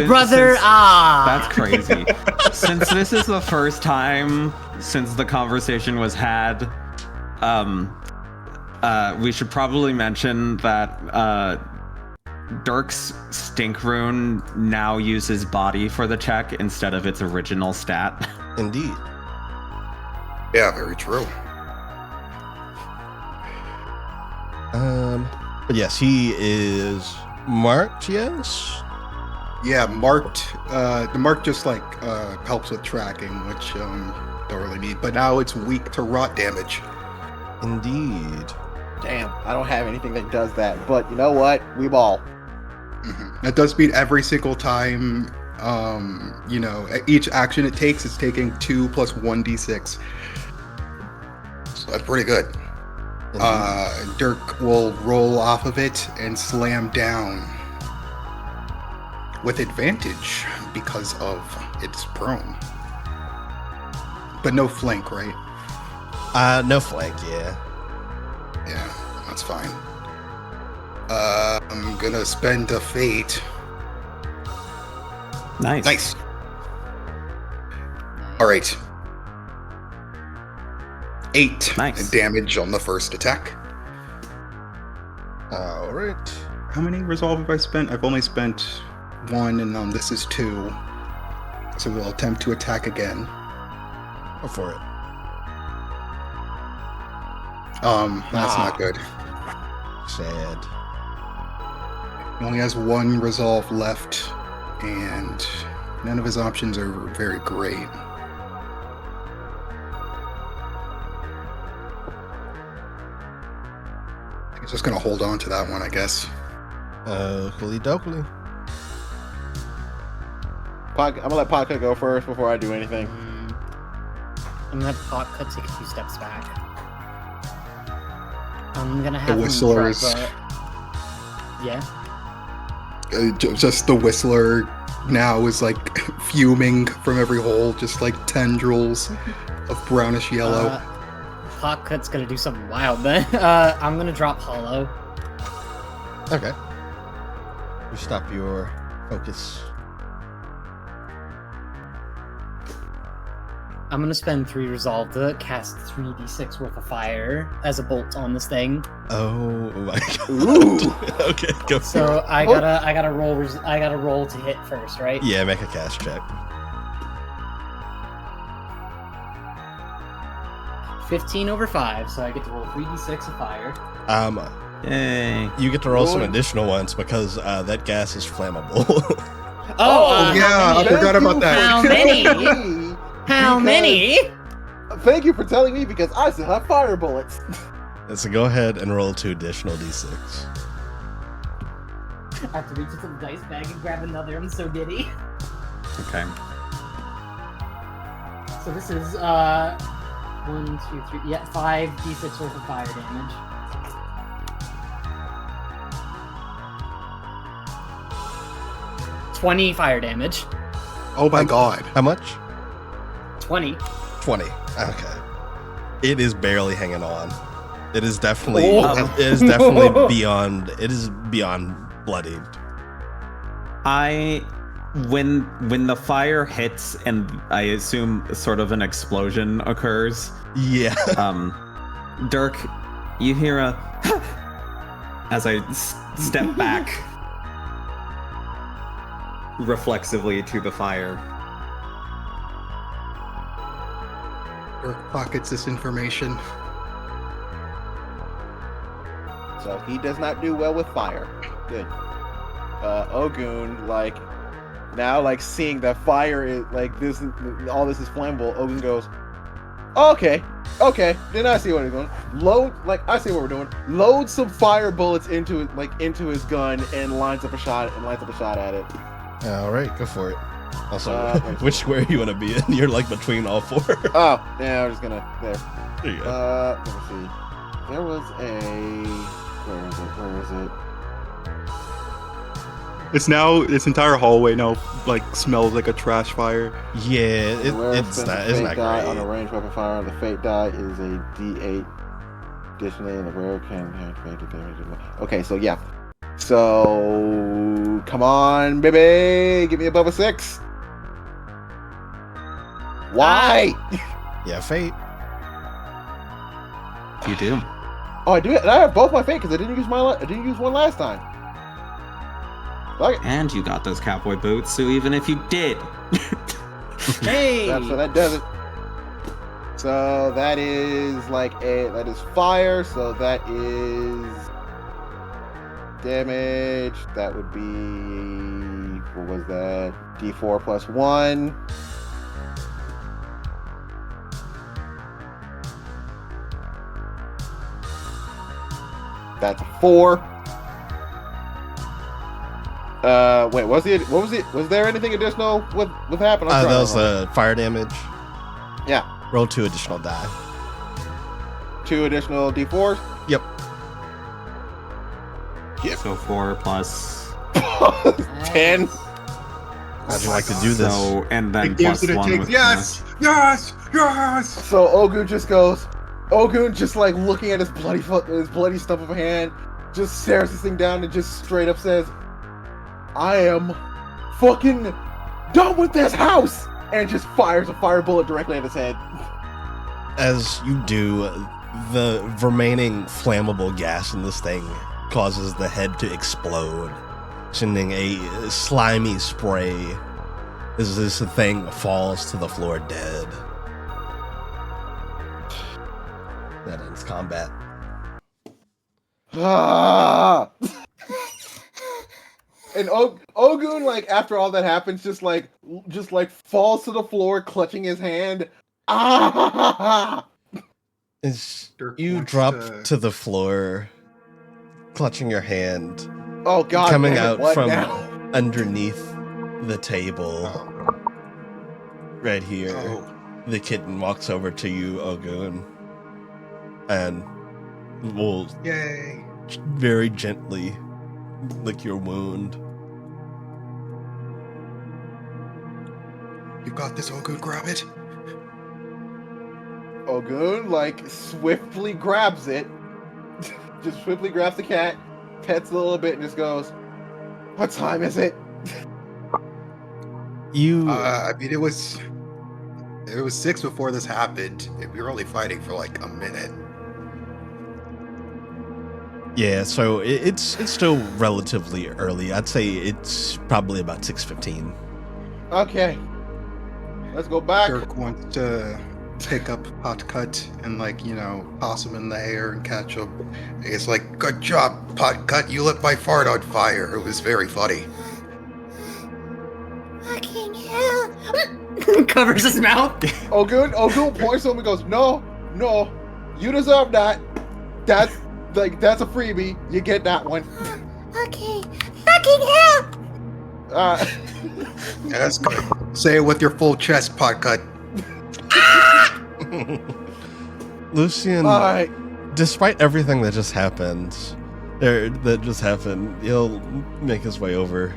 Brother, That's crazy. Since this is the first time since the conversation was had, we should probably mention that Dirk's stink rune now uses body for the check instead of its original stat. Indeed. Yeah, very true. But yes, he is marked, yes? Yeah, marked. The mark just like helps with tracking, which don't really need. But now it's weak to rot damage. Indeed. Damn, I don't have anything that does that. But you know what? We ball. That does mean every single time, each action it takes is taking 2 plus 1d6. So that's pretty good. Dirk will roll off of it and slam down with advantage because of its prone. But no flank, right? No flank, yeah. Yeah, that's fine. I'm gonna spend a fate. Nice. All right. 8 Nice. damage on the first attack. All right. How many resolve have I spent? I've only spent 1, and this is 2. So we'll attempt to attack again. Go for it. That's not good. Sad. He only has 1 resolve left, and none of his options are very great. He's just gonna hold on to that one, I guess. Oakley dokley. I'm gonna let Podcut go first before I do anything. I'm gonna have Podcut take a few steps back. I'm gonna have The whistlers. Yeah. Just the whistler now is like fuming from every hole, just like tendrils of brownish yellow. Podcut's gonna do something wild then. I'm gonna drop Hollow. Okay. You stop your focus. I'm gonna spend 3 resolve to cast 3d6 worth of fire as a bolt on this thing. Oh my god. Ooh. Okay, go for So it. I gotta roll to hit first, right? Yeah, make a cast check. 15 over 5, so I get to roll 3d6 of fire. Yay. You get to roll some additional ones because that gas is flammable. Yeah, I forgot about that. How many? How many? Thank you for telling me because I still have fire bullets. So go ahead and roll 2 additional d6. I have to reach into the dice bag and grab another. I'm so giddy. Okay. So this is 1, 2, 3. Yeah, 5d6 worth of fire damage. $20 fire damage. Oh my god. How much? 20. 20. Okay. It is barely hanging on. It is definitely beyond bloodied. When the fire hits and I assume sort of an explosion occurs. Yeah. Dirk, you hear a as I step back reflexively to the fire. Dirk pockets this information. So he does not do well with fire. Good. Ogun, now seeing that fire is this, all this is flammable. Ogun goes, oh, okay. Then I see what he's doing. I see what we're doing. Load some fire bullets into his gun and lines up a shot at it. All right, go for it. Also, which square you want to be in? You're between all 4. Oh, yeah, I'm just gonna there. There you go. Let me see. There was where is it? It's now, this entire hallway now smells like a trash fire. Yeah, it's not Die great. on a ranged weapon fire. The fate die is a D8. Additionally, in the rare can activate the damage. Okay, so yeah. So Ooh, come on, baby. Give me above a 6. Why? Yeah, fate. You do. Oh, I do. And I have both my fate because I didn't use one last time. Okay. And you got those cowboy boots, so even if you did. Hey! So that does it. So that is that is fire, so that is damage. That would be, what was that? D4 plus 1. That's 4. Wait, what was it? Was there anything additional with happened? That was fire damage. Yeah. Roll 2 additional die. 2 additional D4s? Yep. So 4 plus 10. How'd you like to do this? So, and then It gives plus it a 1 take. with Yes! Yes! Yes! So Ogun just like looking at his bloody stump of a hand, just stares this thing down and just straight up says, I am fucking done with this house! And just fires a fire bullet directly at his head. As you do, the remaining flammable gas in this thing causes the head to explode, sending a slimy spray as this thing falls to the floor dead. That ends combat. Ah! And Ogun, like, after all that happens, just falls to the floor, clutching his hand. Ah! As Dirk you wants drop to- to the floor, clutching your hand, Oh God! coming damn it, out what from now? underneath the table, right here. Oh. The kitten walks over to you, Ogun, and will Yay! very gently lick your wound. You got this, Ogun. Grab it. Ogun, like, swiftly grabs it, just swiftly grabs the cat, pets a little bit, and just goes, "What time is it?" You I mean, it was 6 before this happened. We were only fighting for like a minute. yeah, so it's still relatively early. I'd say it's probably about 6:15. Okay, let's go back. Dirk wants to pick up Potcut and, like, you know, toss him in the air and catch him. It's like, good job, Potcut. You lit my fart on fire. It was very funny. Fucking hell. Covers his mouth. Ogun points to him and goes, "No, you deserve that. That's a freebie. You get that one." Okay. Fucking hell. Uh, Yeah, that's good. Say it with your full chest, Potcut. Lucian, all right. despite everything that just happened, he'll make his way over.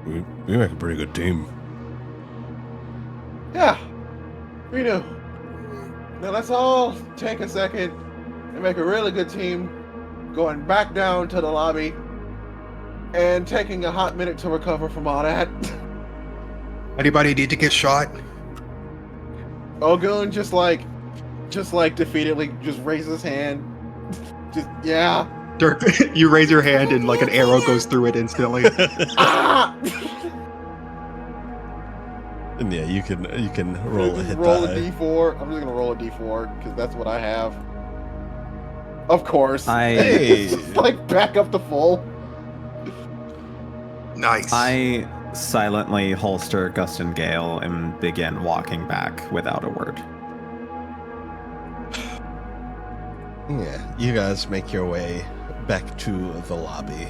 We make a pretty good team. Yeah, we do. Now let's all take a second and make a really good team, going back down to the lobby and taking a hot minute to recover from all that. Anybody need to get shot? Ogun just like defeatedly just raises his hand. Just, yeah. Dirk, you raise your hand and like an arrow goes through it instantly. Ah! And yeah, you can roll a hit Roll die. a d4. I'm just gonna roll a d4 because that's what I have. Of course. Hey. Just like back up to full. Nice. I silently holster Gustin Gale and begin walking back without a word. Yeah, you guys make your way back to the lobby.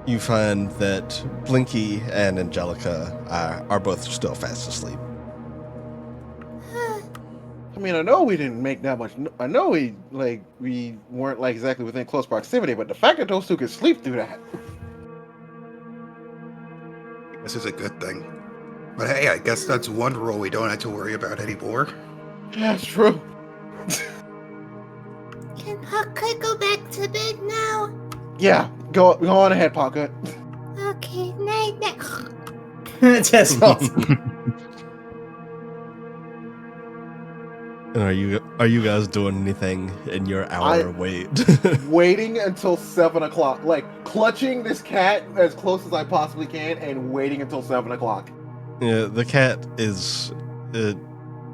You find that Blinky and Angelica are both still fast asleep. I mean, I know we didn't make that much. I know we weren't like exactly within close proximity, but the fact that those two could sleep through that. This is a good thing. But hey, I guess that's one rule we don't have to worry about anymore. Yeah, it's true. Yeah, go on ahead, Pocket. Okay, night. Just falls. And are you guys doing anything in your hour wait? Waiting until 7 o'clock, like clutching this cat as close as I possibly can, and waiting until 7 o'clock. Yeah, the cat is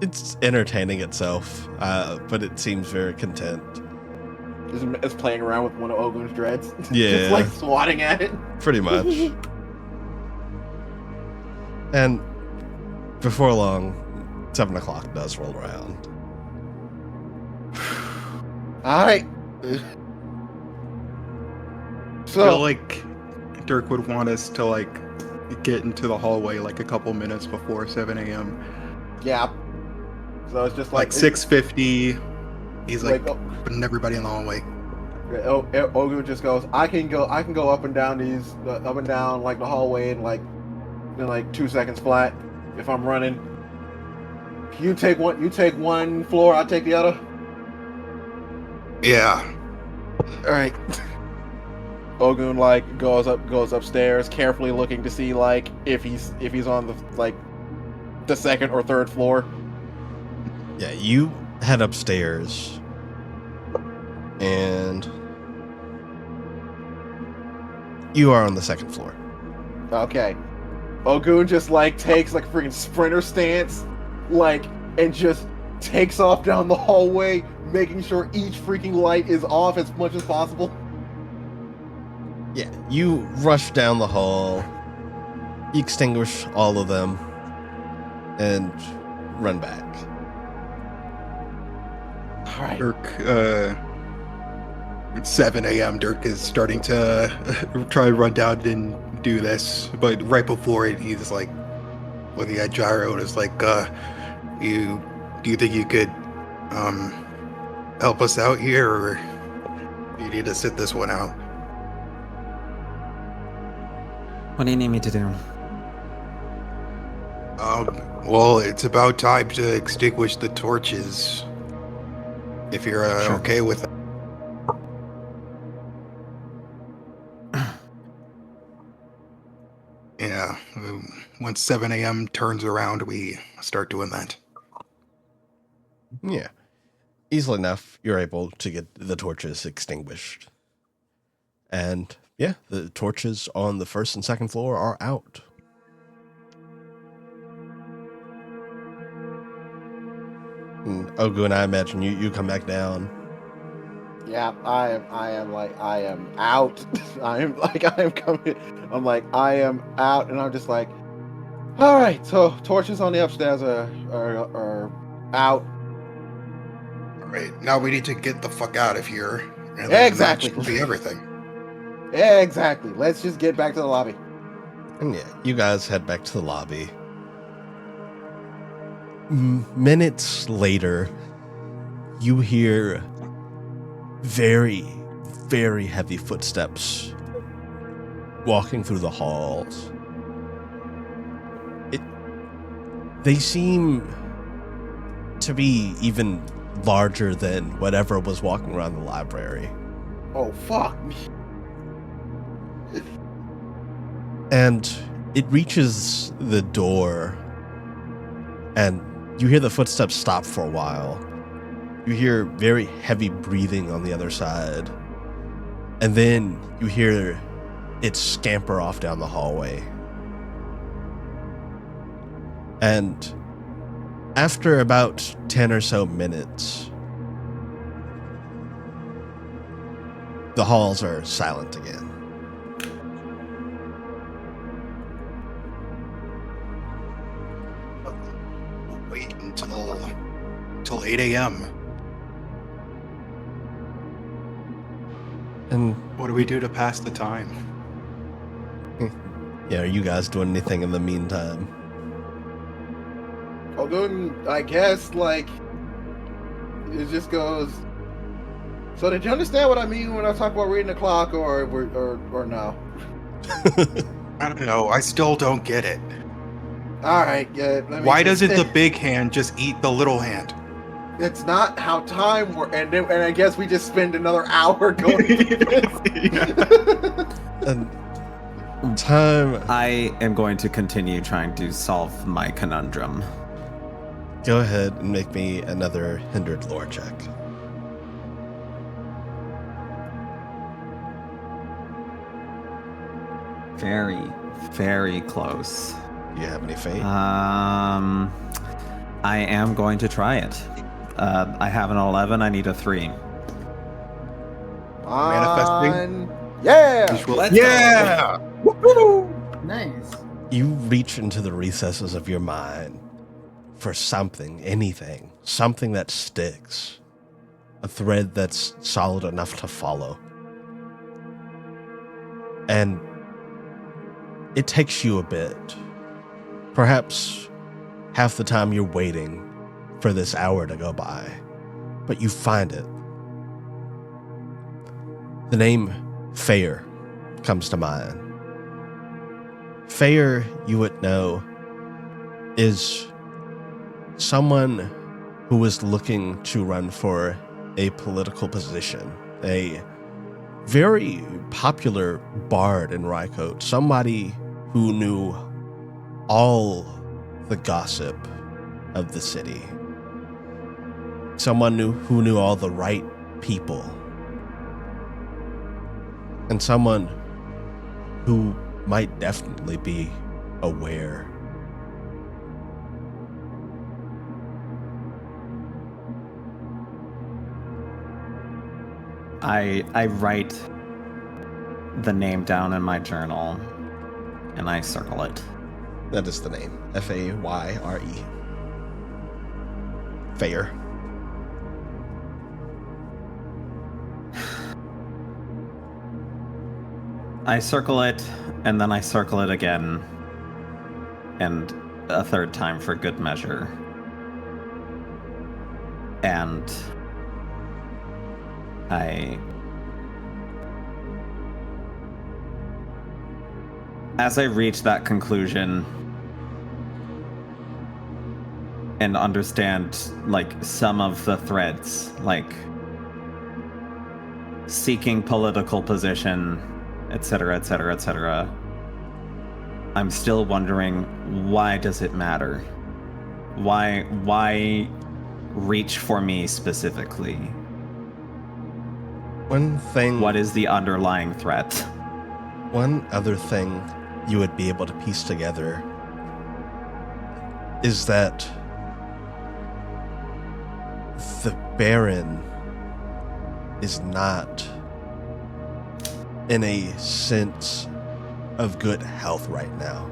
it's entertaining itself, but it seems very content. Is playing around with one of Ogun's dreads. Yeah, just like swatting at it. Pretty much. And before long, 7 o'clock does roll around. Alright. I So, feel like Dirk would want us to like get into the hallway like a couple minutes before 7 a.m. yeah. So it's just Like 6:50. He's like oh, putting everybody in the hallway. Ogun just goes, I can go up and down these, up and down like the hallway in like 2 seconds flat if I'm running. You take one floor, I'll take the other. Yeah. All right. Ogun like goes upstairs, carefully looking to see like if he's on the second or third floor. Yeah, you head upstairs, and you are on the second floor. Okay. Ogun just like takes like a freaking sprinter stance, like, and just takes off down the hallway, making sure each freaking light is off as much as possible. Yeah, you rush down the hall, you extinguish all of them, and run back. All right. Dirk, it's 7 a.m. Dirk is starting to try to run down and do this, but right before it, he's like looking at Gyro and is like, do you think you could help us out here, or do you need to sit this one out? What do you need me to do? Well, it's about time to extinguish the torches. If you're Sure. okay with it. Yeah, once 7 a.m. turns around, we start doing that. Yeah. Easily enough, you're able to get the torches extinguished. And yeah, the torches on the first and second floor are out. And Ogun, I imagine you come back down. Yeah, I am out. I am coming. I'm like, I am out, and I'm just like, all right. So torches on the upstairs are out. All right. Now we need to get the fuck out of here. And Exactly. That should be everything. Exactly. Let's just get back to the lobby. And yeah, you guys head back to the lobby. Minutes later, you hear very, very heavy footsteps walking through the halls. They seem to be even larger than whatever was walking around the library. Oh, fuck. And it reaches the door, and you hear the footsteps stop for a while. You hear very heavy breathing on the other side. And then you hear it scamper off down the hallway. And after about 10 or so minutes, the halls are silent again. Wait until 8 a.m. And What do we do to pass the time? yeah, are you guys doing anything in the meantime? Ogun, I guess, like, it just goes. So did you understand what I mean when I talk about reading the clock, or no? I don't know. I still don't get it. All right, yeah. Why doesn't the big hand just eat the little hand? That's not how time works. And I guess we just spend another hour going through this. And time. I am going to continue trying to solve my conundrum. Go ahead and make me another hindered lore check. Very, very close. Do you have any fate? I am going to try it. I have an 11. I need a 3. Manifesting. Yeah! Yeah! Woo-hoo! Nice. You reach into the recesses of your mind for something, anything, something that sticks, a thread that's solid enough to follow. And it takes you a bit. Perhaps half the time you're waiting for this hour to go by, but you find it. The name Fair comes to mind. Fair, you would know, is someone who is looking to run for a political position, a very popular bard in Rycote, somebody who knew all the gossip of the city, someone who knew all the right people, and someone who might definitely be aware. I write the name down in my journal and I circle it. That is the name. F-A-Y-R-E. Fair. I circle it, and then I circle it again, and a third time for good measure. And as I reach that conclusion and understand, like, some of the threads, like seeking political position, etc., etc., etc., I'm still wondering, why does it matter? Why reach for me specifically? One thing. What is the underlying threat? One other thing you would be able to piece together is that the Baron is not in a sense of good health right now.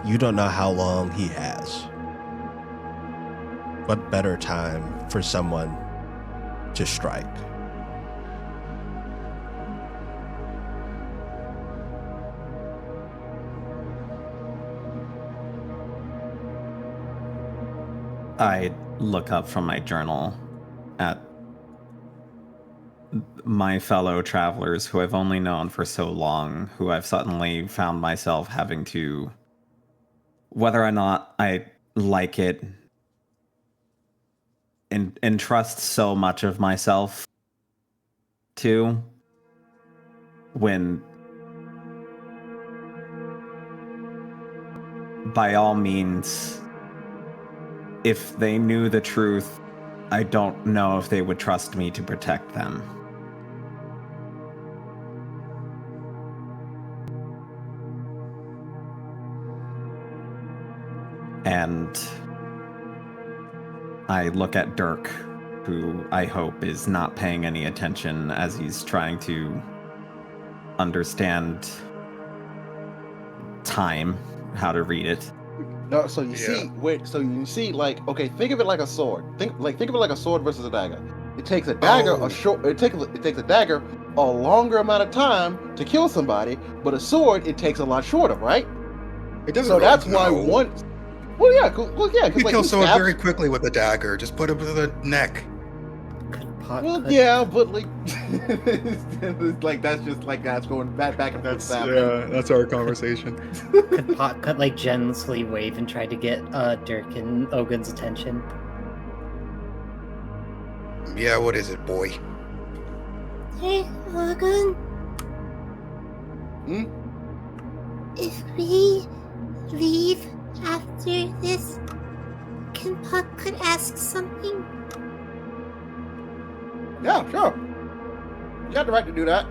You don't know how long he has. What better time for someone to strike? I look up from my journal at my fellow travelers who I've only known for so long, who I've suddenly found myself having to, whether or not I like it, entrust so much of myself to, when by all means, if they knew the truth, I don't know if they would trust me to protect them. And I look at Dirk, who I hope is not paying any attention as he's trying to understand time, how to read it. No, so you see, like, okay, think of it like a sword. Think of it like a sword versus a dagger. It takes a dagger it takes a dagger a longer amount of time to kill somebody, but a sword it takes a lot shorter, right? It doesn't. So that's why one. Well, yeah, you can kill someone very quickly with a dagger. Just put him to the neck. Well, yeah, but like, like that's just like that's going back and forth. That's our conversation. Could like generously wave and try to get Dirk and Ogun's attention? Yeah, what is it, boy? Hey, Ogun. Hmm? If we leave after this, can Puck could ask something? Yeah, sure. You got the right to do that.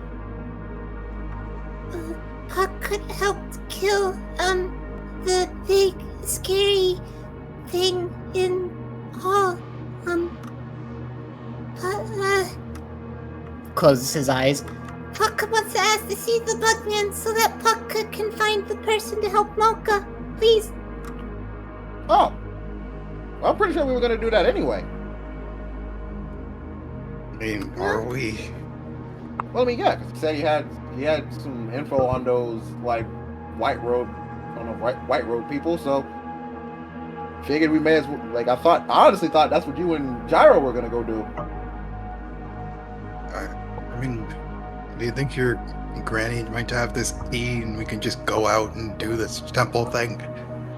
Puck could help kill, the big, scary thing in hall. Closes his eyes. Puck wants to ask to see the Bugman so that Puck can find the person to help Malka. Please. Oh. Well, I'm pretty sure we were going to do that anyway. I mean, are we? Well, I mean, yeah, because he said he had some info on those, like, white road people, so figured we may as well, like, I honestly thought that's what you and Gyro were going to go do. I mean, do you think your granny might have this key and we can just go out and do this temple thing?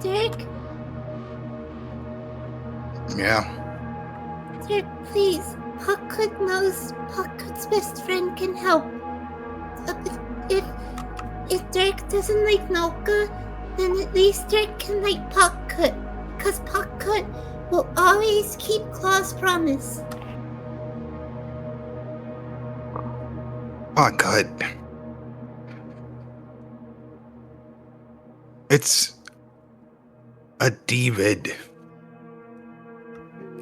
Dirk? Yeah. Dirk, please. Puckhood knows Puckhood's best friend can help. If Dirk doesn't like Nalka, then at least Dirk can like Puckhood. Because Puckhood will always keep Claw's promise. Oh, God. It's a demon.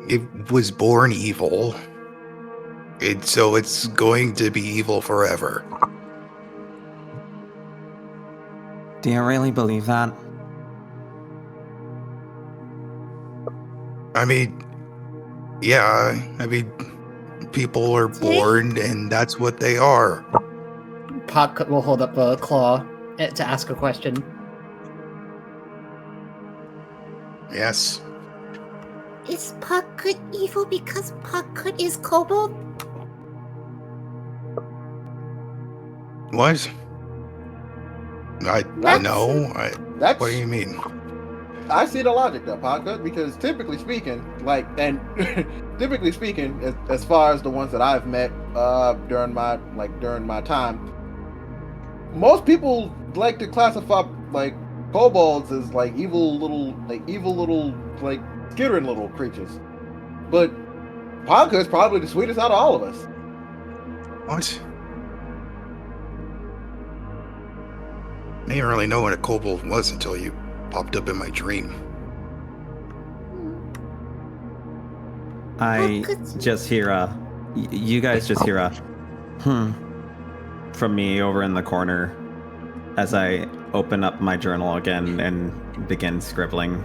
It was born evil. So it's going to be evil forever. Do you really believe that? I mean, yeah, people are born and that's what they are. Puck will hold up a claw to ask a question. Yes. Is Puckhood evil because Puckhood is kobold? What? I know. What do you mean? I see the logic though, Puckhood, because typically speaking, as far as the ones that I've met during my time, most people like to classify like kobolds as like evil little skittering little creatures. But Puckhood's probably the sweetest out of all of us. What? I didn't really know what a kobold was until you popped up in my dream. I just hear you guys just hear from me over in the corner as I open up my journal again and begin scribbling.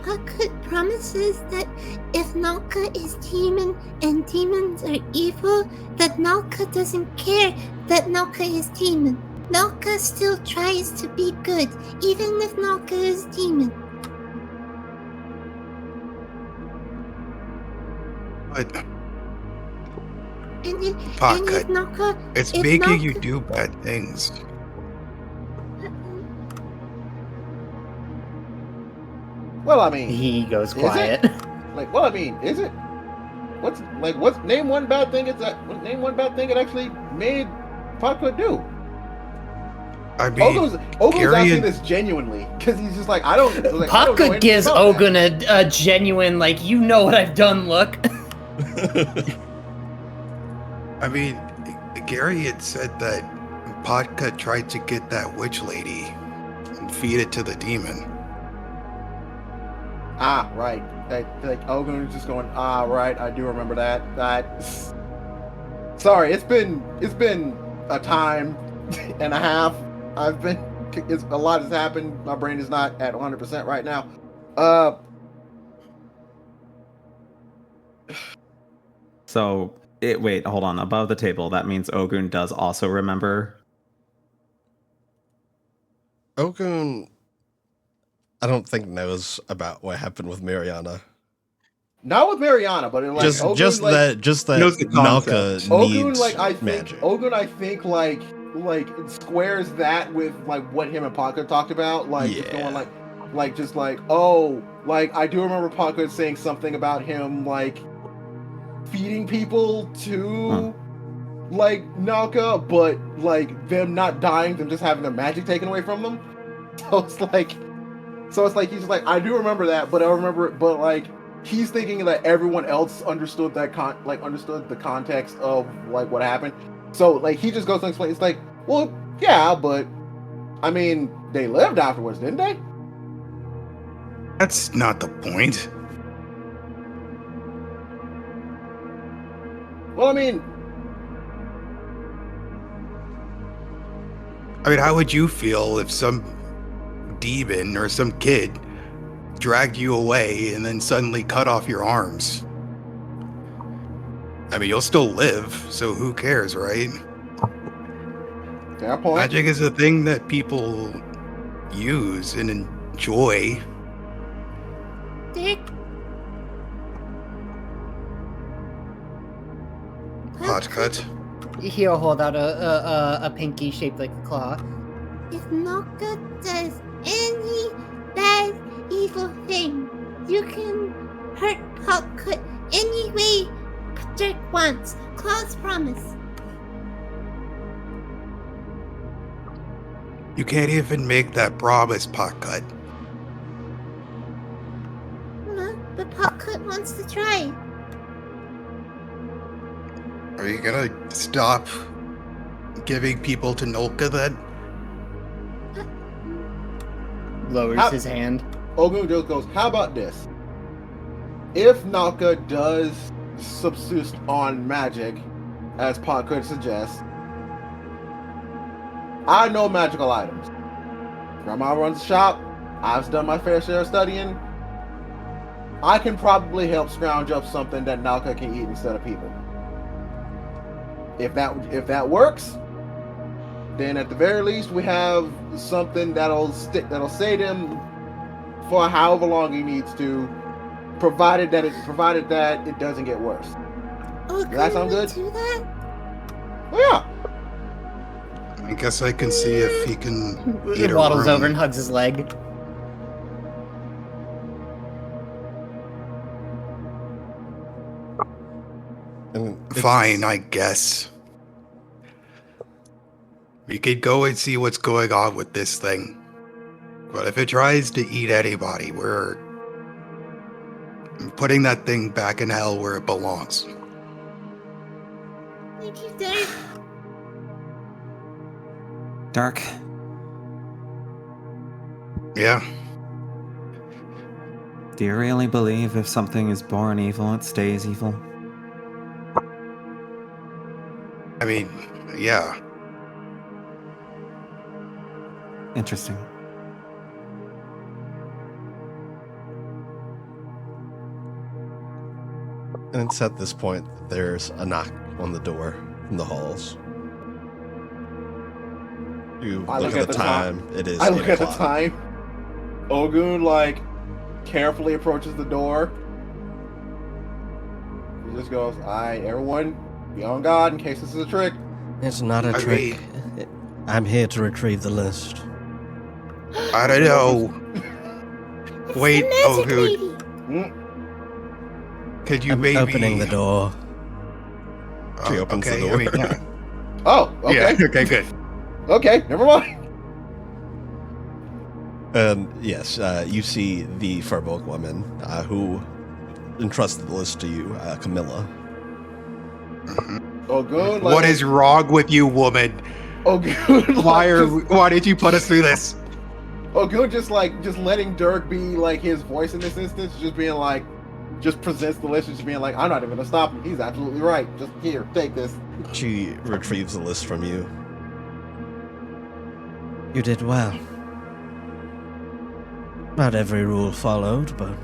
Puckhood promises that if Nalka is demon and demons are evil, that Nalka doesn't care that Nalka is demon. Nalka still tries to be good, even if Nalka is demon. But if Nalka, it's if making Nalka, you do bad things. Well, I mean, He goes is quiet. Is it? Name one bad thing it actually made Puckhood do? I mean, Ogun's asking this genuinely because he's just like, I don't know Puckhood gives about Ogun a genuine, like, you know what I've done look. I mean, Gary had said that Podka tried to get that witch lady and feed it to the demon. Ah, right. Like Ogun was just going, ah, right. I do remember that. Sorry, it's been a time and a half. A lot has happened. My brain is not at 100% right now. So, wait, hold on. Above the table, that means Ogun does also remember. Ogun, I don't think knows about what happened with Mariana. Not with Mariana, but like just Ogun, that knows the Nalka Ogun, needs magic. Ogun, I think, like squares that with like what him and Puckhood talked about, just going oh, I do remember Puckhood saying something about him feeding people to like Nalka, but like them not dying, them just having their magic taken away from them. So it's like he's just like, I do remember that, but I remember it, but like he's thinking that everyone else understood that understood the context of like what happened. So like he just goes and explains. It's like, well, yeah, but I mean, they lived afterwards, didn't they? That's not the point. Well, I mean, how would you feel if some demon or some kid dragged you away and then suddenly cut off your arms? I mean, you'll still live, so who cares, right? fair point. Magic is a thing that people use and enjoy. Dick. Hot cut. He'll hold out a pinky shaped like a claw. If Nalka does any bad, evil thing, you can hurt Hotcut any way Dirk wants. Claw's promise. You can't even make that promise, Potcut. But Hotcut wants to try. Are you gonna stop giving people to Nolka then? Lowers his hand. Ogun just goes, how about this? If Nalka does subsist on magic, as Pot could suggest, I know magical items. Grandma runs the shop. I've done my fair share of studying. I can probably help scrounge up something that Nalka can eat instead of people. If that works, then at the very least we have something that'll save him for however long he needs to, provided that it doesn't get worse. Oh, Does that sound good? Do that? Oh yeah. I guess I can see if he can He eat a waddles room. over and hugs his leg. Fine, I guess. We could go and see what's going on with this thing. But if it tries to eat anybody, we're putting that thing back in hell where it belongs. Thank you, Dirk. Dark, Yeah. do you really believe if something is born evil, it stays evil? I mean, yeah. Interesting. And it's at this point that there's a knock on the door from the halls. You I look at the time. It is. I look 8 at the o'clock. time. Ogun carefully approaches the door. He just goes, "Alright, everyone, be on guard in case this is a trick." It's not a trick. I'm here to retrieve the list. I don't know. It's Wait, the magic dude. lady. Could you I'm maybe opening the door. She Oh, opens the okay, door. I mean, yeah. Oh, okay. Yeah, okay, good. Okay, never mind. And yes, you see the Furbolg woman who entrusted the list to you, Camilla. Ogun, What is wrong with you, woman? Ogun? Why did you put us through this? Ogun just letting Dirk be his voice in this instance, just presents the list, just being like, "I'm not even gonna stop him. He's absolutely right. Just here, take this." She retrieves the list from you. You did well. Not every rule followed, but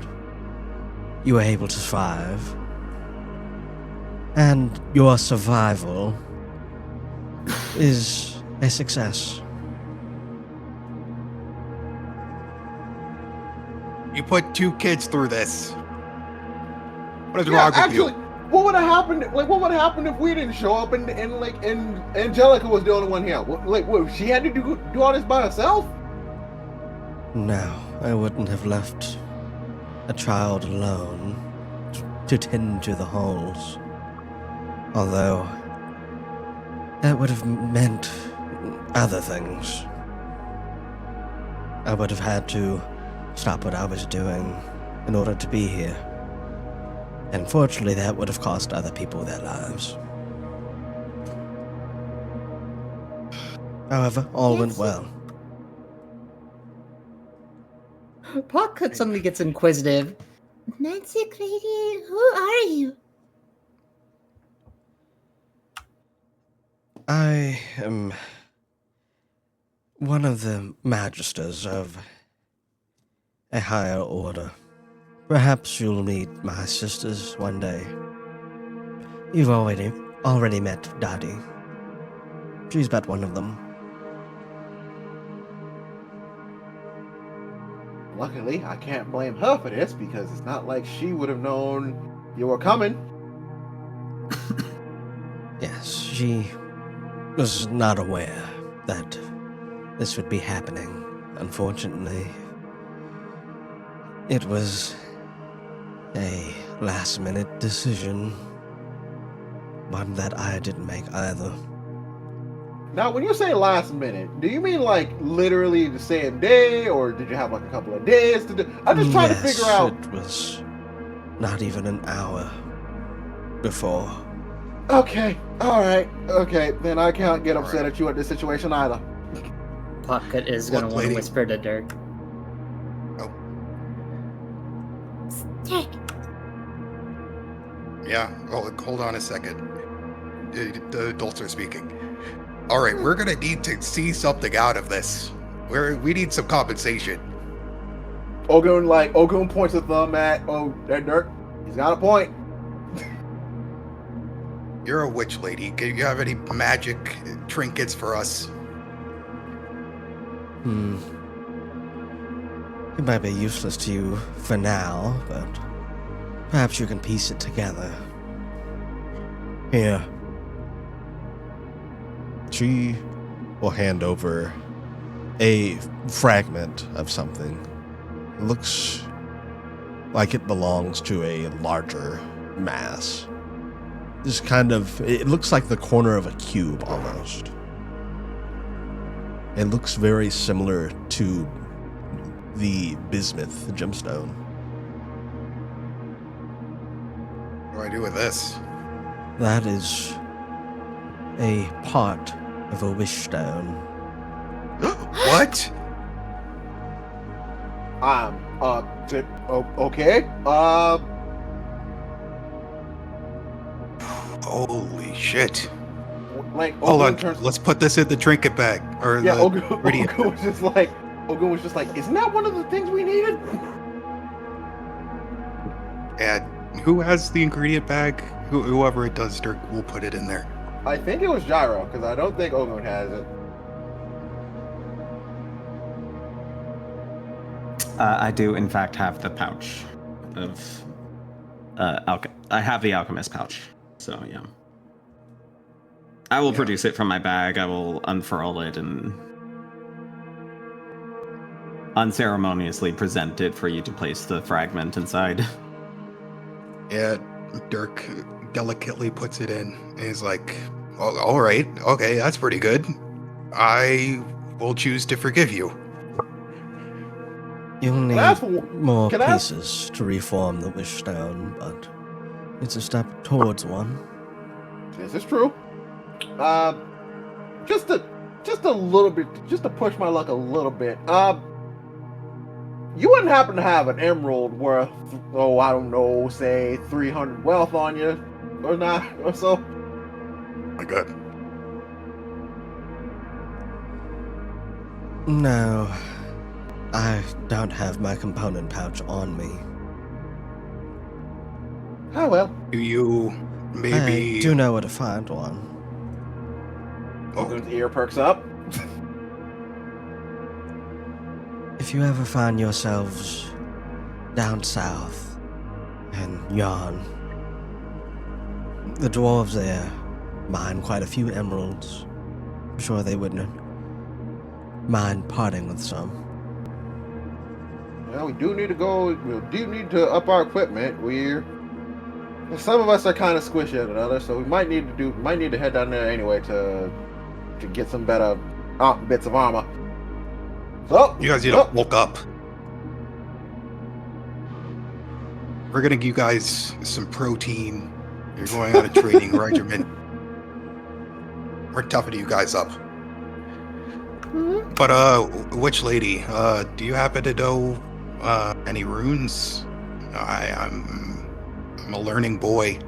you were able to survive. And your survival is a success. You put 2 kids through this. What is Yeah, wrong with actually, you? what would have happened? What would have happened if we didn't show up and Angelica was the only one here? What, she had to do all this by herself? No, I wouldn't have left a child alone to tend to the halls. Although, that would have meant other things. I would have had to stop what I was doing in order to be here. And unfortunately, that would have cost other people their lives. However, all went well. Pocket suddenly gets inquisitive. Magic lady, who are you? I am one of the magisters of a higher order. Perhaps you'll meet my sisters one day. You've already met Daddy. She's but one of them. Luckily, I can't blame her for this because it's not like she would have known you were coming. Yes, she was not aware that this would be happening, unfortunately. It was a last-minute decision, one that I didn't make either. Now, when you say last minute, do you mean like literally the same day, or did you have like a couple of days to do? I'm just trying to figure out. It was not even an hour before. Okay, all right, okay. Then I can't get upset at you at this situation either. Pocket is going to want to whisper to Dirk. Dirk. Yeah, hold on a second. The adults are speaking. All right, we're gonna need to see something out of this. We need some compensation. Ogun points a thumb at Dirk. He's got a point. You're a witch lady. Do you have any magic trinkets for us? It might be useless to you for now, but perhaps you can piece it together. Here. She will hand over a fragment of something. It looks like it belongs to a larger mass. This it looks like the corner of a cube almost. It looks very similar to the bismuth gemstone. What do I do with this? That is a part of a wish stone. What? Okay. Holy shit. Hold on. Let's put this in the trinket bag. Ogun was just like, isn't that one of the things we needed? And who has the ingredient bag? Whoever it does, Dirk will put it in there. I think it was Gyro, because I don't think Ogun has it. I do, in fact, have the pouch of... I have the alchemist pouch, so yeah. I will produce it from my bag. I will unfurl it and unceremoniously present it for you to place the fragment inside. Yeah, Dirk delicately puts it in. And he's like, well, all right, okay, that's pretty good. I will choose to forgive you. You'll need more pieces to reform the wish stone, but it's a step towards one. This is true. Just a little bit, just to push my luck a little bit. You wouldn't happen to have an emerald worth, I don't know, say 300 wealth on you, or not, or so? My God. No, I don't have my component pouch on me. Oh well. Do you maybe... I do know where to find one. Ogun's ear perks up. If you ever find yourselves down south and Yarn, the dwarves there mine quite a few emeralds. I'm sure they wouldn't mind parting with some. Well, we do need to go. We do need to up our equipment. We're Some of us are kind of squishier than others, so we might need to head down there anyway to get some better bits of armor. So You guys need to woke up. We're gonna give you guys some protein. You're going on a training regimen. We're toughening you guys up. But witch lady, do you happen to know any runes? I'm a learning boy.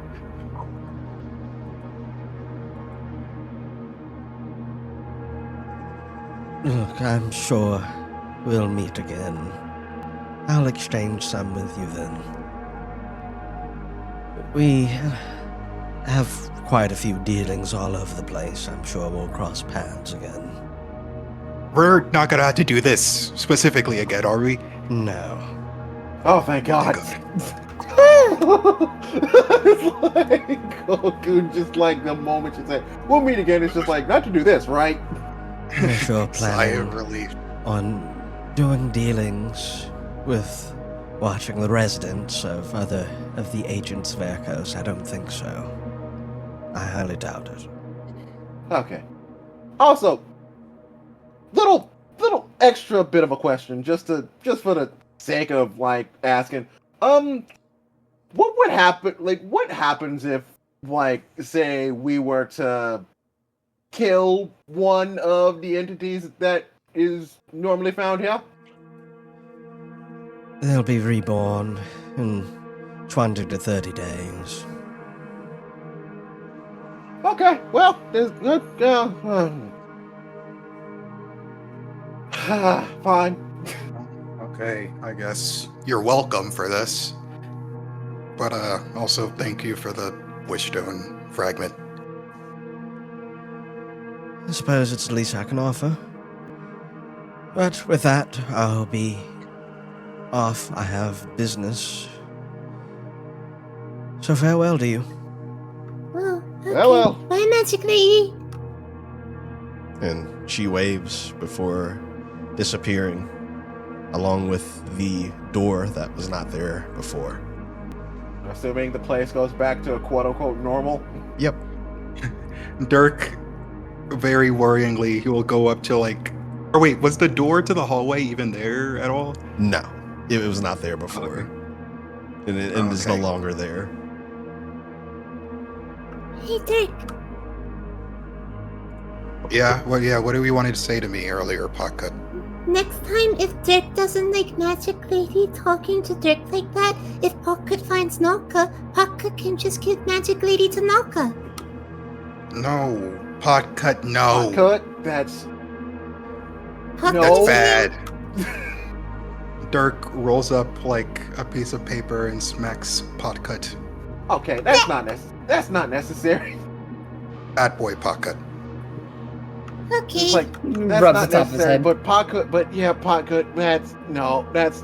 Look, I'm sure we'll meet again. I'll exchange some with you then. We have quite a few dealings all over the place. I'm sure we'll cross paths again. We're not gonna have to do this specifically again, are we? No. Oh, thank God. It's like, oh, dude, just like the moment you say, we'll meet again, it's just like, not to do this, right? We're sure Sigh of planning relief. on doing dealings with watching the residents of the agents of Aircoast. I don't think so. I highly doubt it. Okay. Also, little extra bit of a question, just for the sake of like asking. What would happen? Like, what happens if, like, say we were to kill one of the entities that is normally found here? They'll be reborn in 20 to 30 days. Okay. Well, there's fine. Okay, I guess you're welcome for this. But also thank you for the Wishstone fragment. I suppose it's the least I can offer. But with that, I'll be off. I have business. So farewell to you. Oh, okay. Well. Bye, magic lady. And she waves before disappearing, along with the door that was not there before. Assuming the place goes back to a quote-unquote normal. Yep. Dirk, very worryingly, he will go up to like... Or wait, was the door to the hallway even there at all? No, it was not there before. And it is no Okay. longer there. Hey, Dirk. Yeah, what do we wanted to say to me earlier, Pocket? Next time, if Dirk doesn't like Magic Lady talking to Dirk like that, if Pocket finds Nalka, Pocket can just give Magic Lady to Nalka. No, Pocket, no. Cut. That's Pocket No. That's bad. Dirk rolls up like a piece of paper and smacks Potcut. okay. That's not necessary. Bad boy, Pocket. Okay. It's like that's Rubs not the top of his necessary. head. But Potcut. But yeah, Potcut. That's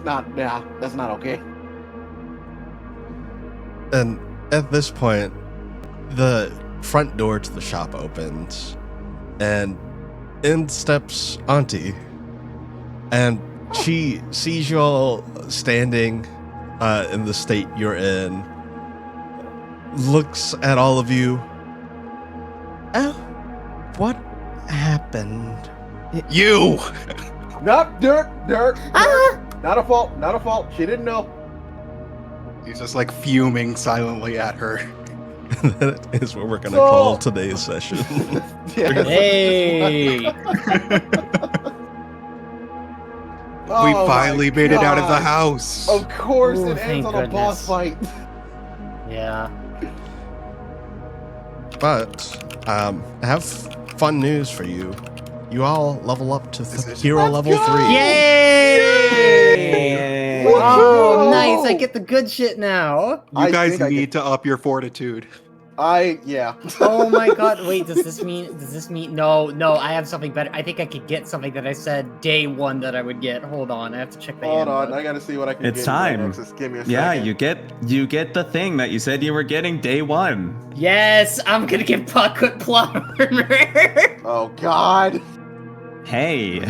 not. Yeah, that's not okay. And at this point, the front door to the shop opens, and in steps Auntie, and she sees you all standing in the state you're in, looks at all of you. Oh, what happened? You! Not Dirk. Ah! Not a fault. She didn't know. He's just like fuming silently at her. That is what we're gonna So- call today's session. Yes. Hey! Oh We my finally made it out of the God. house. Of course, Ooh, it ends thank on a boss fight. Yeah. But I have fun news for you. You all level up to Is it- hero Let's level go! 3. Yay! Let's Oh, go! nice! I get the good shit now. You I guys think I need to up your fortitude. Yeah. Oh my god! Wait, does this mean? No, I have something better. I think I could get something that I said day one that I would get. Hold on, I have to check the Hold on, handbook. I gotta see what I can It's get. in Grey time. Nexus. Give me a Yeah, second. you get the thing that you said you were getting day one. Yes, I'm gonna get Pocket plot armor. Oh God. Hey,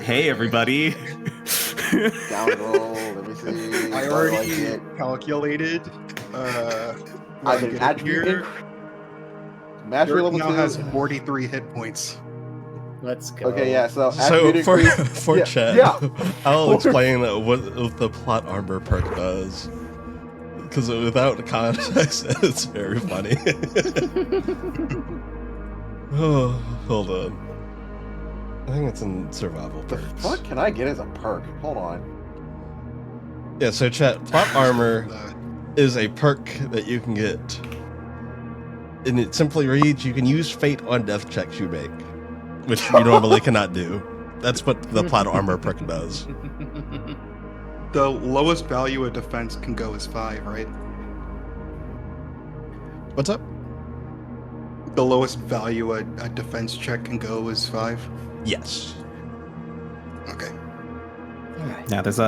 everybody. Down roll. Let me see. I What do already get? calculated I get an attribute Here, increase. Mastery Dirk level now 2. has 43 hit points. Let's go. Okay, yeah. So So attribute for increase. for yeah, chat, yeah. I'll explain what the plot armor perk does. Because without context, it's very funny. Oh, hold on. I think it's in survival The perks. fuck can I get as a perk? Hold on. Yeah, so chat, plot armor is a perk that you can get. And it simply reads, you can use fate on death checks you make, which you normally cannot do. That's what the plot armor perk does. The lowest value of defense can go is 5, right? What's up? The lowest value a defense check can go is 5. Yes. Okay. Yeah, there's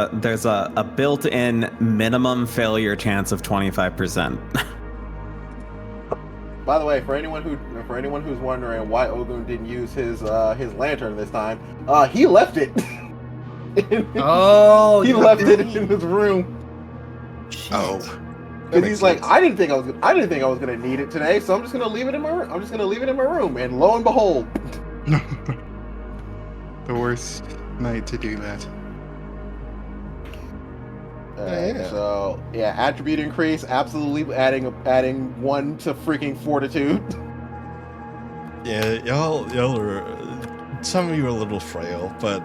a built-in minimum failure chance of 25%. By the way, for anyone who's wondering why Ogun didn't use his lantern this time, he left it. Oh, he you're left it right. in his room. Oh. Because he's like, I didn't think I was gonna need it today, so I'm just gonna leave it in my room. And lo and behold, The worst night to do that. Yeah. So yeah, attribute increase, absolutely adding 1 to freaking fortitude. Yeah, y'all are, some of you are a little frail, but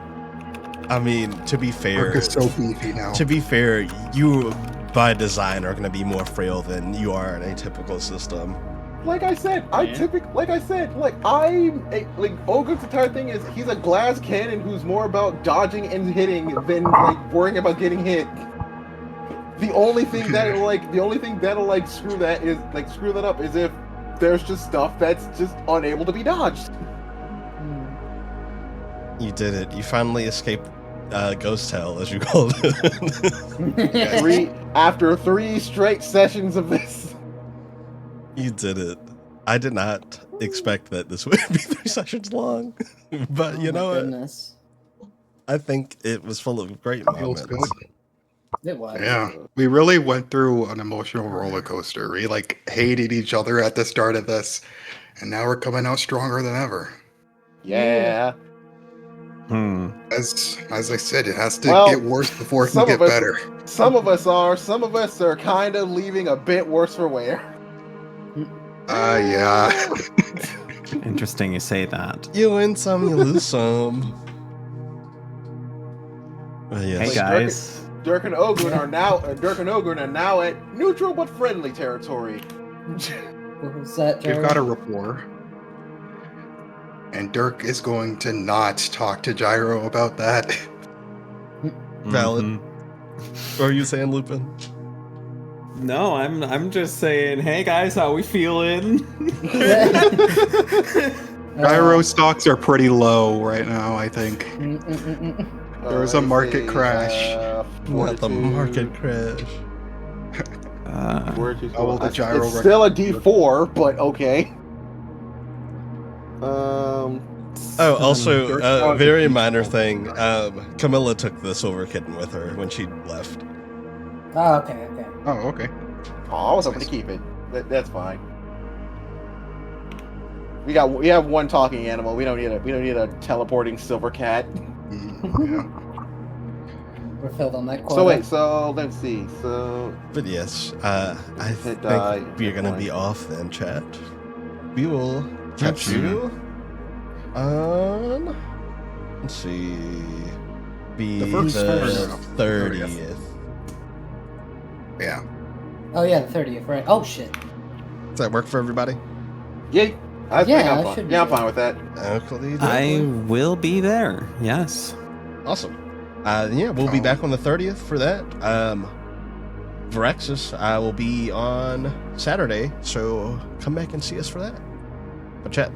I mean, to be fair, Dirk is so beefy now. to be fair, you by design are going to be more frail than you are in a typical system. Like I said, Ogun's entire thing is he's a glass cannon who's more about dodging and hitting than like worrying about getting hit. The only thing that'll screw that up is if there's just stuff that's just unable to be dodged. You did it. You finally escaped Ghost Hell, as you called it. After 3 straight sessions of this. You did it. I did not expect that this would be 3 sessions long, but you know what? Goodness. I think it was full of great Feels moments. good. It was. Yeah, we really went through an emotional roller coaster. We like hated each other at the start of this, and now we're coming out stronger than ever. Yeah. As I said, it has to Well, get worse before it can some get of us- better. Some of us are kind of leaving a bit worse for wear. Yeah. Interesting you say that. You win some, you lose some. Yes. Hey guys. Dirk and Ogun are now at neutral but friendly territory. What was that, We've Jared? got a rapport. And Dirk is going to not talk to Gyro about that. Valid. Mhm. What are you saying, Lupin? No, I'm just saying, hey guys, how we feeling? Gyro stocks are pretty low right now, I think. There was a market crash. Not the market crash. How will the gyro It's still a D4, but okay. Oh, also, very minor thing. Camilla took the silver kitten with her when she left. Oh, okay. Oh, okay. Oh, I was hoping to keep it. That's fine. We have one talking animal. We don't need a teleporting silver cat. Yeah. We're filled on that quota. So wait, so let's see. So But yes, I Hit think die, we're hit gonna point. be off then, chat. We will catch you on. Let's see. Be The first the one. 30th. Yeah. Oh yeah, the 30th, right? Oh shit. Does that work for everybody? yeah, I think Yeah, I'm I fine. should be Yeah, I'm good. fine with that. Okay, I will be there. Yes. awesome. Yeah, we'll be back on the 30th for that. Virexis, I will be on Saturday, so come back and see us for that. But chat,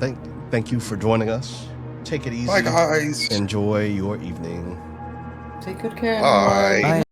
thank you for joining us. Take it easy. Bye, guys. Enjoy your evening. Take good care. Bye. everyone. Bye.